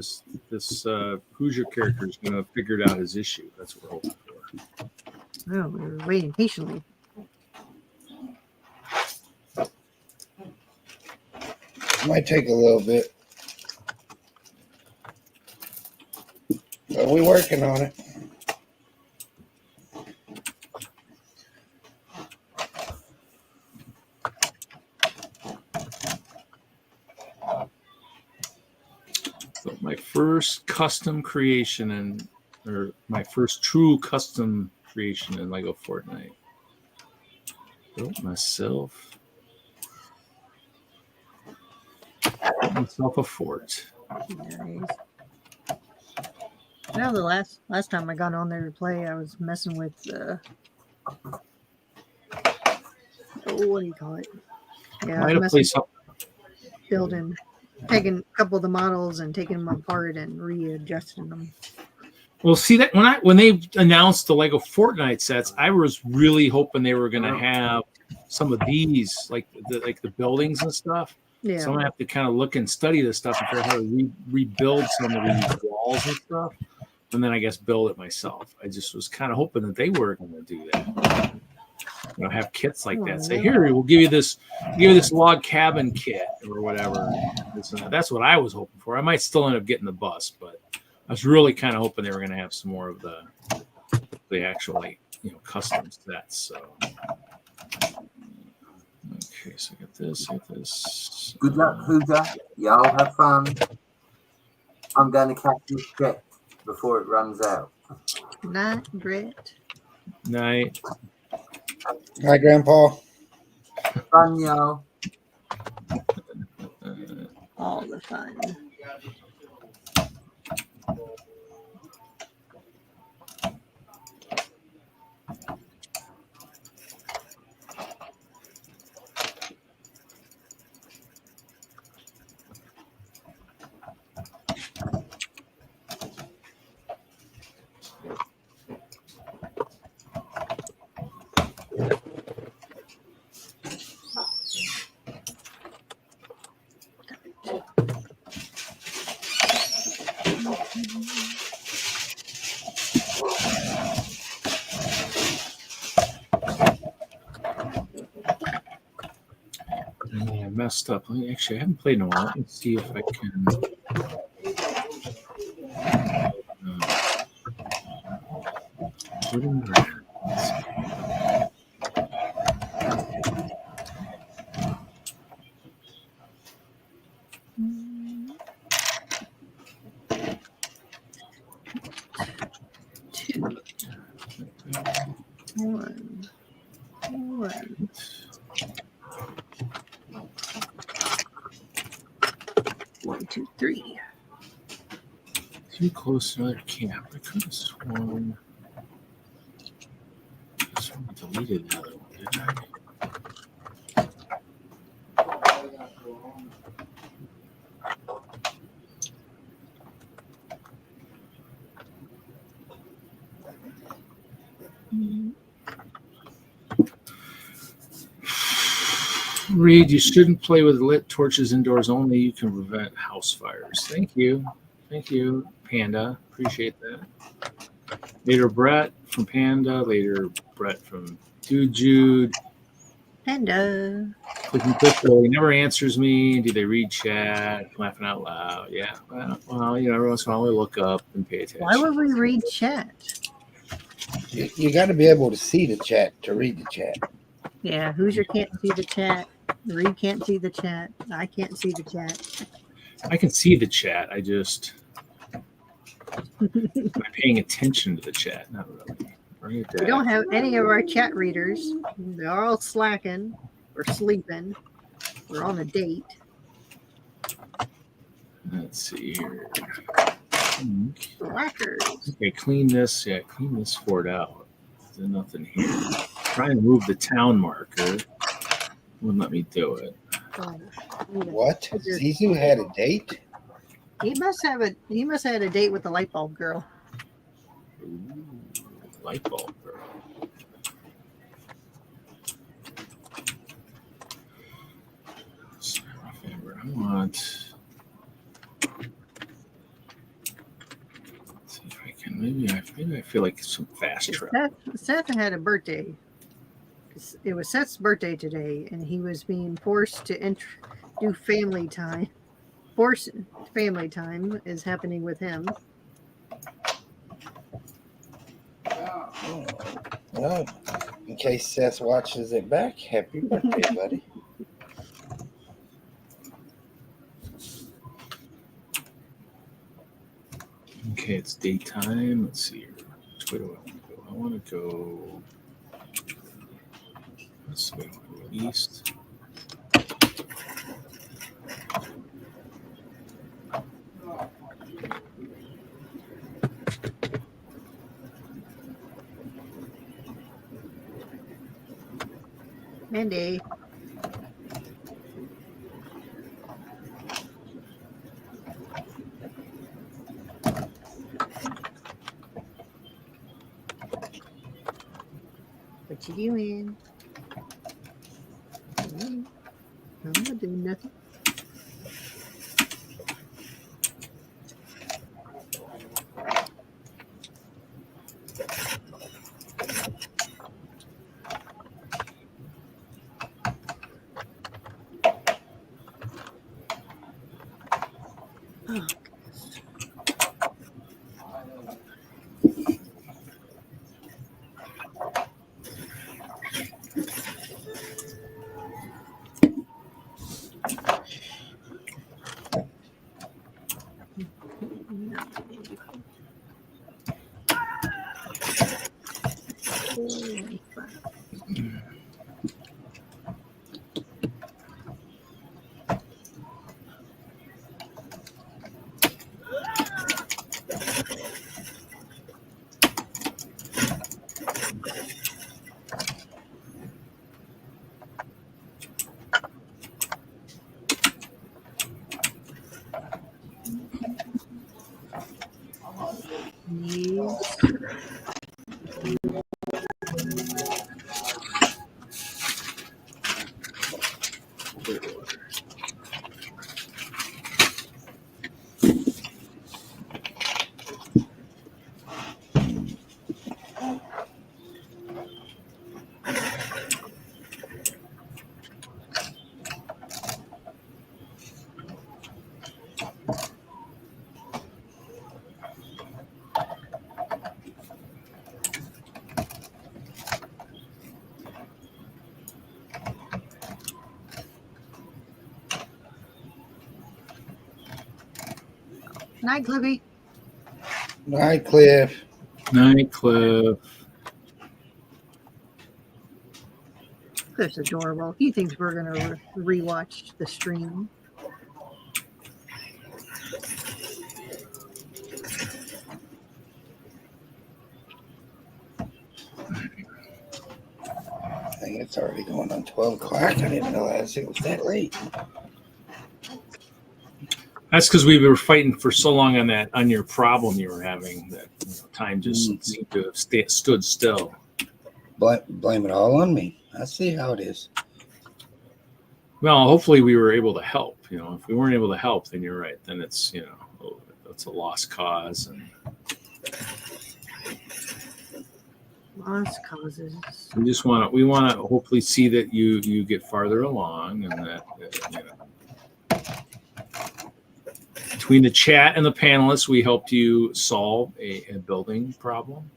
S8: Hoosier character is going to figure out his issue. That's what we're hoping for.
S2: Oh, we're waiting patiently.
S3: Might take a little bit, but we're working on it.
S8: So my first custom creation or my first true custom creation in Lego Fortnite. Built myself a fort.
S2: Nice. Now the last time I got on there to play, I was messing with what do you call it? Yeah, I was messing building, taking a couple of the models and taking them apart and readjusting them.
S8: Well, see that when they announced the Lego Fortnite sets, I was really hoping they were going to have some of these, like the buildings and stuff.
S2: Yeah.
S8: So I'm gonna have to kind of look and study this stuff and figure out how to rebuild some of these walls and stuff, and then I guess build it myself. I just was kind of hoping that they were going to do that. Have kits like that. Say, here, we'll give you this log cabin kit or whatever. That's what I was hoping for. I might still end up getting the bus, but I was really kind of hoping they were going to have some more of the actual custom sets. So. Okay, so I got this.
S1: Good luck, Hooter. Y'all have fun. I'm going to catch this check before it runs out.
S2: Night, Brett.
S8: Night.
S3: Hi, Grandpa.
S1: Fun, y'all.
S2: All the fun.
S8: I messed up. Actually, I haven't played in a while. Let me see if I can. Wooden Dragons.
S2: One. 1, 2, 3.
S8: Too close to another camp. I could have sworn. Someone deleted the other one, didn't I? Reed, you shouldn't play with lit torches indoors only. You can prevent house fires. Thank you. Thank you, Panda. Appreciate that. Later, Brett from Panda. Later, Brett from Dude Jude.
S2: Panda.
S8: Clicking well, he never answers me. Do they read chat? Laughing out loud. Yeah. Well, every once in a while we look up and pay attention.
S2: Why would we read chat?
S3: You got to be able to see the chat to read the chat.
S2: Yeah, Hoosier can't see the chat. Reed can't see the chat. I can't see the chat.
S8: I can see the chat. I just I'm paying attention to the chat. Not really.
S2: We don't have any of our chat readers. They're all slacking or sleeping. We're on a date.
S8: Let's see here.
S2: Slackers.
S8: Okay, clean this. Yeah, clean this fort out. There's nothing here. Try and move the town marker. Wouldn't let me do it.
S3: What? Zizu had a date?
S2: He must have had a date with the light bulb girl.
S8: Ooh, light bulb girl. I want. Let's see if I can. Maybe I feel like some fast travel.
S2: Seth had a birthday. It was Seth's birthday today, and he was being forced to do family time. Forced family time is happening with him.
S3: Well, in case Seth watches it back, happy birthday, buddy.
S8: Okay, it's daytime. Let's see here. Where do I want to go? I want to go. Let's see. I want to go east.
S2: Mandy. What you doing? I'm not doing nothing. Night, Cliffy.
S3: Night, Cliff.
S8: Night, Cliff.
S2: Cliff's adorable. He thinks we're going to rewatch the stream.
S3: I think it's already going on 12 o'clock. I didn't realize it was that late.
S8: That's because we were fighting for so long on your problem you were having that time just seemed to have stood still.
S3: Blame it all on me. I see how it is.
S8: Well, hopefully we were able to help. If we weren't able to help, then you're right. Then it's it's a lost cause. And
S2: Lost causes.
S8: We want to hopefully see that you get farther along, and that you know, between the chat and the panelists, we helped you solve a building problem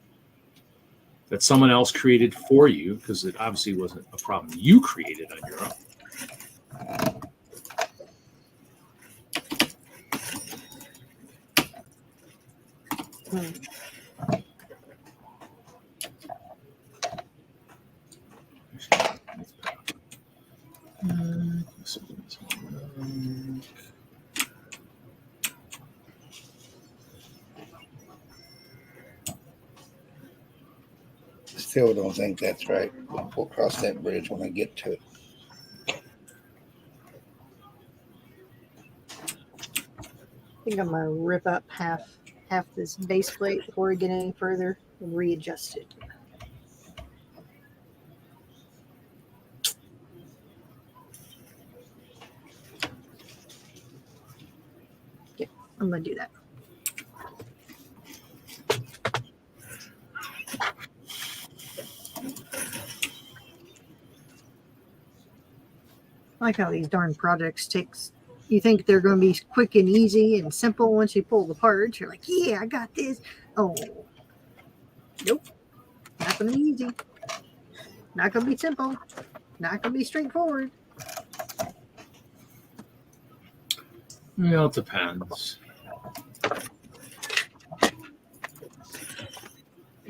S8: that someone else created for you, because it obviously wasn't a problem you created on your own.
S3: Still don't think that's right. We'll cross that bridge when I get to it.
S2: I think I'm gonna rip up half this base plate before we get any further and readjust it. Yeah, I'm gonna do that. I like how these darn projects takes. You think they're going to be quick and easy and simple once you pull the parts. You're like, yeah, I got this. Oh, nope. Not going to be easy. Not going to be simple. Not going to be straightforward.
S8: Well, it depends.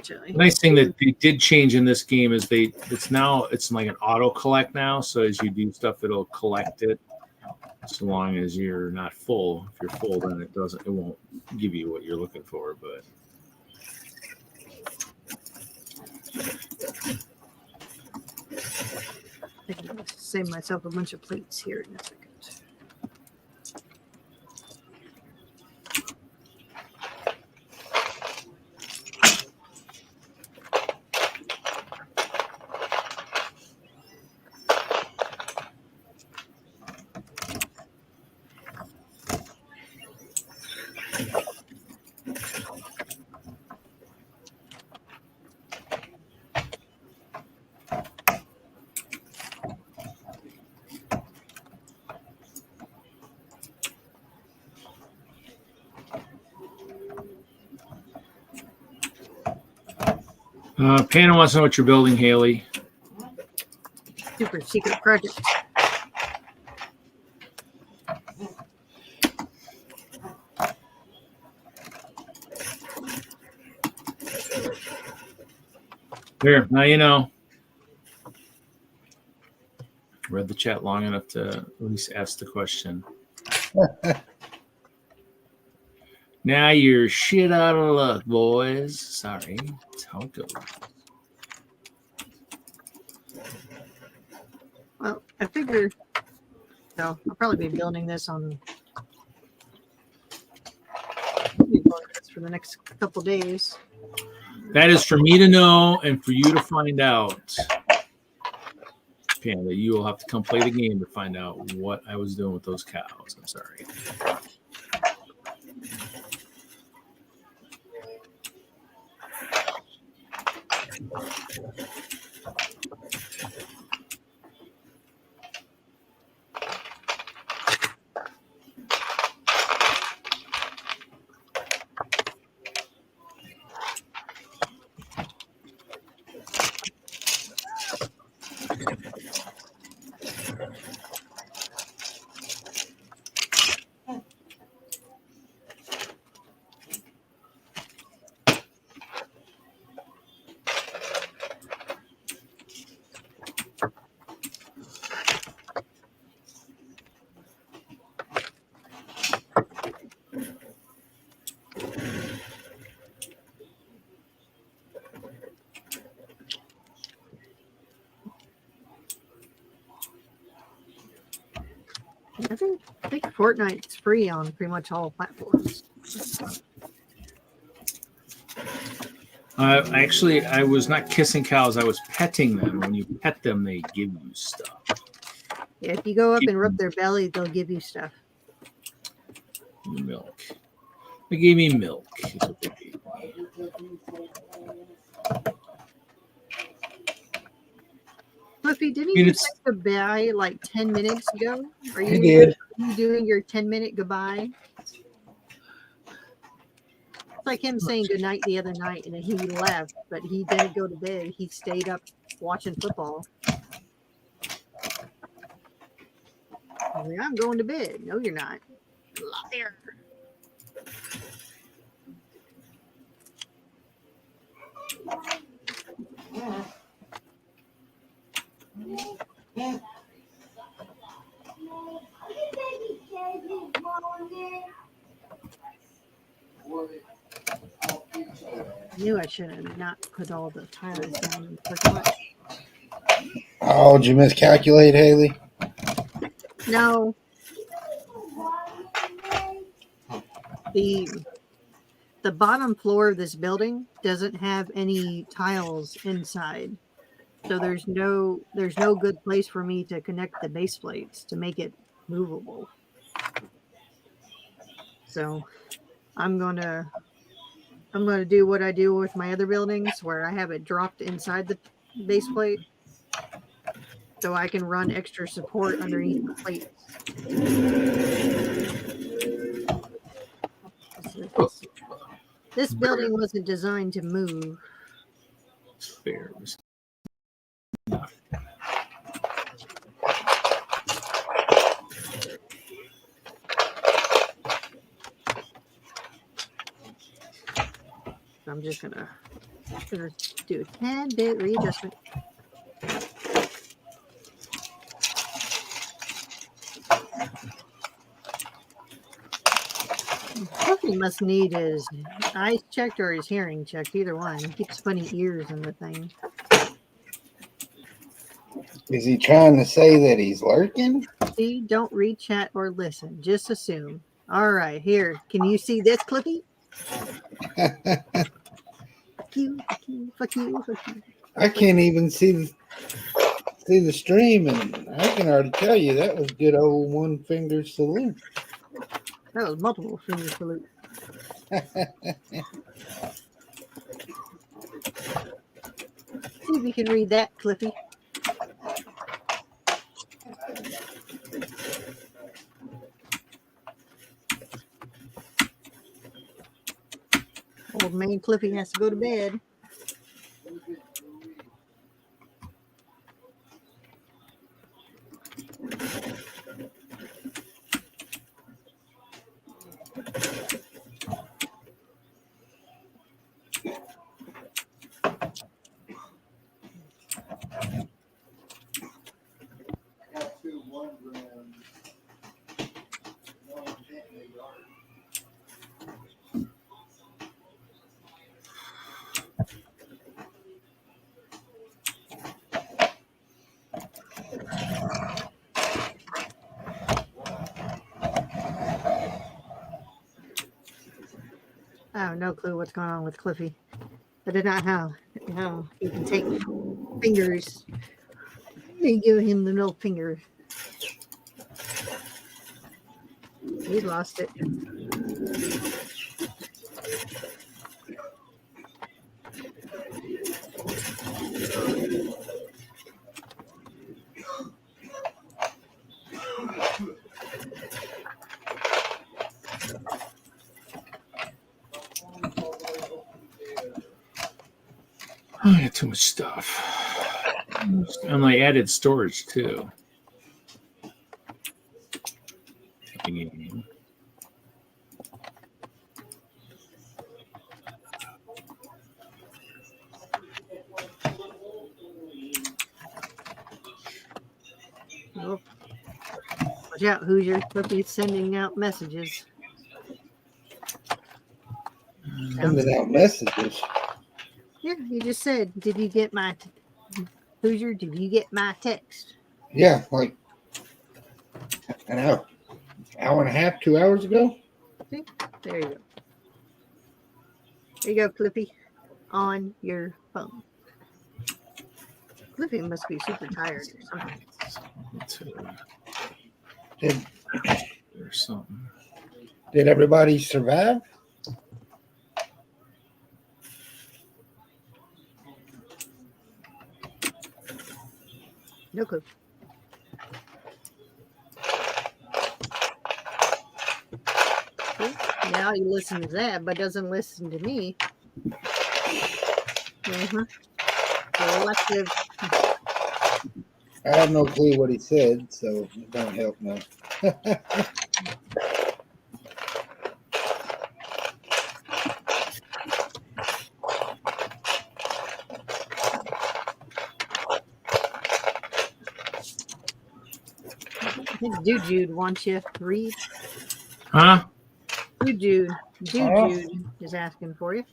S8: The nice thing that they did change in this game is it's like an auto collect now. So as you do stuff, it'll collect it. So long as you're not full. If you're full, then it won't give you what you're looking for. But
S2: I can save myself a bunch of plates here in a second.
S8: Panda wants to know what you're building, Haley.
S2: Super secret project.
S8: Here, now you know. Read the chat long enough to at least ask the question. Now you're shit out of luck, boys. Sorry. That's how it goes.
S2: Well, I figure so I'll probably be building this on for the next couple days.
S8: That is for me to know and for you to find out. Panda, you will have to come play the game to find out what I was doing with those cows. I'm sorry.
S2: I think Fortnite's free on pretty much all platforms.
S8: I was not kissing cows. I was petting them. When you pet them, they give you stuff.
S2: Yeah, if you go up and rub their belly, they'll give you stuff.
S8: Milk. They gave me milk. Is what they gave me.
S2: Cliffy, didn't
S8: I mean,
S2: you
S8: it's
S2: say goodbye like 10 minutes ago? Are
S3: He
S2: you,
S3: did.
S2: are you doing your 10-minute goodbye? It's like him saying goodnight the other night and then he left, but he didn't go to bed. He stayed up watching football. He's like, I'm going to bed. No, you're not. Liar. I knew I should have not put all the tires down in the parking lot.
S3: Oh, did you miscalculate, Haley?
S2: No. The bottom floor of this building doesn't have any tiles inside. So there's no good place for me to connect the base plates to make it movable. So I'm gonna do what I do with my other buildings where I have it dropped inside the base plate so I can run extra support underneath the plates. This building wasn't designed to move.
S8: fair.
S2: I'm just gonna do a tad bit readjustment. He must need his eyes checked or his hearing checked, either one. He keeps funny ears in the thing.
S3: Is he trying to say that he's lurking?
S2: See, don't read chat or listen. Just assume. All right, here. Can you see this, Clippy? Fuck you, fuck you, fuck you, fuck you.
S3: I can't even see the stream, and I can already tell you that was good old one finger salute.
S2: That was multiple finger salute. See if you can read that, Clippy. Old man Clippy has to go to bed. I have no clue what's going on with Cliffy. I did not know how he can take fingers. They give him the middle finger. He lost it.
S8: I got too much stuff. And I added storage too.
S2: Oh. Watch out, Hoosier. Clippy's sending out messages.
S3: Sending out messages.
S2: Yeah, you just said, did you get my Hoosier, did you get my text?
S3: Yeah, like an hour and a half, 2 hours ago.
S2: See? There you go. There you go, Clippy. On your phone. Clippy must be super tired or something.
S8: There's something.
S3: Did everybody survive?
S2: No clue. See? Now he listens to that, but doesn't listen to me. Selective.
S3: I have no clue what he said, so it don't help no.
S2: I think Jude wants you to read.
S8: Huh?
S2: Jude
S3: Huh?
S2: is asking for you.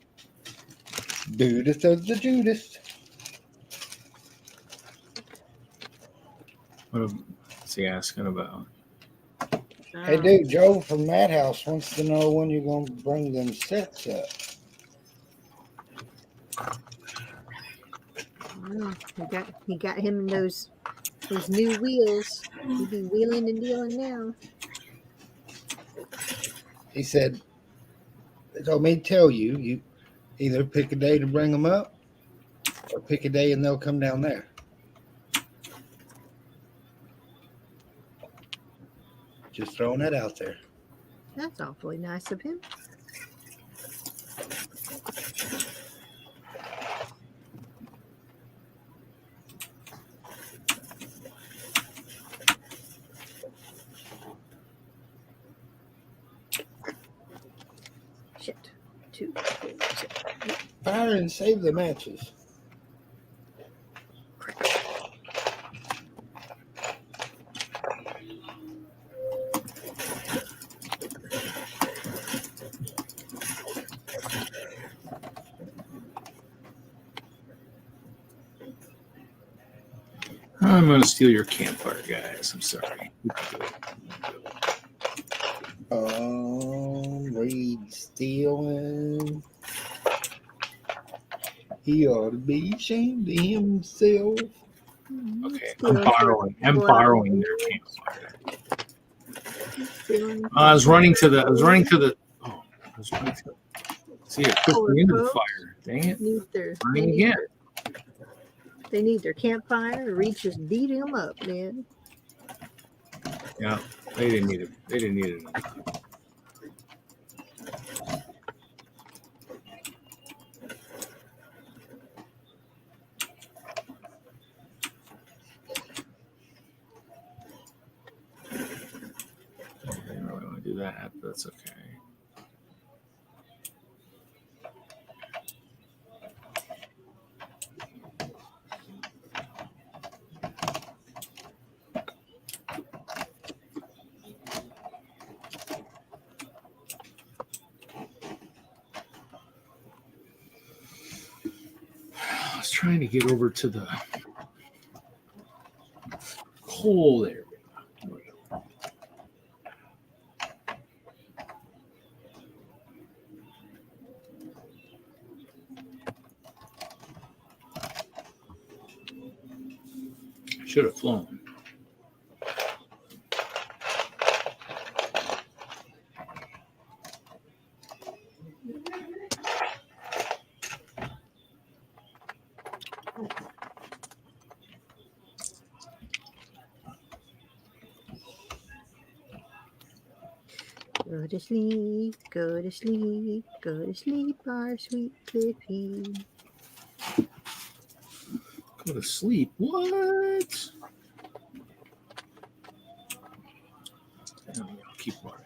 S3: Judas of the Judas.
S8: What's he asking about?
S3: Hey, dude, Joe from Madhouse wants to know when you're going to bring them sets up.
S2: Well, he got him those new wheels. He be wheeling and dealing now.
S3: He said, they told me to tell you, you either pick a day to bring them up or pick a day and they'll come down there. Just throwing that out there.
S2: That's awfully nice of him. Shit. 2, 4, 6, 8.
S3: Fire and save the matches.
S8: I'm going to steal your campfire, guys. I'm sorry.
S3: Reed stealing. He ought to be ashamed of himself.
S8: Okay, I'm borrowing their campfire. I was running to the. See, it pushed me into the fire. Dang it! Running again.
S2: They need their campfire. Reach just beat him up, man.
S8: Yeah, they didn't need it. They didn't need it. I didn't really want to do that, but that's okay. I was trying to get over to the coal there. Should have flown.
S2: Go to sleep, go to sleep, go to sleep, our sweet Cliffy.
S8: Go to sleep. What? I'll keep running.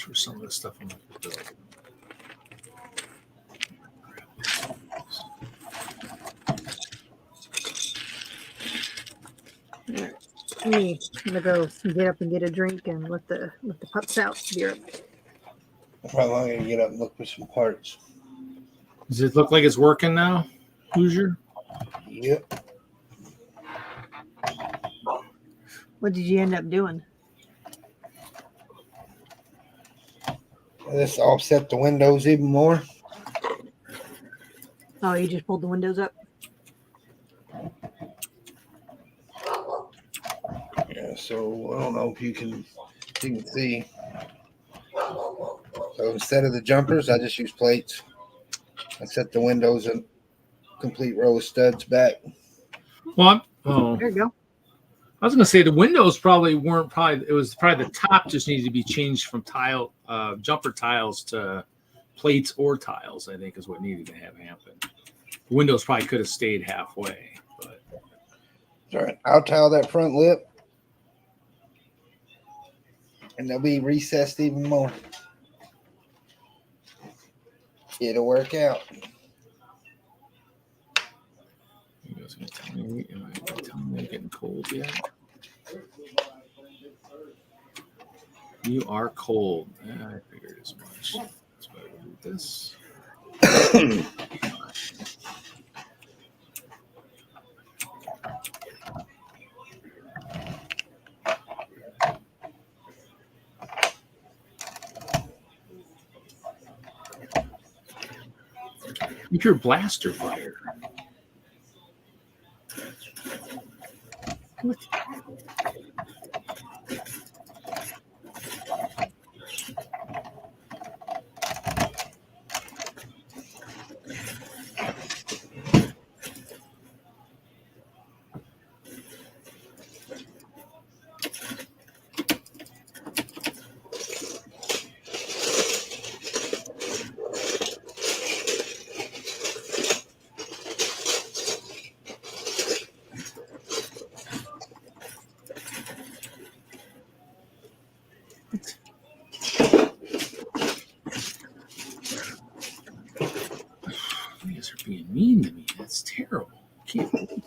S8: for some of the stuff I'm going to build.
S2: I'm gonna go get up and get a drink and let the pups out. Be right back.
S3: Probably going to get up and look for some parts.
S8: Does it look like it's working now, Hoosier?
S3: Yep.
S2: What did you end up doing?
S3: This offset the windows even more.
S2: Oh, you just pulled the windows up?
S3: Yeah, so I don't know if you can see. So instead of the jumpers, I just use plates. I set the windows and complete row of studs back.
S8: Well,
S2: There you go.
S8: I was going to say the windows it was probably the top just needed to be changed from jumper tiles to plates or tiles, I think is what needed to have happen. The windows probably could have stayed halfway. But
S3: All right, I'll tile that front lip. And they'll be recessed even more. It'll work out.
S8: you guys going to tell me, I'm getting cold yet? You are cold. Yeah, I figured as much. That's why we do this. Your blaster fire. What? You guys are being mean to me. That's terrible. Can't believe it.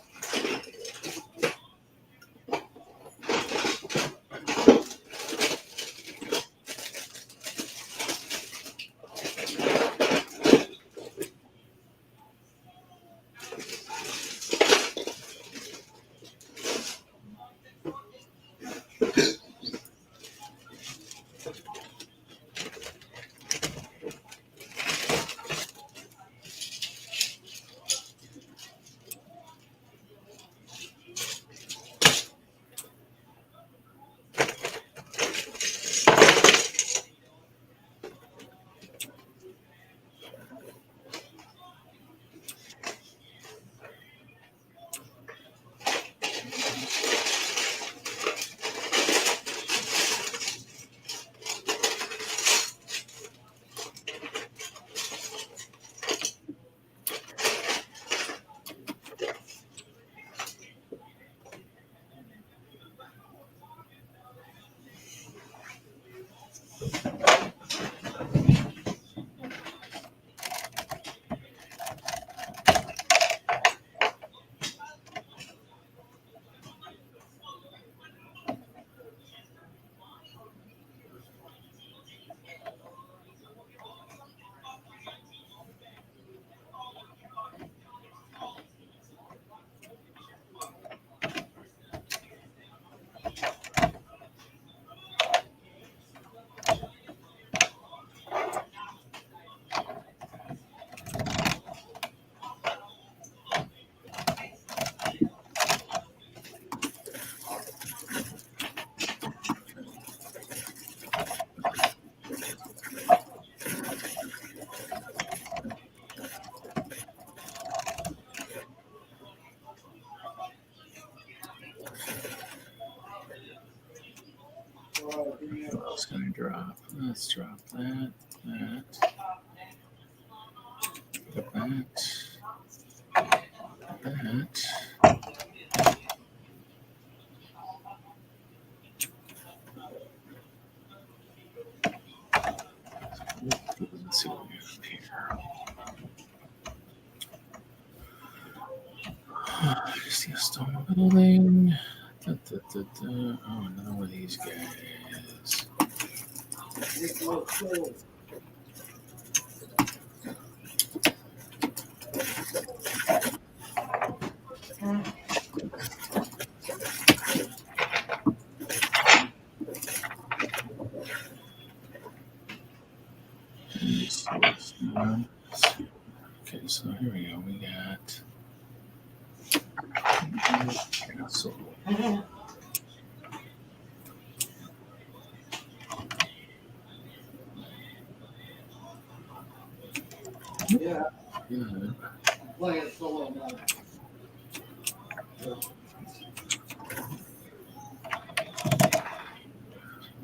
S8: What else can I drop? Let's drop that. building. Oh, another one of these guys. Okay, so here we go. We got castle.
S11: Yeah.
S8: Good.
S11: Play it solo now.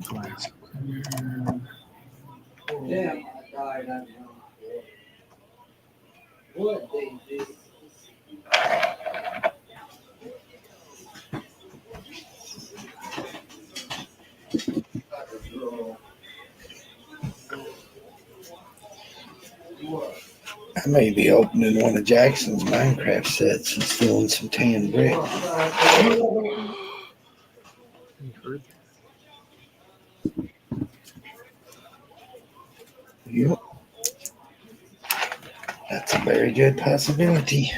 S8: Glass.
S11: Damn, I died. I know. What they do.
S3: I may be opening one of Jackson's Minecraft sets and stealing some tan brick. Yep. That's a very good possibility.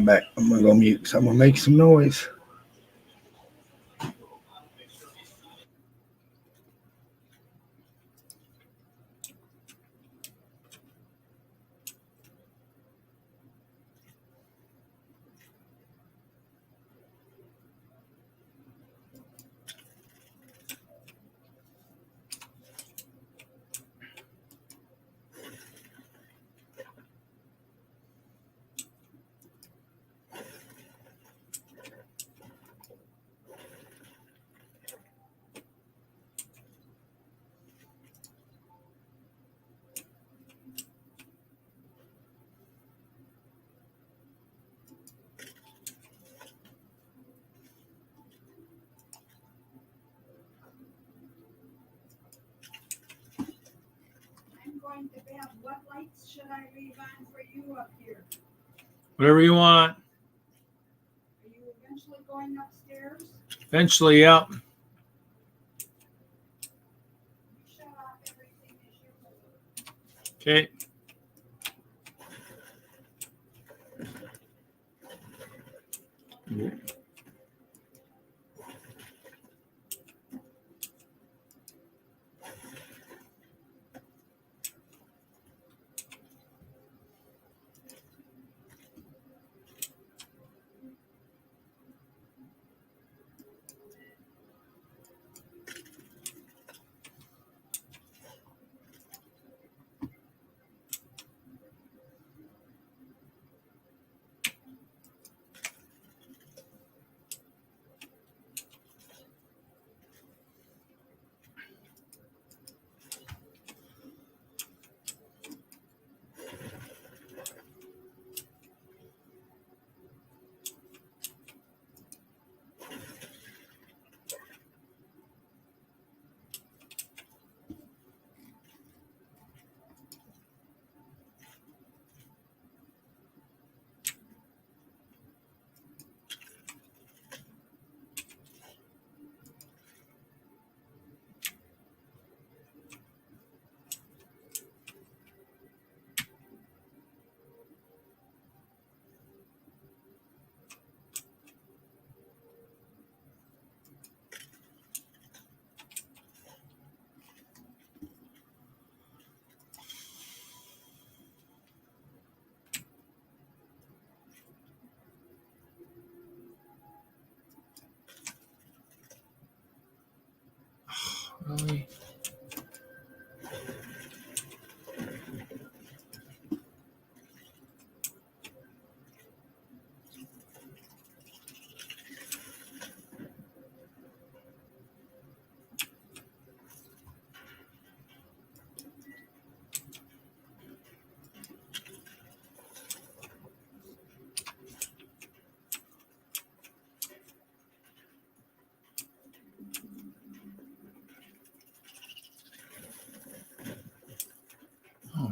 S3: I'm back. I'm gonna go mute. So I'm gonna make some noise.
S7: I'm going to bed. What lights should I leave on for you up here?
S8: Whatever you want.
S7: Are you eventually going upstairs?
S8: Eventually, yep.
S7: You shut off everything as you
S8: Okay.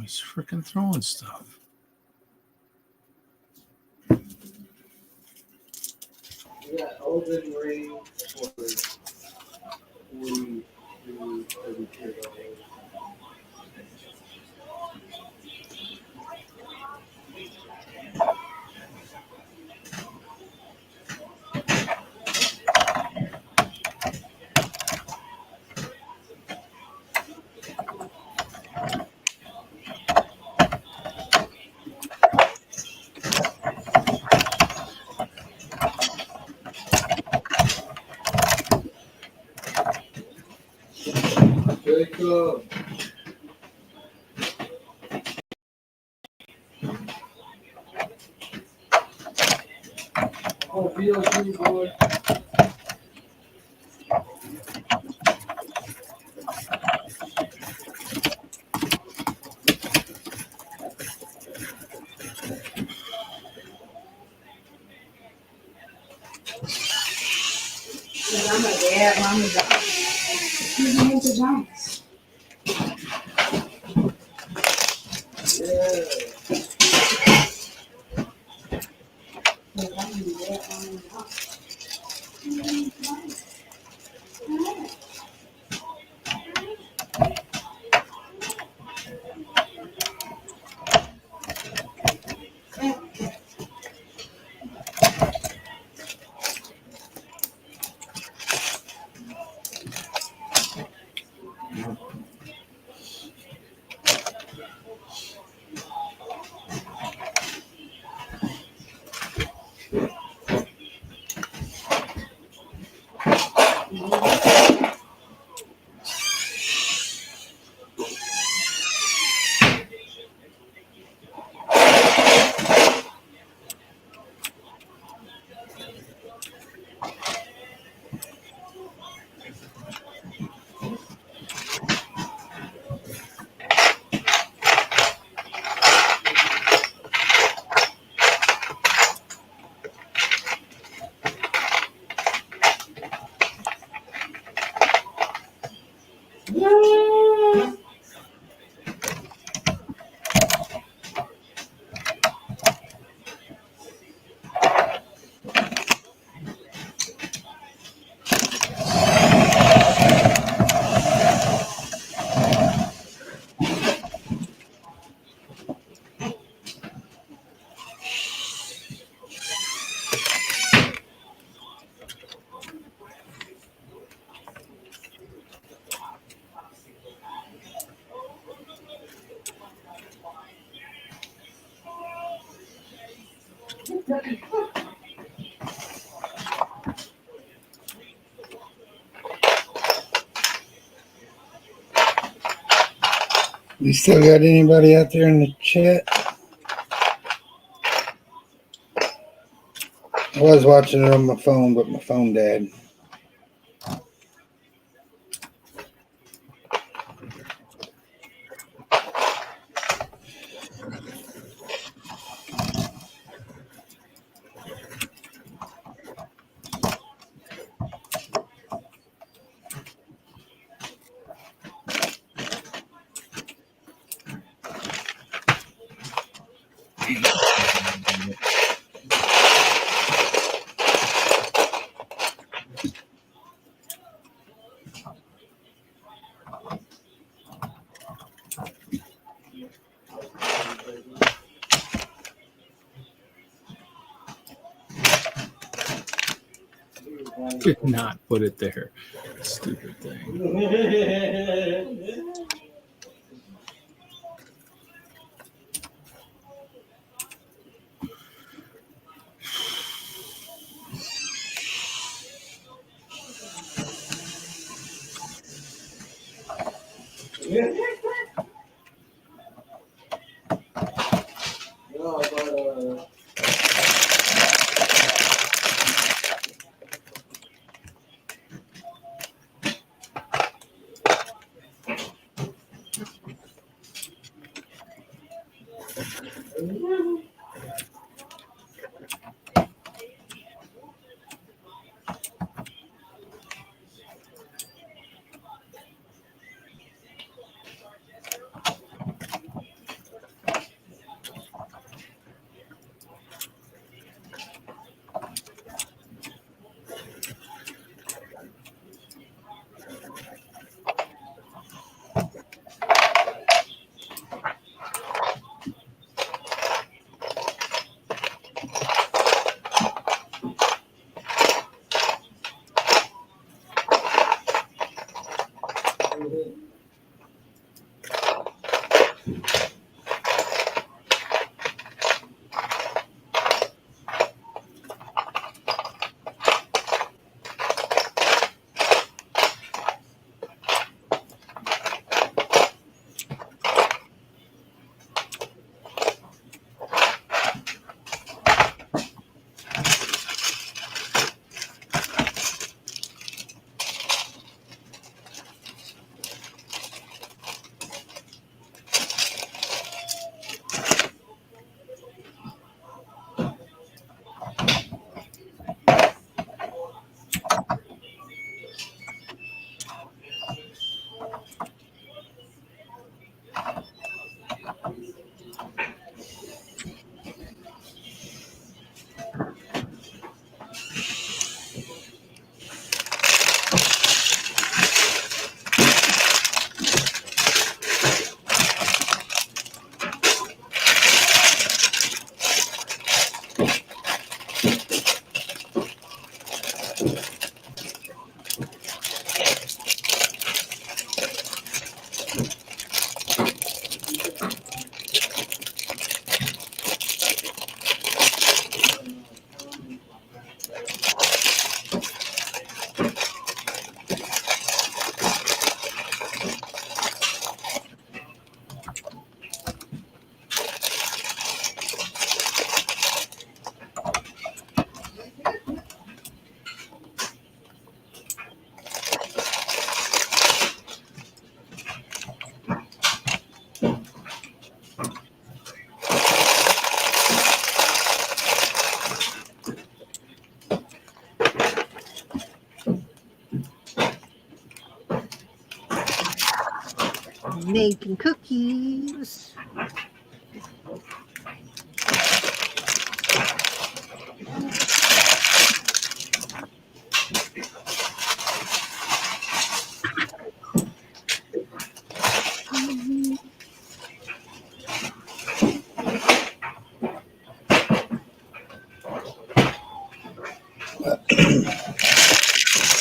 S8: he's freaking throwing stuff.
S11: We got Elden Ring for $42, $32. Jacob. Oh, BLG boy.
S7: I'm like, yeah, mommy's up. She's in pajamas.
S11: Yeah.
S3: You still got anybody out there in the chat? I was watching it on my phone, but my phone died.
S8: Did not put it there. Stupid thing.
S2: making cookies.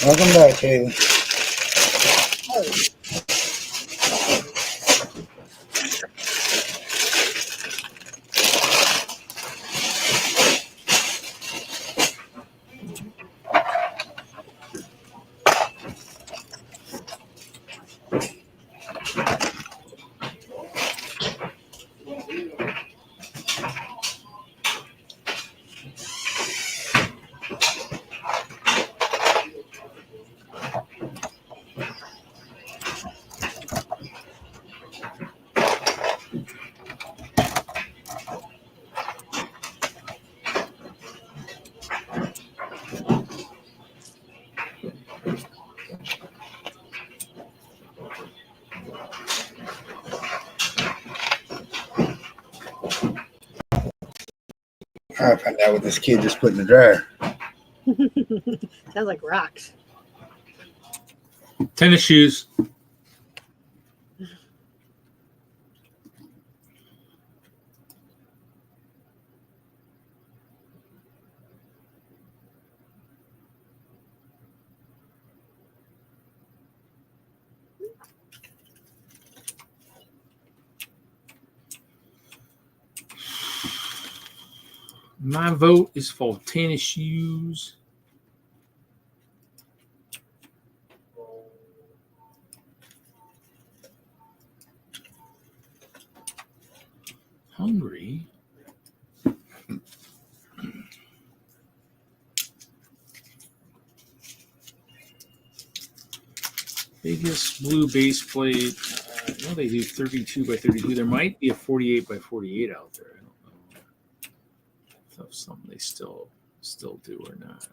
S3: Welcome back, Haley. I found out what this kid just put in the dryer.
S2: Sounds like rocks.
S8: Tennis shoes. My vote is for tennis shoes. Hungry. Biggest blue base plate. I know they do 32 by 32. There might be a 48 by 48 out there. I don't know if that's something they still do or not.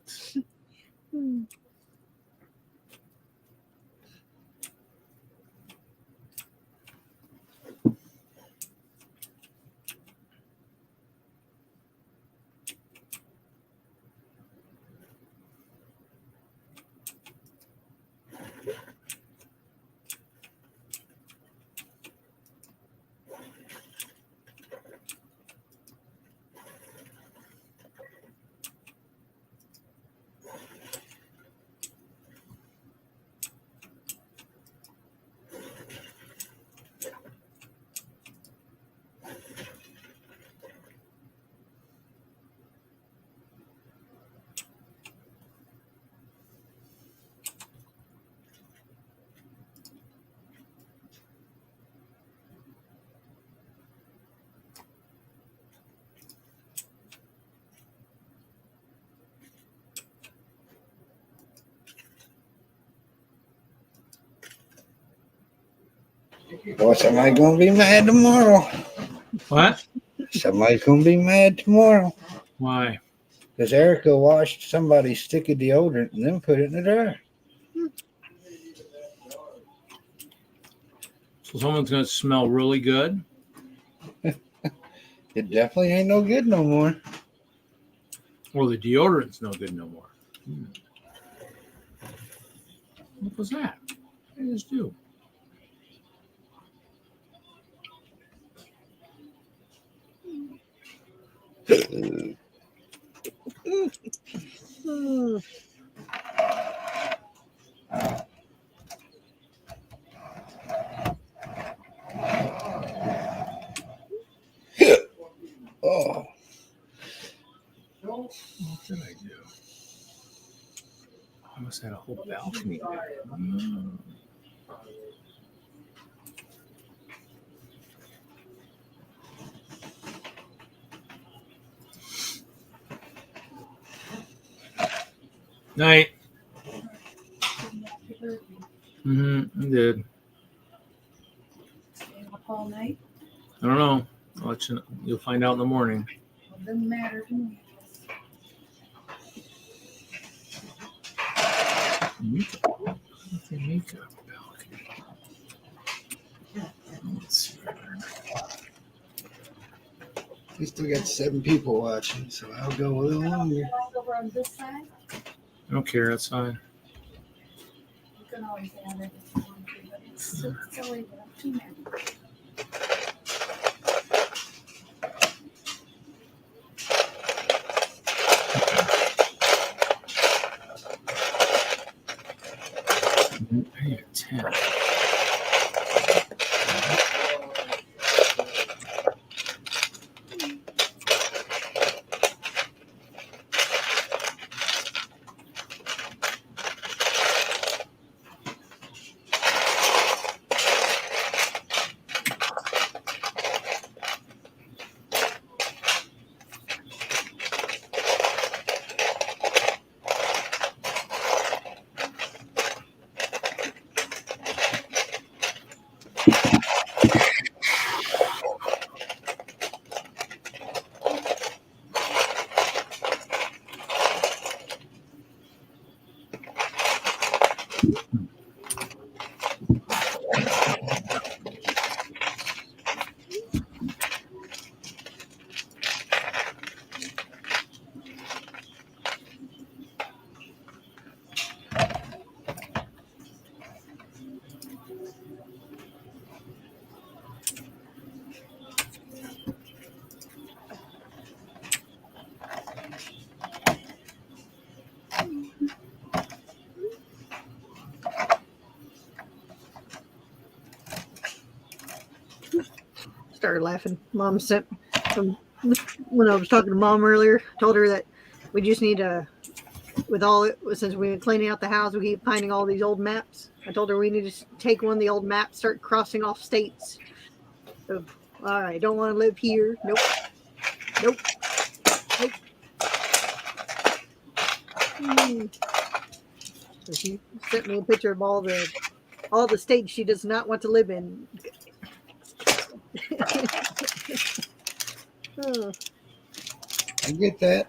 S3: Boy, somebody's gonna be mad tomorrow.
S8: What?
S3: Somebody's gonna be mad tomorrow.
S8: Why?
S3: Because Erica washed somebody's stick of deodorant and then put it in the dryer.
S8: So someone's going to smell really good?
S3: It definitely ain't no good no more.
S8: Or the deodorant's no good no more. What was that? What did I just do?
S3: Oh.
S8: What did I do? I must have had a whole balcony there. Night. I did.
S13: Up all night?
S8: I don't know. I'll let you know. You'll find out in the morning.
S13: Well, doesn't matter to me.
S8: Makeup balcony.
S3: We still got 7 people watching, so I'll go a little longer.
S13: Over on this side,
S8: I don't care. That's fine.
S13: you can always add it if you want to, but it's so silly that too many.
S8: I need a 10.
S2: Started laughing. Mom sent when I was talking to Mom earlier. Told her that we just need to, since we've been cleaning out the house, we keep finding all these old maps. I told her we need to take one of the old maps, start crossing off states. So, I don't want to live here. Nope. Nope. Nope. So she sent me a picture of all the states she does not want to live in. Oh.
S3: I get that.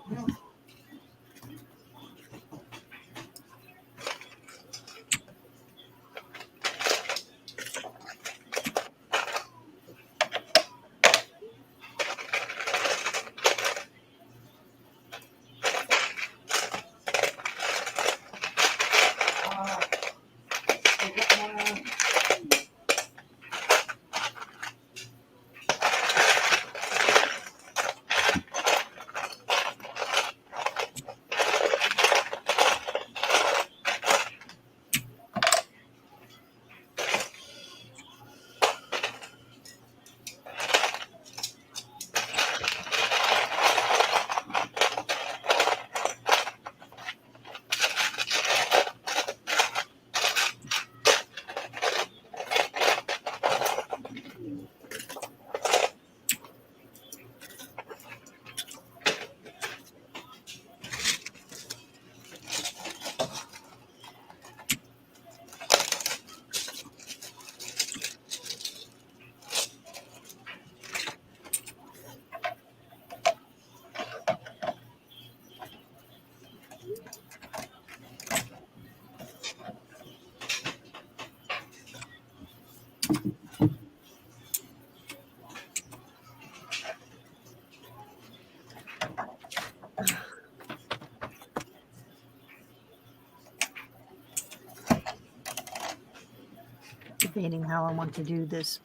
S2: Debating how I want to do this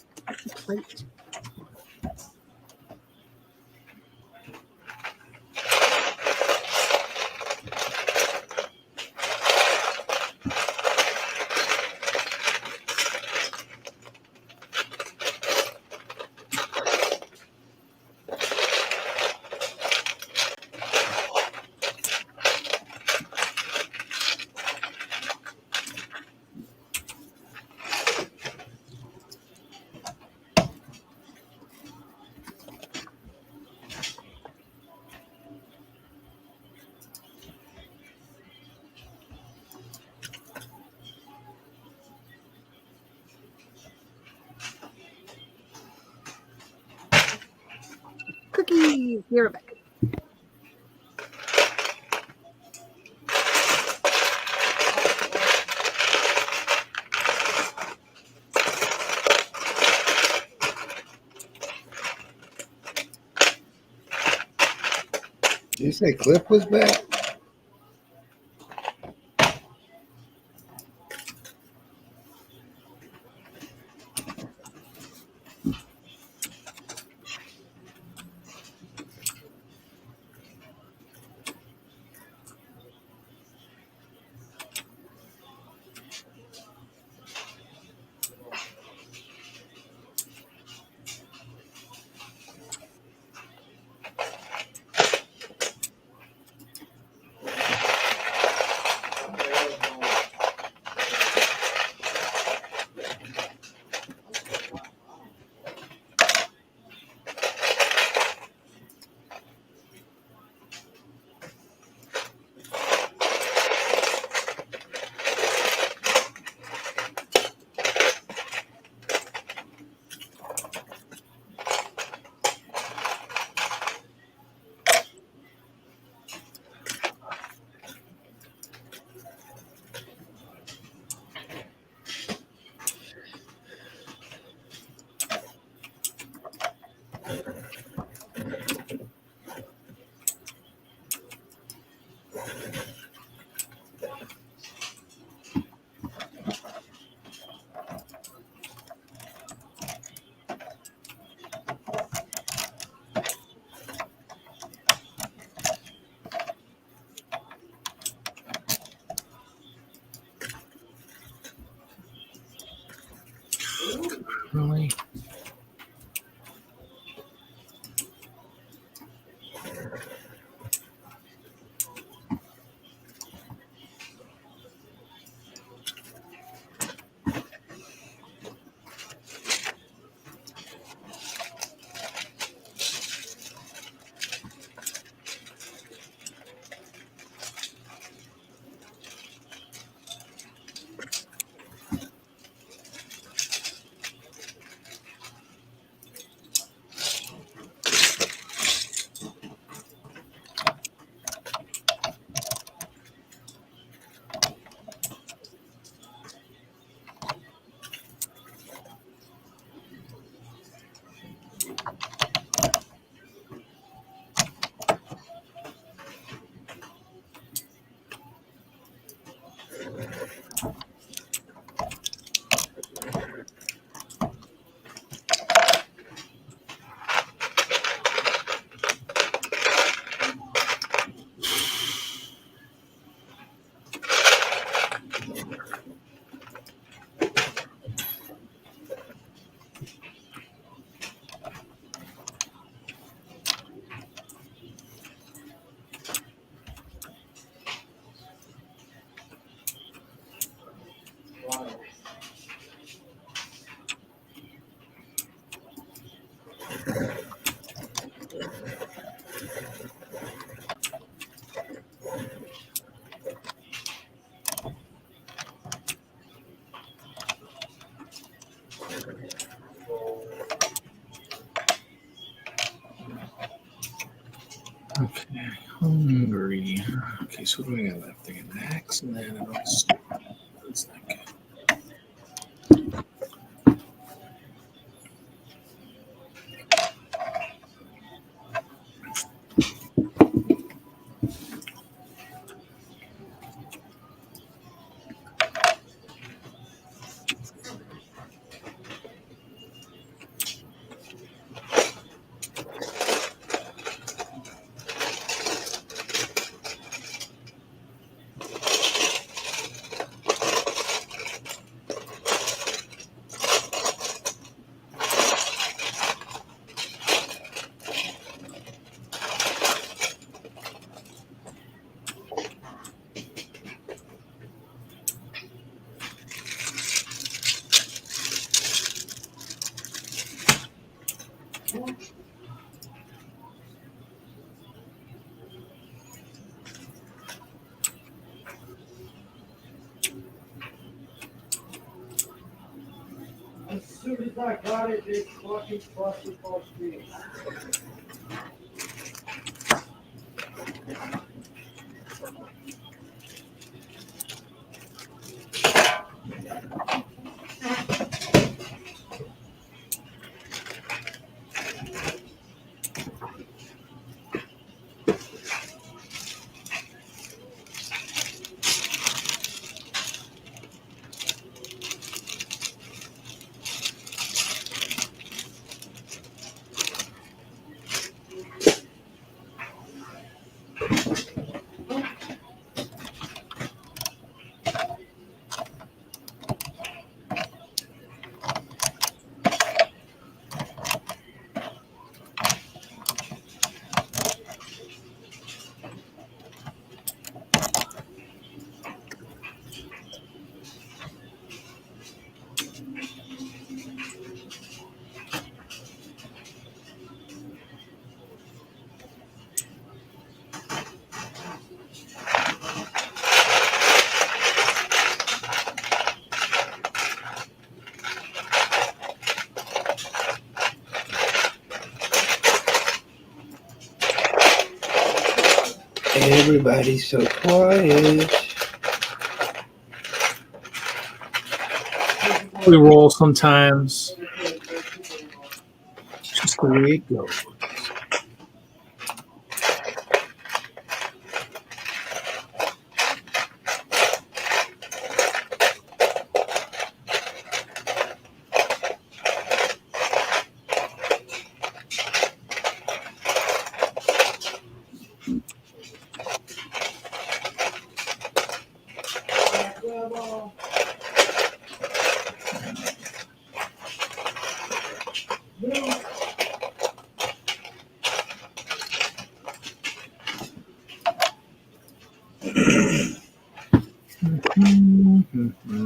S2: plate. Cookies! You're back.
S3: Did you say Cliff was back?
S8: Really? Okay, hungry. Okay, so what do we got left? I got an axe and then an oyster. That's not good.
S11: As soon as I got it, it fucking busted off me.
S3: Everybody's so quiet.
S8: We roll sometimes. It's just the way it goes.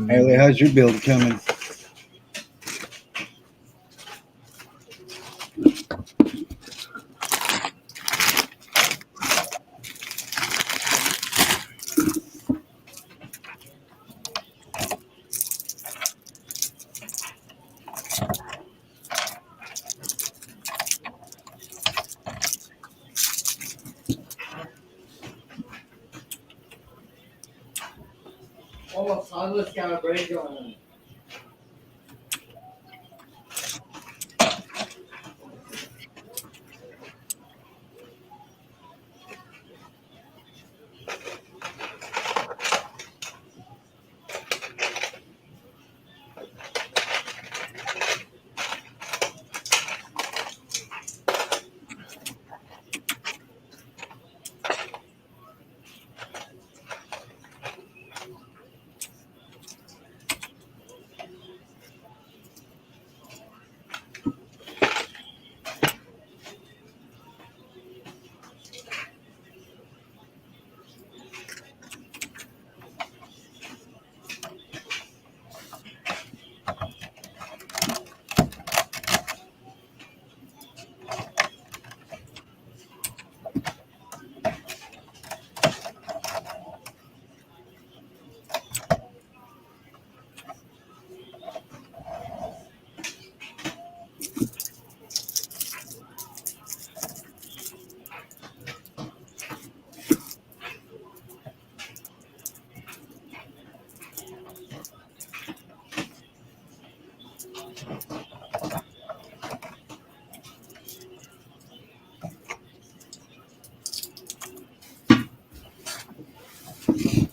S3: Haley, how's your build coming?
S11: Oh, Silas got a break on.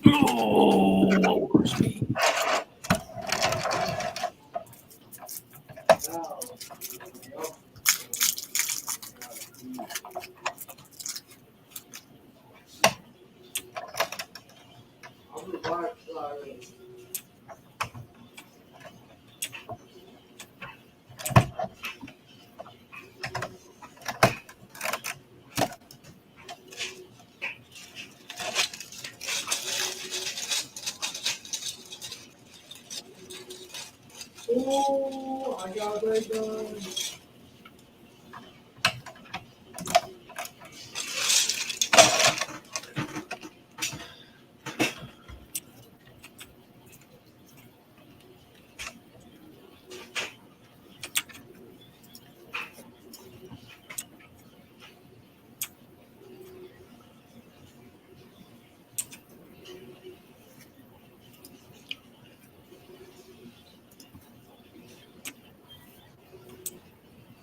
S8: Oh, what works me?
S11: Oh, I got a break on.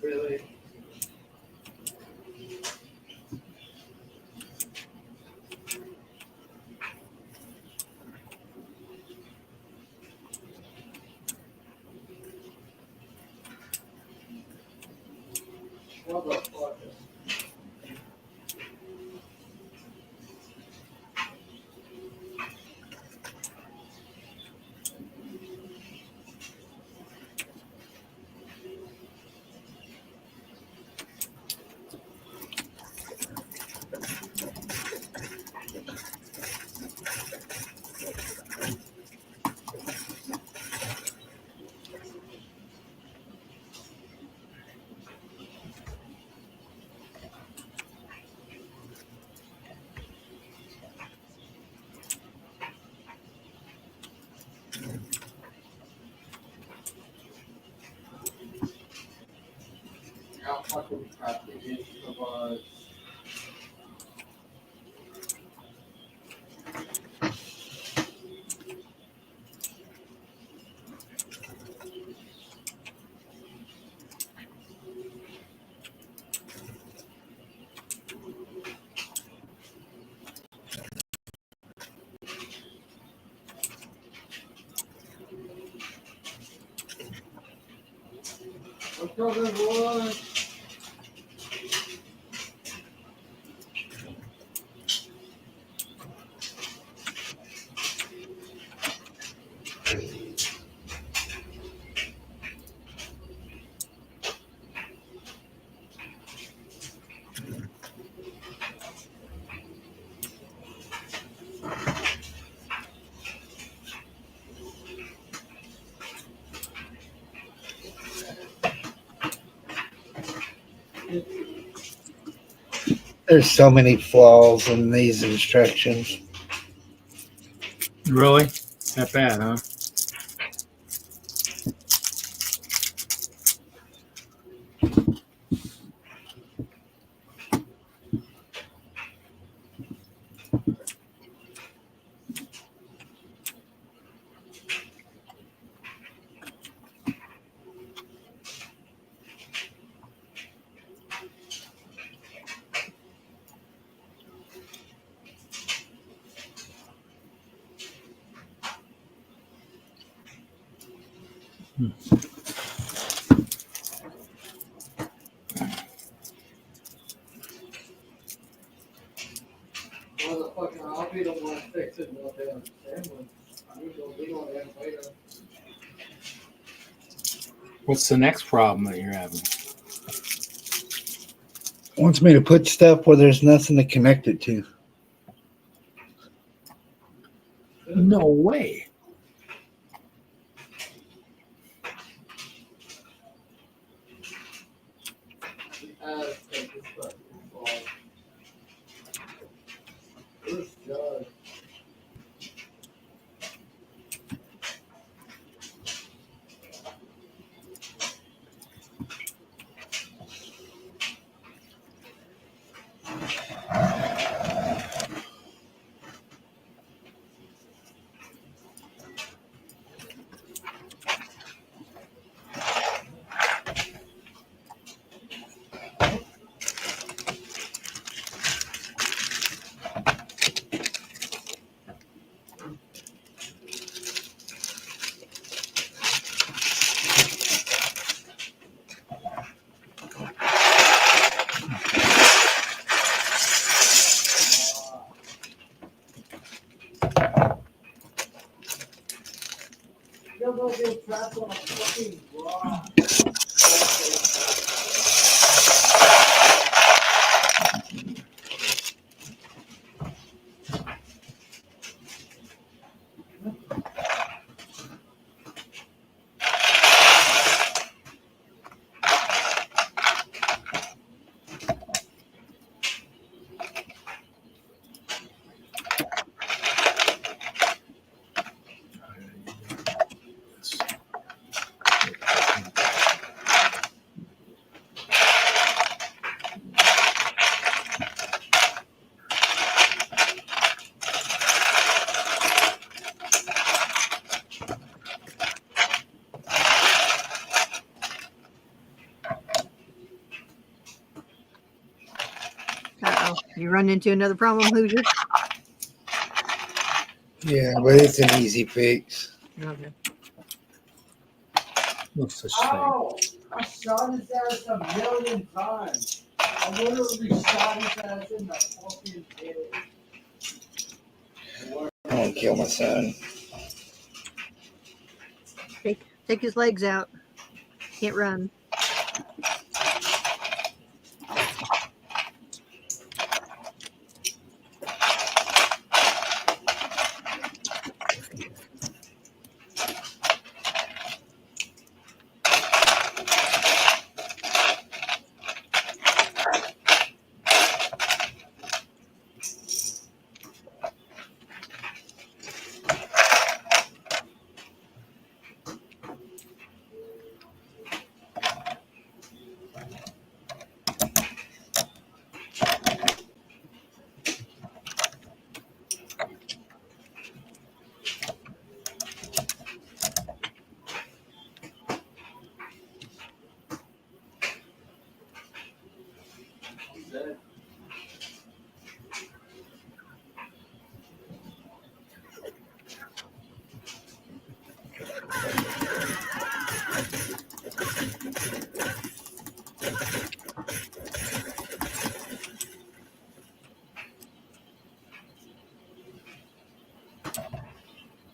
S11: Really? What the fuck?
S3: There's so many flaws in these instructions.
S8: Really? That bad, huh?
S11: Motherfucking, I'll be the one fixing no damn sandwich. We don't have later.
S8: What's the next problem that you're having?
S3: Wants me to put stuff where there's nothing to connect it to.
S8: No way.
S11: You're gonna get trapped on a fucking rock.
S2: Uh-oh. You run into another problem, Hoosier?
S3: Yeah, but it's an easy fix.
S2: Okay.
S8: No such
S11: Ow! I shot his ass a million times. I literally shot his ass in the fucking head.
S3: I want to kill my son.
S2: Take his legs out. Can't run.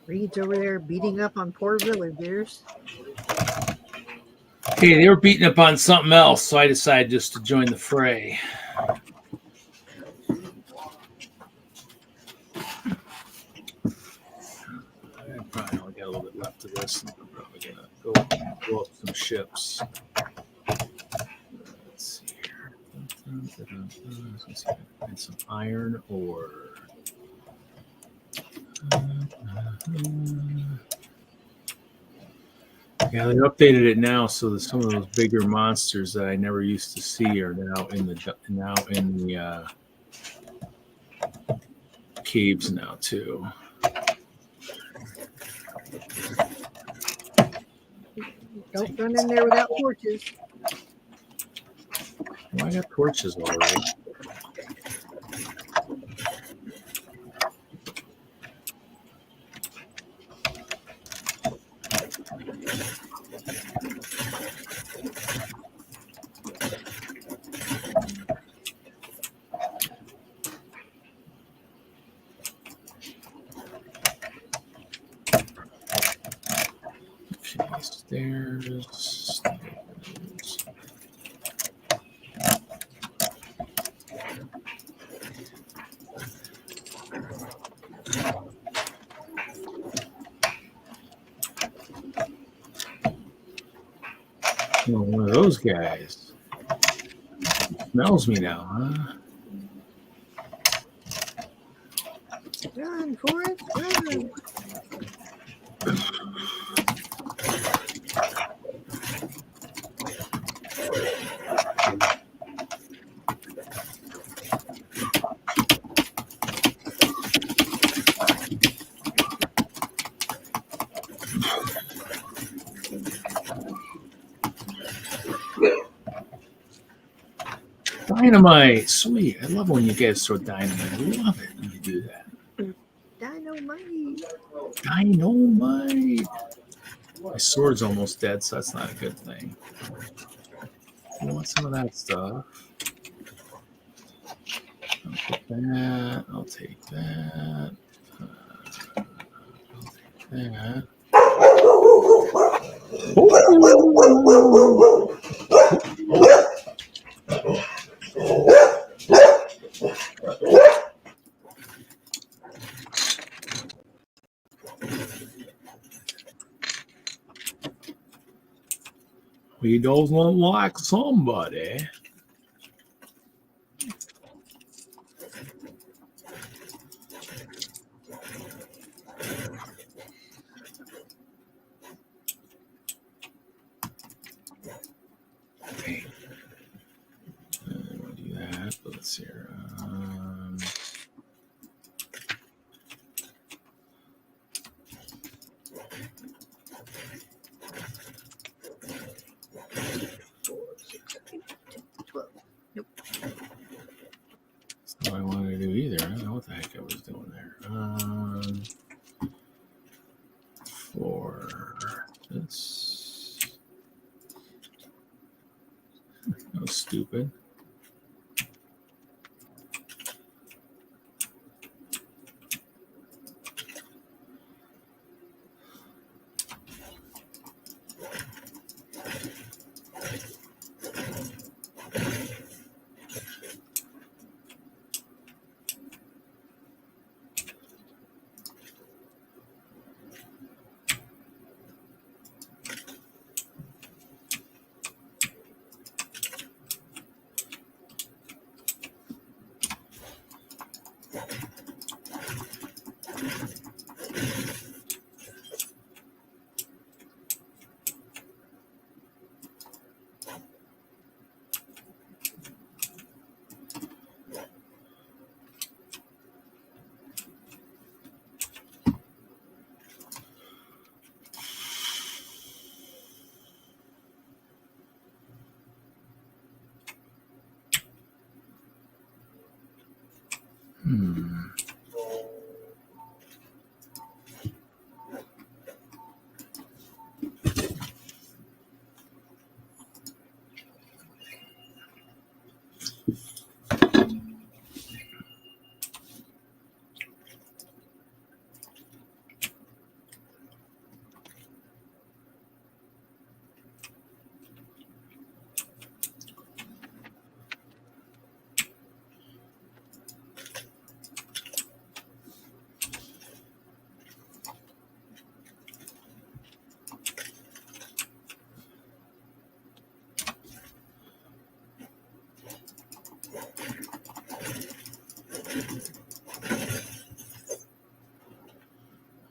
S2: Reed's over there beating up on poor villagers.
S8: Hey, they were beating up on something else, so I decided just to join the fray. I probably only got a little bit left of this. I'm probably gonna go blow up some ships. Let's see here. Let's see, find some iron ore. Yeah, they updated it now, so that some of those bigger monsters that I never used to see are now in the caves now too.
S2: Don't run in there without torches.
S8: Well, I got torches already. Okay, stairs. Oh, one of those guys smells me now, huh?
S2: Run, Forrest, run.
S8: Dynamite, sweet. I love when you guys throw dynamite. I love it when you do that.
S2: Dynamite.
S8: Dynamite. My sword's almost dead, so that's not a good thing. I want some of that stuff. I'll take that. I'll take that. I'll take that. He doesn't like somebody. Okay. We'll do that. But let's see here. That's not what I wanted to do either. I don't know what the heck I was doing there. For this. That was stupid.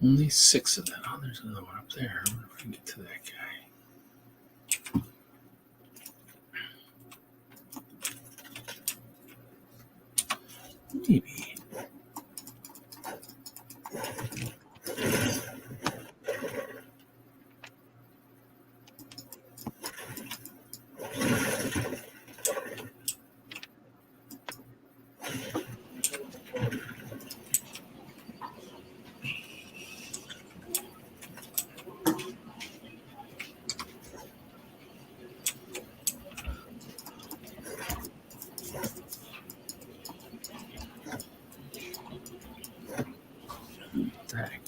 S8: Only 6 of them. Oh, there's another one up there. I wonder if we can get to that guy. Maybe. Dang.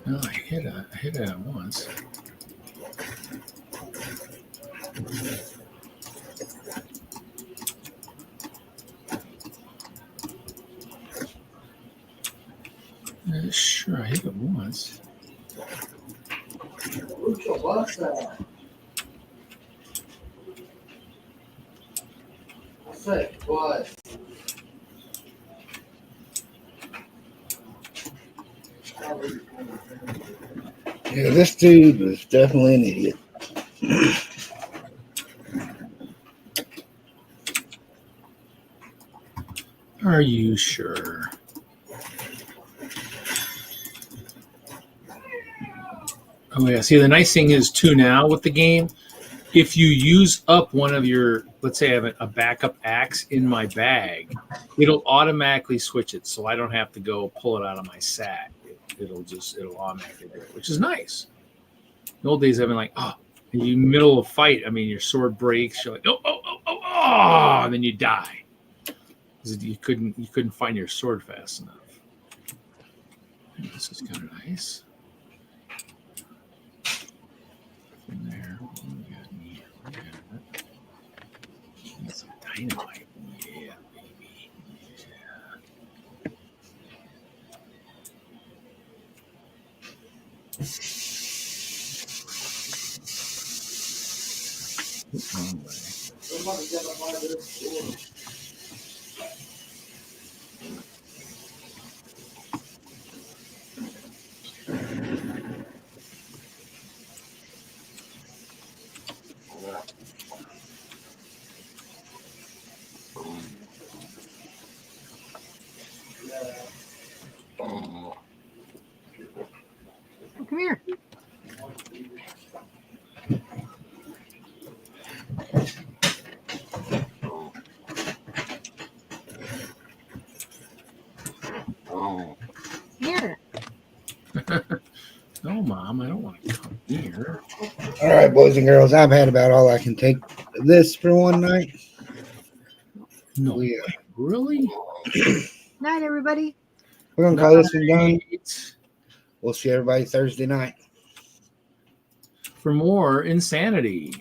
S8: No, I hit it once. Sure, I hit it once.
S11: What's that? Say what?
S3: Yeah, this dude was definitely an idiot.
S8: Are you sure? Oh yeah. See, the nice thing is too now with the game, if you use up one of your, let's say I have a backup axe in my bag, it'll automatically switch it, so I don't have to go pull it out of my sack. It'll automatically do it, which is nice. In the old days, I've been like, oh, in the middle of a fight, I mean, your sword breaks, you're like, oh, and then you die. You couldn't find your sword fast enough. This is kind of nice. From there, what do we got in here? Got some dynamite. Yeah, baby. Yeah. Wrong way.
S11: Somebody got to buy this store.
S2: Come here. Here.
S8: No, Mom, I don't want to come here.
S3: All right, boys and girls, I've had about all I can take of this for one night.
S8: No, really?
S2: Night, everybody.
S3: We're gonna call this one done. We'll see everybody Thursday night
S8: For more insanity.